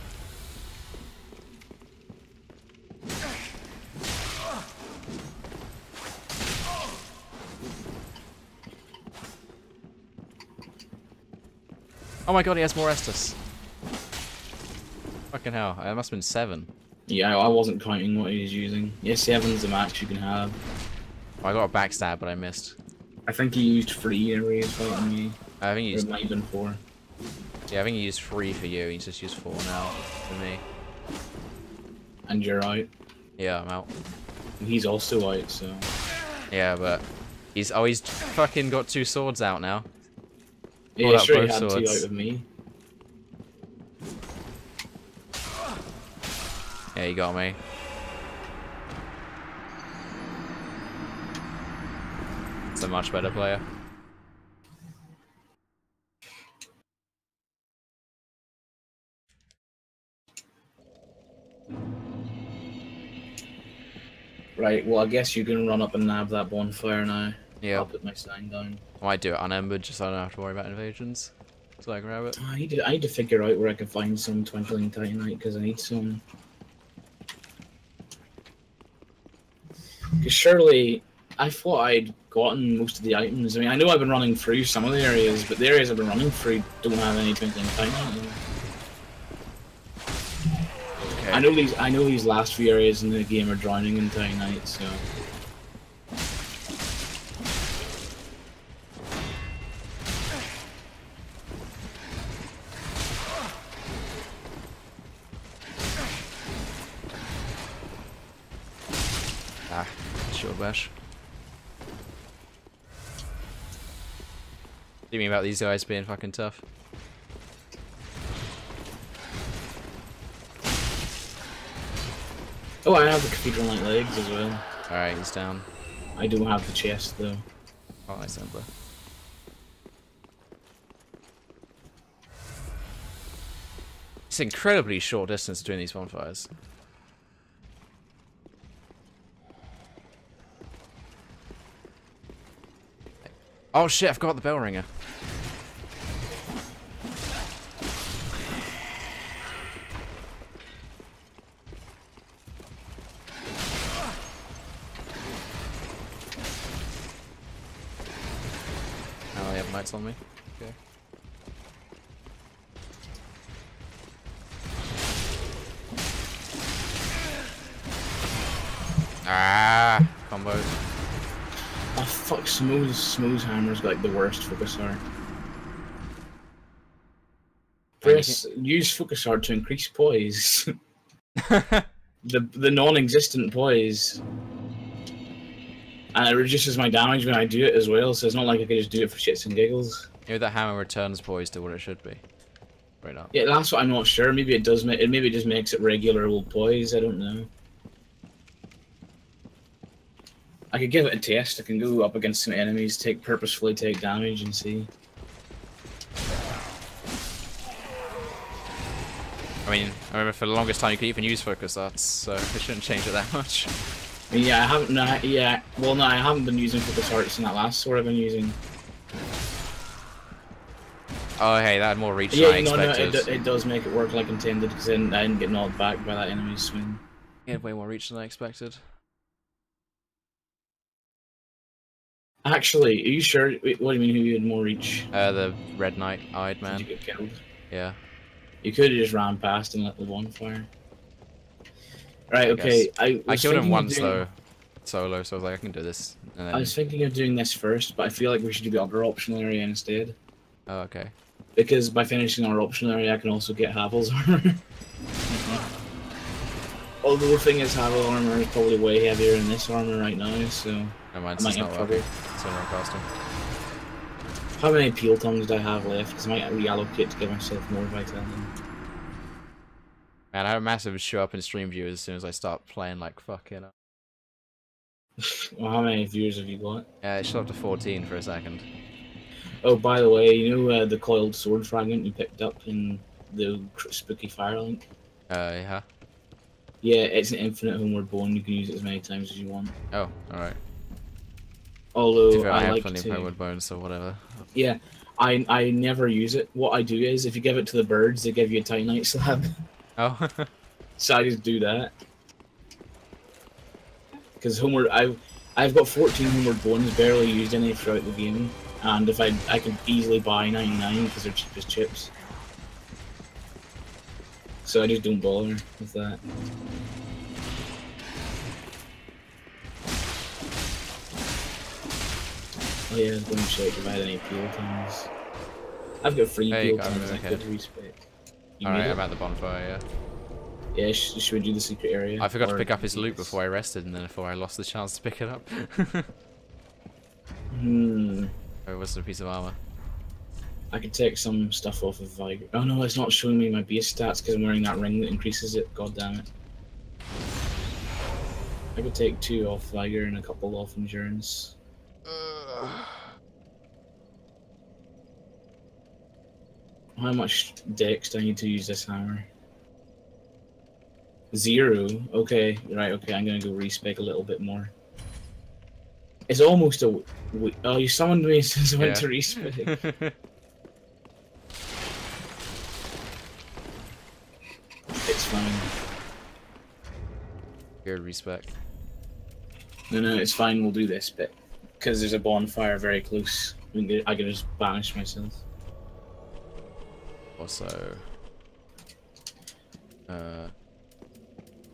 Oh my god, he has more Estus. Fucking hell, it must have been 7. Yeah, I wasn't counting what he was using. Yeah, 7's the max you can have. Oh, I got a backstab, but I missed. I think he used 3 in his fighting me. I think he used... It might have been 4. Yeah, I think he used 3 for you, he just used 4 now for me. And you're out. Yeah, I'm out. And he's also out, so... Yeah, but... He's fucking got 2 swords out now. Yeah, sure he had 2 out of me. Yeah, he got me. It's a much better player. Right, well I guess you can run up and nab that bonfire now. Yeah. I'll put my sign down. I might do it unembered just so I don't have to worry about invasions. So I grab it. I need to figure out where I can find some Twinkling Titanite, because I need some. Because surely, I thought I'd gotten most of the items. I mean, I know I've been running through some of the areas, but the areas I've been running through don't have any Twinkling Titanite. Okay. I know these last few areas in the game are drowning in Titanite, so. Shield bash. What do you mean about these guys being fucking tough? Oh, I have the Cathedral Knight legs as well. Alright, he's down. I don't have the chest though. Oh, nice Ember. It's incredibly short distance between these bonfires. Oh shit, I forgot the bell ringer. Oh, they have knights on me. Okay. Ah, combos. Oh fuck, Smooth's hammer's got like the worst focus art. Use focus art to increase poise. the non-existent poise. And it reduces my damage when I do it as well, so it's not like I can just do it for shits and giggles. Maybe that hammer returns poise to what it should be. Right now. Yeah, that's what I'm not sure. Maybe it does. Maybe it just makes it regular old poise. I don't know. I could give it a test. I can go up against some enemies, purposefully take damage, and see. I mean, I remember for the longest time you could even use focus arts, so it shouldn't change it that much. Yeah, I haven't. No, yeah, well, no, I haven't been using focus arts in that last sword I've been using. Oh, hey, that had more reach than I expected. No, it does make it work like intended, because then I didn't get knocked back by that enemy's swing. It had way more reach than I expected. Actually, are you sure? Wait, what do you mean, who had more reach? The Red Knight-eyed man. Did you get killed? Yeah. You could have just ran past and lit the bonfire. Right, okay. I killed him once, though, solo, so I was like, I can do this. And then... I was thinking of doing this first, but I feel like we should do the other optional area instead. Oh, okay. Because by finishing our optional area, I can also get Havel's armor. Although the thing is, Havel's armor is probably way heavier than this armor right now, so... No, mine's just not working. It's on costume. How many peel tongues do I have left? Because I might reallocate to give myself more vitality. Man, I have a massive show up in stream viewers as soon as I start playing like fucking up. Well, how many viewers have you got? It shot up to 14 for a second. Oh, by the way, you know the coiled sword fragment you picked up in the spooky Firelink? Yeah. Yeah, it's an infinite homeward bone. You can use it as many times as you want. Oh, alright. Although I have like plenty of homeward bones, so whatever. Yeah, I never use it. What I do is, if you give it to the birds, they give you a Titanite slab. Oh. So I just do that. Because I've got 14 homeward bones, barely used any throughout the game. And if I could easily buy 99 because they're cheap as chips. So I just don't bother with that. Oh yeah, I was going to check if I had any peel tongues. I've got 3 peel tongues I could respec. Alright, I'm at the bonfire, yeah. Yeah, should we do the secret area? I forgot to pick up his loot before I rested, and then before I lost the chance to pick it up. Oh, it wasn't a piece of armor. I could take some stuff off of Vigor. Oh no, it's not showing me my base stats because I'm wearing that ring that increases it. God damn it. I could take 2 off Vigor and a couple off Endurance. How much dex do I need to use this hammer? 0? Okay, right, okay, I'm gonna go respec a little bit more. It's almost a... Oh, you summoned me since I went to respec. It's fine. Good respec. No, it's fine, we'll do this bit. Because there's a bonfire very close. I can just banish myself. Also...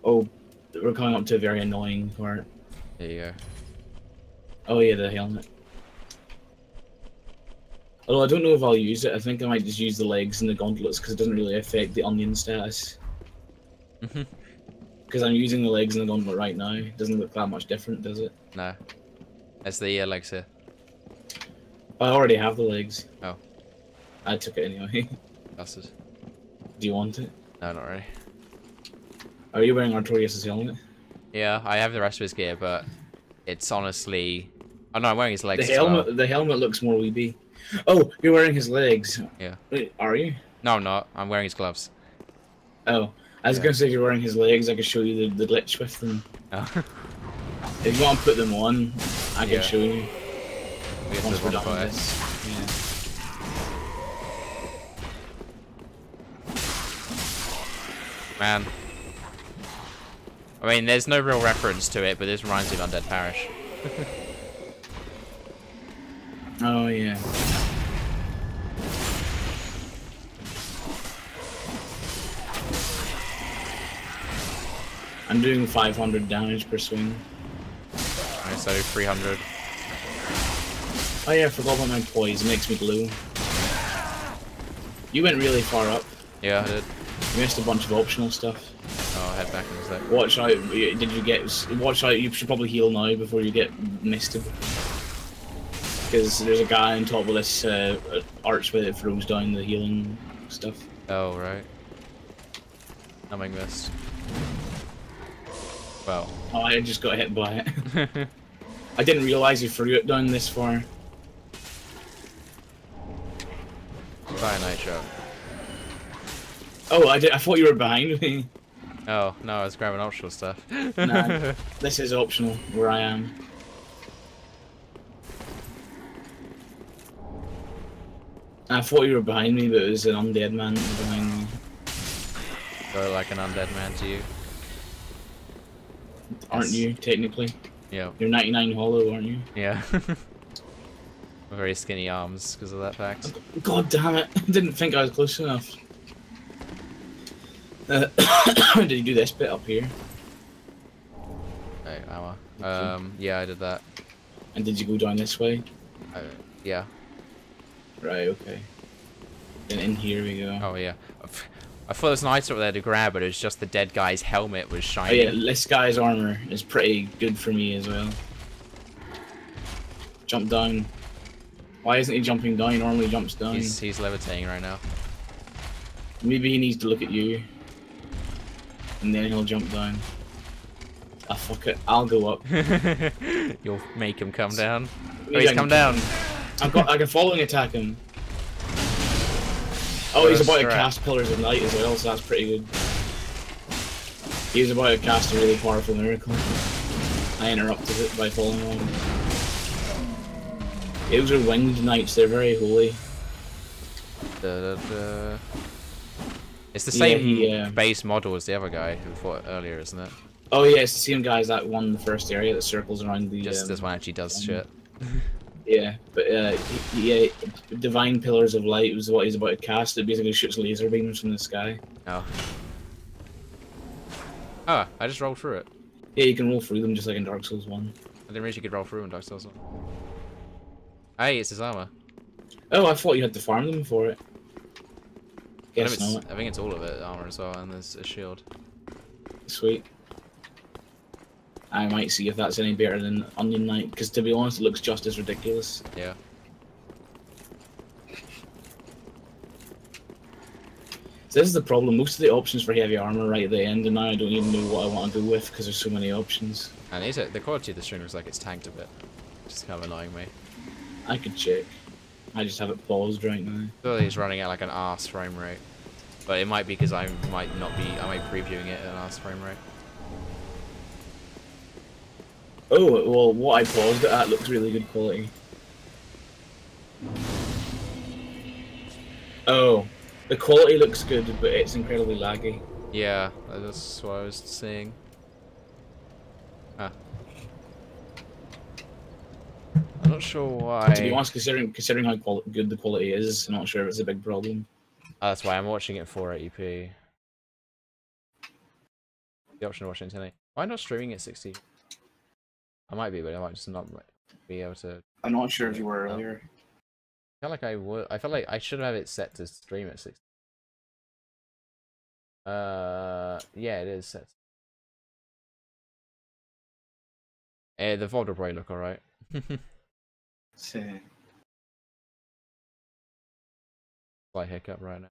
Oh, we're coming up to a very annoying part. There you go. Oh yeah, the helmet. Although I don't know if I'll use it. I think I might just use the legs and the gauntlets because it doesn't really affect the onion status. Because I'm using the legs and the gauntlet right now. It doesn't look that much different, does it? No. It's the legs here. I already have the legs. Oh. I took it anyway. Bastard. Do you want it? No, not really. Are you wearing Artorias' helmet? Yeah, I have the rest of his gear, but it's honestly... Oh no, I'm wearing his legs The helmet, as well. the helmet looks more weeby. Oh, you're wearing his legs. Yeah. Wait, are you? No, I'm not. I'm wearing his gloves. Oh, I was gonna say if you're wearing his legs, I could show you the glitch with them. Oh. If you want to put them on, I can show you. We have Once to we're done bonfire. with this. Yeah. Man. I mean, there's no real reference to it, but this reminds me of Undead Parish. Oh yeah. I'm doing 500 damage per swing. Alright, so 300. Oh yeah, I forgot about my poise. It makes me glow. You went really far up. Yeah, I did. You missed a bunch of optional stuff. Oh, I'll head back in a sec. Watch out! Did you get? Watch out! You should probably heal now before you get misted. Because there's a guy on top of this archway that throws down the healing stuff. Oh, right. I'm being missed. Well. Oh, I just got hit by it. I didn't realise you threw it down this far. Bye, Nitro. Oh, I thought you were behind me. Oh, no, I was grabbing optional stuff. Nah, this is optional, where I am. I thought you were behind me, but it was an undead man behind me. Go like an undead man to you. Aren't you, technically? Yeah. You're 99 hollow, aren't you? Yeah. Very skinny arms because of that fact. God damn it! I didn't think I was close enough. Did you do this bit up here? Hey, hour. Yeah, I did that. And did you go down this way? Yeah. Right, okay. Then in here we go. Oh, yeah. I thought there was an item up there to grab, but it was just the dead guy's helmet was shiny. Oh yeah, this guy's armor is pretty good for me as well. Jump down. Why isn't he jumping down? He normally jumps down. He's levitating right now. Maybe he needs to look at you. And then he'll jump down. Ah, fuck it. I'll go up. You'll make him come down. Maybe Oh, he's I come can- down. I can following attack him. Oh, he's about to cast Pillars of Night as well, so that's pretty good. He's about to cast a really powerful miracle. I interrupted it by following on. Those are winged knights, they're very holy. It's the same base model as the other guy who fought earlier, isn't it? Oh yeah, it's the same guy as that one in the first area that circles around the... Just this one actually does shit. Yeah, but yeah, Divine Pillars of Light was what he's about to cast. It basically shoots laser beams from the sky. Oh. Ah, I just rolled through it. Yeah, you can roll through them just like in Dark Souls 1. I didn't realize you could roll through in Dark Souls 1. Hey, it's his armor. Oh, I thought you had to farm them for it. Guess not. I think it's all of it, armor as well, and there's a shield. Sweet. I might see if that's any better than Onion Knight, because to be honest, it looks just as ridiculous. Yeah. So this is the problem. Most of the options for heavy armor right at the end, and now I don't even know what I want to go with because there's so many options. And the quality of the stream is like it's tanked a bit. Which is kind of annoying me. I could check. I just have it paused right now. I feel like it's running at like an arse frame rate. But it might be because I might previewing it at an arse frame rate. Oh, well, what I paused it at looks really good quality. Oh, the quality looks good, but it's incredibly laggy. Yeah, that's what I was seeing. Ah. I'm not sure why. To be honest, considering how good the quality is, I'm not sure if it's a big problem. Oh, that's why I'm watching it in 480p. The option of watching it in 1080. Why not streaming at 60? I might be, but I might just not be able to. I'm not sure if you were earlier. I feel like I would. I feel like I should have it set to stream at 60. Yeah, it is set. The VOD will probably look alright. Slight hiccup right now.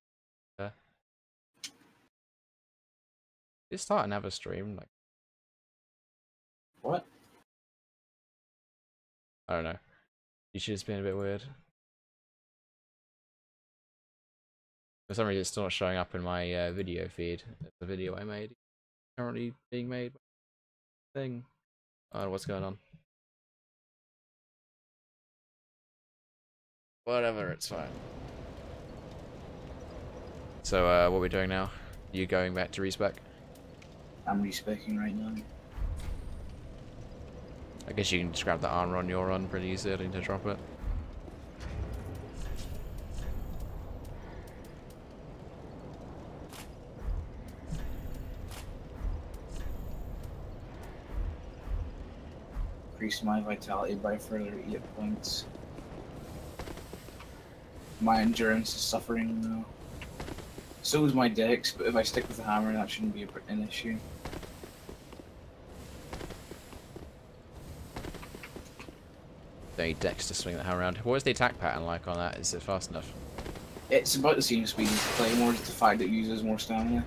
Did it start another stream? Like, what? I don't know. YouTube's been a bit weird. For some reason, it's still not showing up in my video feed. The video I made currently being made. Thing. I don't know what's going on. Whatever, it's fine. So, what are we doing now? You going back to respec? I'm respecing right now. I guess you can just grab the armor on your run pretty easily. I need to drop it. Increase my vitality by further 8 points. My endurance is suffering now. So is my dex, but if I stick with the hammer, that shouldn't be an issue. Don't need dex to swing that hammer around. What is the attack pattern like on that? Is it fast enough? It's about the same speed as the Claymore, just the fact that it uses more stamina.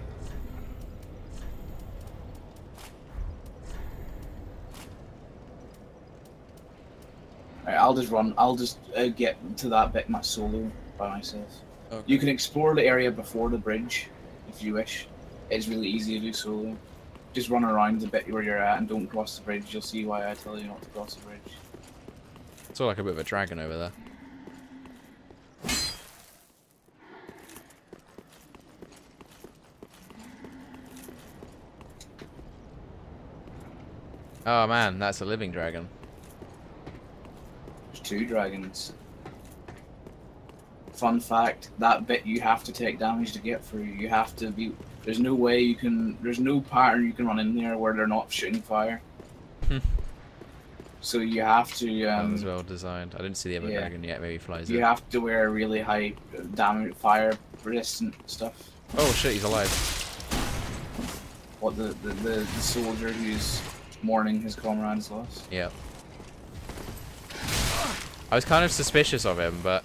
Alright, I'll just run. I'll just get to that bit my solo by myself. Okay. You can explore the area before the bridge, if you wish. It's really easy to do solo. Just run around the bit where you're at and don't cross the bridge. You'll see why I tell you not to cross the bridge. It's all like a bit of a dragon over there. Oh man, that's a living dragon. There's 2 dragons. Fun fact, that bit you have to take damage to get through. You have to be... There's no way you can... There's no pattern you can run in there where they're not shooting fire. So you have to... That was well designed. I didn't see the other dragon yet. Maybe he flies in. You have to wear really high damage, fire resistant stuff. Oh shit, he's alive. What, the soldier who's mourning his comrades lost? Yep. I was kind of suspicious of him, but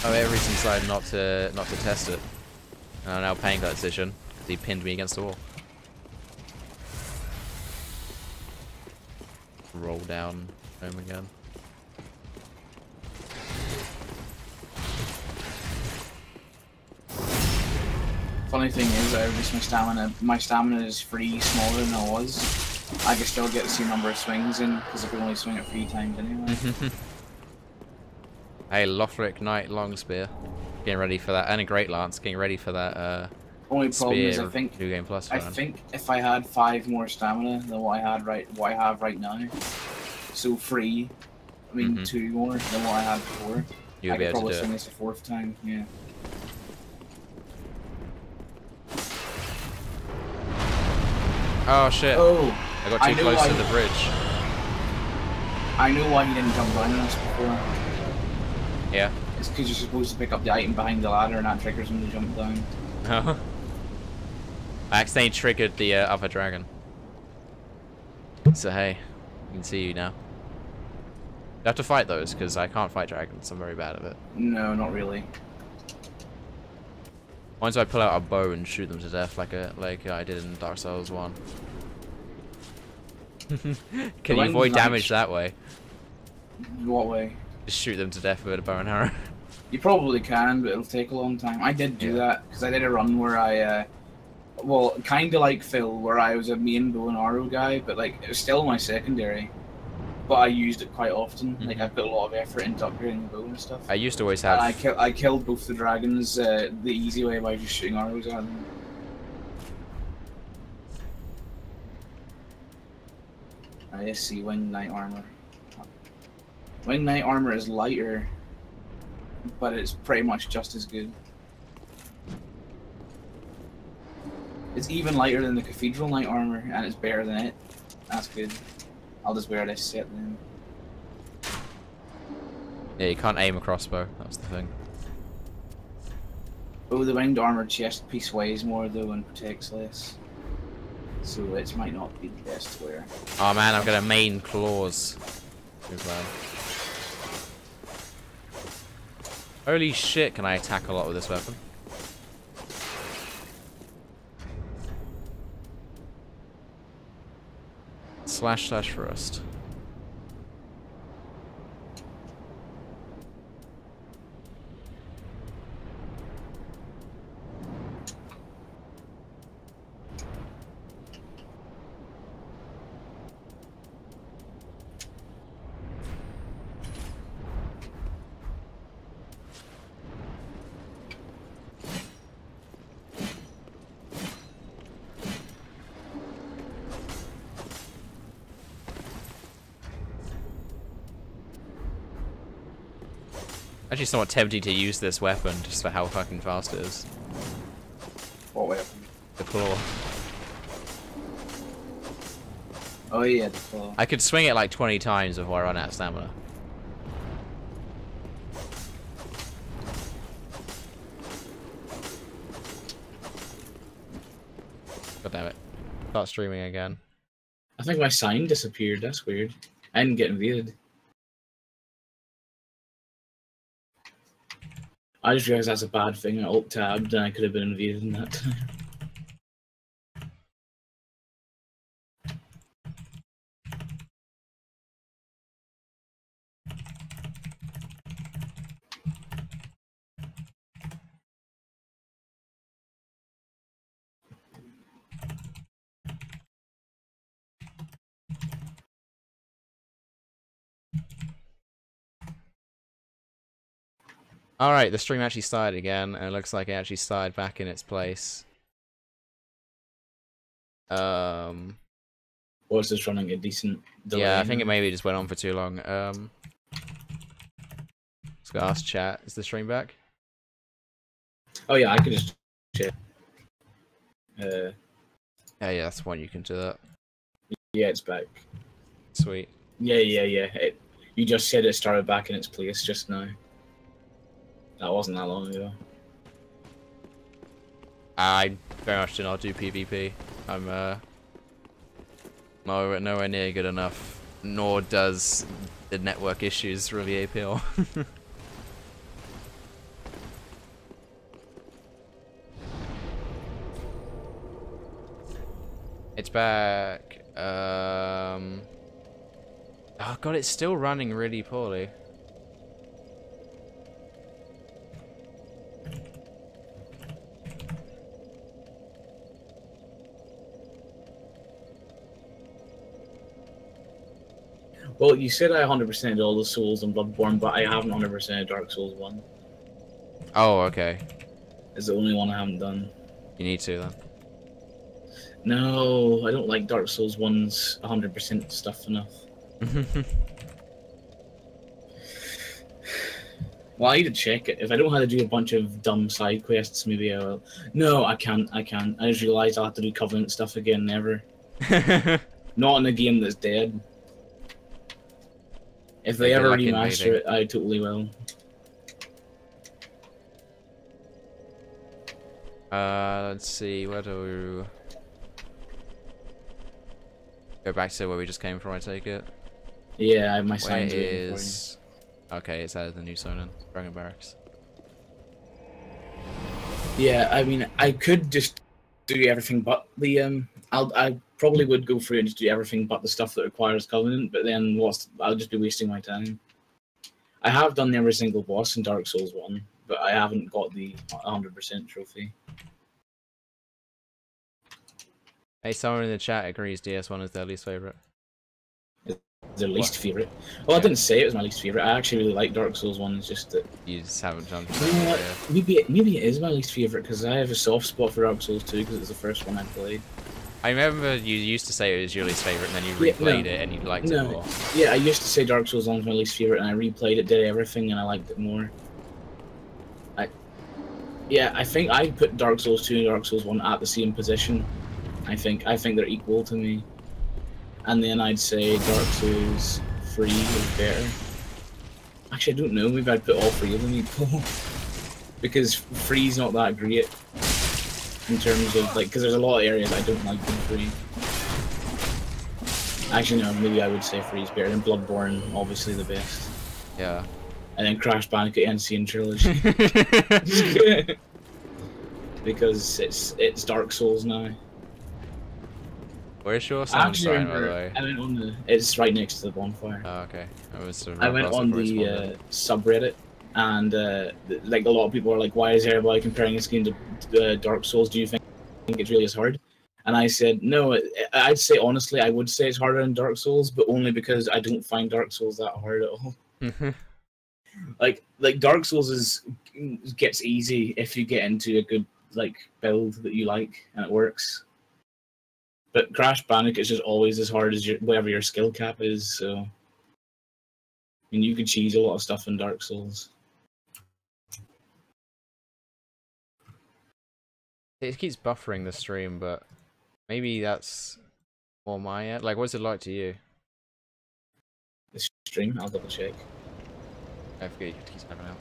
I made every decided not to test it. And I'm now paying that decision because he pinned me against the wall. Roll down home again. Funny thing is, I reduced my stamina. My stamina is 3 smaller than it was. I can still get the same number of swings in because I can only swing it 3 times anyway. Hey, Lothric Knight Longspear, getting ready for that, and a Great Lance, getting ready for that. Only problem is, I think New Game Plus. I think if I had 5 more stamina than what I have right now, so 3, I mean 2 more than what I had before, You'll be able to do swing it. this a 4th time. Yeah. Oh shit! Oh, I got too close to the bridge. I know why he didn't jump down on us before. Yeah. It's because you're supposed to pick up the item behind the ladder and that triggers him to jump down. I accidentally triggered the other dragon. So hey, you can see you now. You have to fight those because I can't fight dragons. I'm very bad at it. No, not really. Once I pull out a bow and shoot them to death like I did in Dark Souls 1. Can you avoid damage that way? What way? Just shoot them to death with a bow and arrow. You probably can, but it'll take a long time. I did do that because I did a run where I, well, kind of like Phil, where I was a main bow and arrow guy, but like it was still my secondary. But I used it quite often. Like I put a lot of effort into upgrading the bow and stuff. I used to always have. And I killed both the dragons the easy way by just shooting arrows at them. I see Winged Knight armor. Winged Knight armor is lighter, but it's pretty much just as good. It's even lighter than the Cathedral Knight armor, and it's better than it. That's good. I'll just wear this set then. Yeah, you can't aim a crossbow. That's the thing. Oh, the winged armor chest piece weighs more though and protects less, so it might not be the best to wear. Oh man, I'm gonna main claws. Too bad. Holy shit! Can I attack a lot with this weapon? Slash thrust. Actually, somewhat tempting to use this weapon just for how fucking fast it is. What weapon? The claw. Oh yeah, the claw. I could swing it like 20 times before I run out of stamina. God damn it. Start streaming again. I think my sign disappeared. That's weird. I didn't get invaded. I just realized that's a bad thing. I alt-tabbed and I could have been invaded in that time. Alright, the stream actually started again, and it looks like it actually started back in its place. Or it's just running a decent delay. Yeah, I think it maybe just went on for too long. Let's go ask chat. Is the stream back? Oh yeah, I could just check. Yeah, that's one you can do that. Yeah, it's back. Sweet. Yeah. You just said it started back in its place just now. That wasn't that long ago. I very much do not do PvP. I'm nowhere near good enough. Nor does the network issues really appeal. It's back. Oh god, it's still running really poorly. Well, you said I 100%ed all the Souls in Bloodborne, but I haven't 100%ed Dark Souls 1. Oh, okay. It's the only one I haven't done. You need to then. No, I don't like Dark Souls 1's 100% stuff enough. Well, I need to check it. If I don't have to do a bunch of dumb side quests, maybe I will. No, I can't. I just realised I'll have to do Covenant stuff again, never. Not in a game that's dead. If they ever remaster it, I totally will. Let's see, where do we... Go back to where we just came from, I take it? Yeah, I have my Where signs waiting is... Okay, it's out of the new zone in Dragon Barracks. Yeah, I mean, I could just do everything but the I probably would go through and just do everything but the stuff that requires Covenant, but then I'll just be wasting my time. I have done every single boss in Dark Souls 1, but I haven't got the 100% trophy. Hey, someone in the chat agrees DS1 is their least favourite. Their least favourite. Well, I didn't say it was my least favourite. I actually really like Dark Souls 1. It's just that you just haven't done. You know what? Maybe it is my least favourite because I have a soft spot for Dark Souls 2 because it's the first one I played. I remember you used to say it was your least favourite, and then you replayed it and you liked it more. Yeah, I used to say Dark Souls 1 was my least favourite, and I replayed it, did everything, and I liked it more. I think I put Dark Souls 2 and Dark Souls 1 at the same position. I think they're equal to me. And then I'd say Dark Souls 3 is better. Actually, I don't know. Maybe I'd put all three of them equal. Because 3's not that great. In terms of, like, because there's a lot of areas I don't like in 3. Actually, no, maybe I would say 3's better. And Bloodborne, obviously the best. Yeah. And then Crash Bandicoot NCN Trilogy. Because it's Dark Souls now. Where's your sound sign, by the way? I went on the... It's right next to the bonfire. Oh, okay. I went on the subreddit, and like a lot of people are like, why is everybody comparing this game to Dark Souls? Do you think it's really as hard? And I said, no, I'd say honestly, I would say it's harder than Dark Souls, but only because I don't find Dark Souls that hard at all. like Dark Souls gets easy if you get into a good build that you like and it works. But Crash Bandicoot is just always as hard as whatever your skill cap is, so... I mean, you could cheese a lot of stuff in Dark Souls. It keeps buffering the stream, but maybe that's more my end. Like, what's it like to you? The stream? I'll double check. I forget it keeps having out.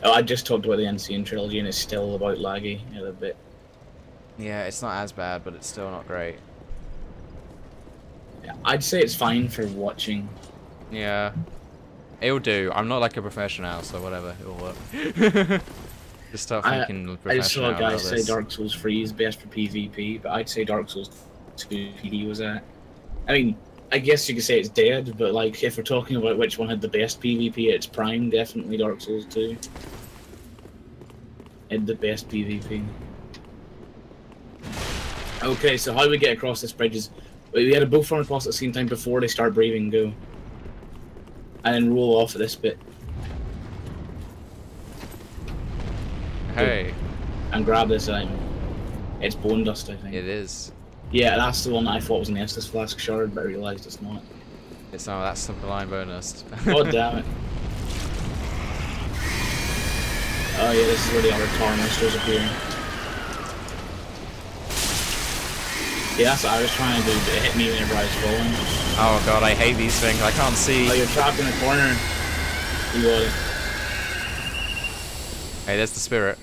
Oh, I just talked about the NCN Trilogy and it's still about laggy a little bit. Yeah, it's not as bad, but it's still not great. Yeah, I'd say it's fine for watching. Yeah. It'll do. I'm not like a professional, so whatever. It'll work. Just start thinking I just saw professional a guy about say this. Dark Souls 3 is best for PvP, but I'd say Dark Souls 2 PD was at. I mean, I guess you could say it's dead, but like if we're talking about which one had the best PvP at its prime, definitely Dark Souls 2. Had the best PvP. Okay, so how do we get across this bridge is we had to both run across at the same time before they start breathing, go. And then roll off at this bit. Hey. And grab this item. It's bone dust, I think. It is. Yeah, that's the one that I thought was an Estus Flask shard, but I realised it's not. It's not. That's sublime bonus. God damn it. Oh yeah, this is where the other tar monsters appear. Yeah, that's what I was trying to do, but it hit me whenever I was falling. Oh god, I hate these things. I can't see. Oh, you're trapped in a corner. You got it. Hey, there's the spirit.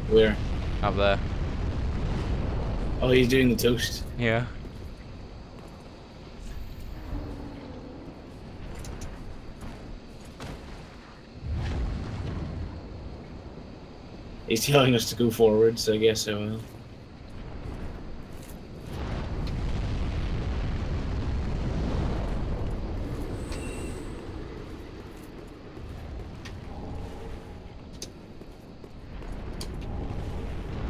Where? Up there. Oh, he's doing the toast. Yeah. He's telling us to go forward, so I guess I will.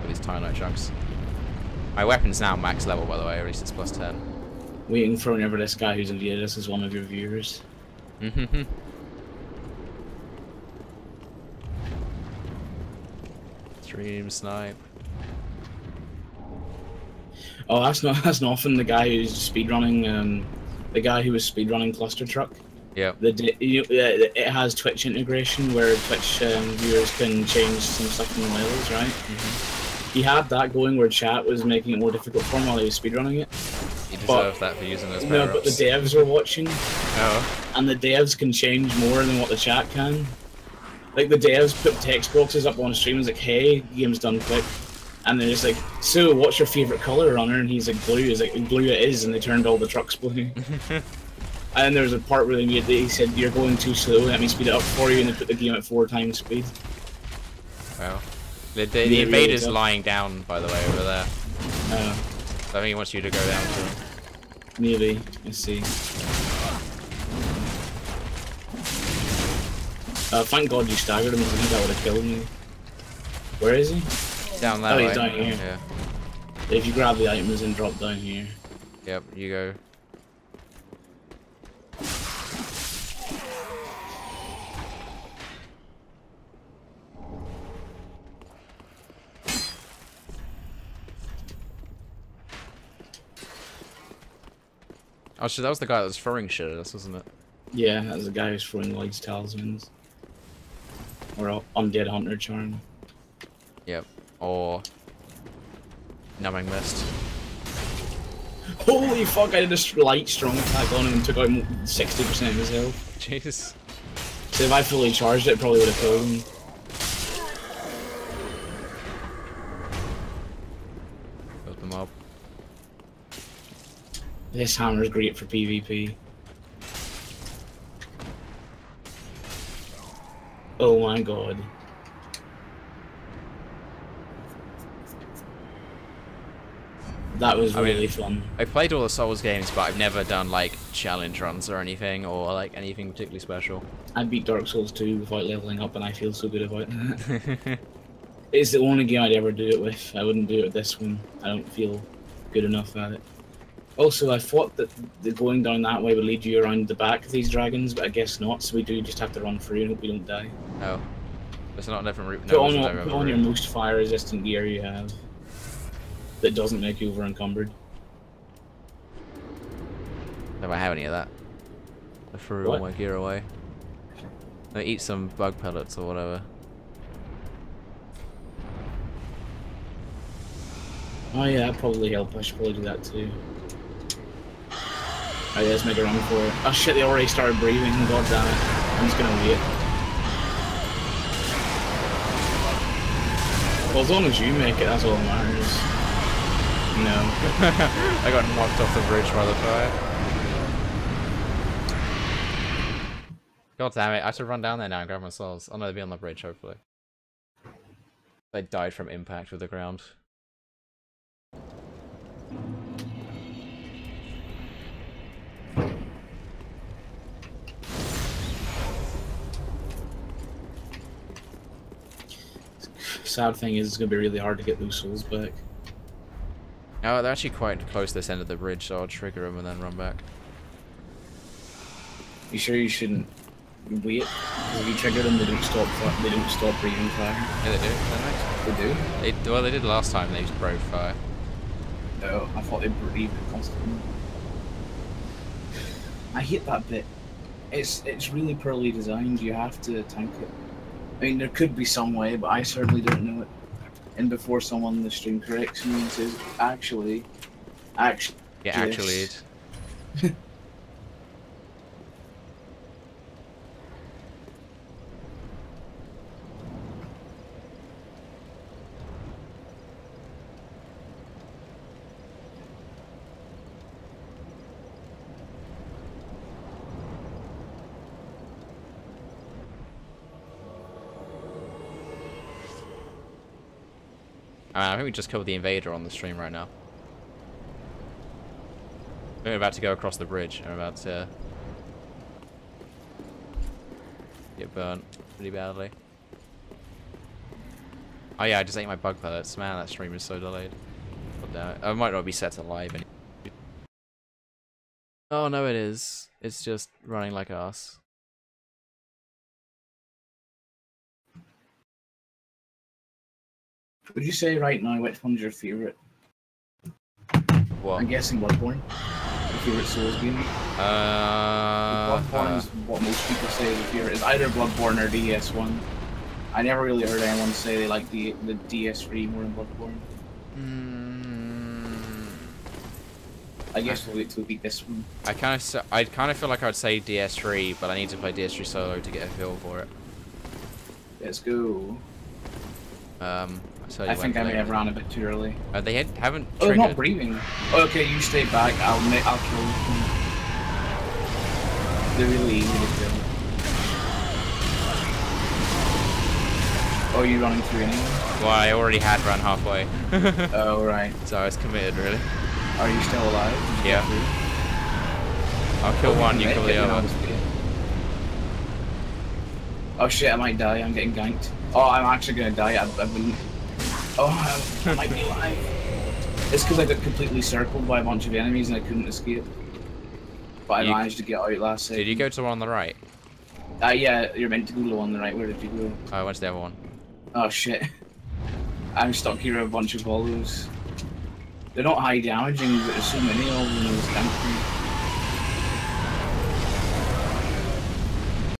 These tiny chunks. My weapon's now max level, by the way, or at least it's plus 10. Waiting for whenever this guy who's invaded us is one of your viewers. Stream snipe. Oh, that's not often the guy who's speedrunning. The guy who was speedrunning Cluster Truck. Yep. It has Twitch integration where Twitch viewers can change some stuff in the levels, right? He had that going where chat was making it more difficult for him while he was speedrunning it. He deserved that for using those No, power-ups. but the devs were watching. Oh. And the devs can change more than what the chat can. Like, the devs put text boxes up on stream and was like, hey, game's done quick. And they're just like, so, what's your favourite colour, Runner? And he's like, blue. He's like, blue it is, and they turned all the trucks blue. And then there was a part where he said, you're going too slow, let me speed it up for you, and they put the game at 4 times speed. Well. The invader's really lying down, by the way, over there. I think he wants you to go down to him. Maybe. Let's see. Thank God you staggered him, I think that would have killed me. Where is he? Down that way. Oh, he's down here. Yeah. If you grab the items and drop down here. Yep, you go. Oh shit, that was the guy that was throwing shit at us, wasn't it? Yeah, that was the guy who's throwing Lloyd's talismans. Or Undead Hunter Charm. Yep. Or Numbing Mist. Holy fuck, I did a light strong attack on him and took out 60% of his health. Jesus. So if I fully charged it, probably would have killed him. Killed them up. This hammer's great for PvP. Oh my god. That was really fun. I played all the Souls games, but I've never done like challenge runs or anything, or like anything particularly special. I beat Dark Souls 2 without leveling up, and I feel so good about that. It's the only game I'd ever do it with. I wouldn't do it with this one. I don't feel good enough at it. Also, I thought that the going down that way would lead you around the back of these dragons, but I guess not, so we do just have to run through and hope we don't die. Oh. There's not a different route. Put on your most fire-resistant gear you have. That doesn't make you over-encumbered. Don't I have any of that? I threw all my gear away. I eat some bug pellets or whatever. Oh yeah, that'd probably help. I should probably do that too. Oh yeah, let's make a run for it. Oh shit, they already started breathing. God damn it. I'm just gonna wait. Well, as long as you make it, that's all that matters. No. I got knocked off the bridge by the fire. God damn it, I have to run down there now and grab my souls. Oh no, they'll be on the bridge, hopefully. They died from impact with the ground. Sad thing is, it's gonna be really hard to get those souls back. Oh, they're actually quite close to this end of the bridge, so I'll trigger them and then run back. You sure you shouldn't wait? Because if you trigger them, they don't stop. They don't stop breathing fire. Yeah, they do. They do. Well, they did last time. They just broke fire. No, I thought they breathed constantly. I hate that bit. It's really poorly designed. You have to tank it. I mean, there could be some way, but I certainly don't know it. And before someone in the stream corrects me and says, actually. Yeah, actually. Yes. I think we just killed the invader on the stream right now. We're about to go across the bridge. I'm about to get burnt pretty badly. Oh yeah, I just ate my bug pellets. Man, that stream is so delayed. God damn it. I might not be set to live anymore. Oh no, it is. It's just running like ass. Would you say right now which one's your favourite? What? I'm guessing Bloodborne. Your favourite Souls game? Bloodborne is what most people say is favourite. It's either Bloodborne or DS1. I never really heard anyone say they like the DS3 more than Bloodborne. I guess we'll wait till we beat this one. I kind of feel like I'd say DS3, but I need to play DS3 solo to get a feel for it. Let's go. I think I may have ran a bit too early. They haven't triggered. Oh, they're not breathing. Oh, okay, you stay back. I'll kill them. They're really easy to kill. Oh, are you running through anyway? Well, I already had run halfway. Oh, right. So I was committed, really. Are you still alive? Yeah. I'll kill one, you kill the other. Oh shit, I might die. I'm getting ganked. Oh, I'm actually gonna die. I've been... Oh, I might be alive. It's because I got completely circled by a bunch of enemies and I couldn't escape. But I managed to get out last second. Did you go to the one on the right? Yeah, you're meant to go to the one on the right. Where did you go? Oh, I went to the other one. Oh shit. I'm stuck here with a bunch of hollows. They're not high damaging, but there's so many of them in this country.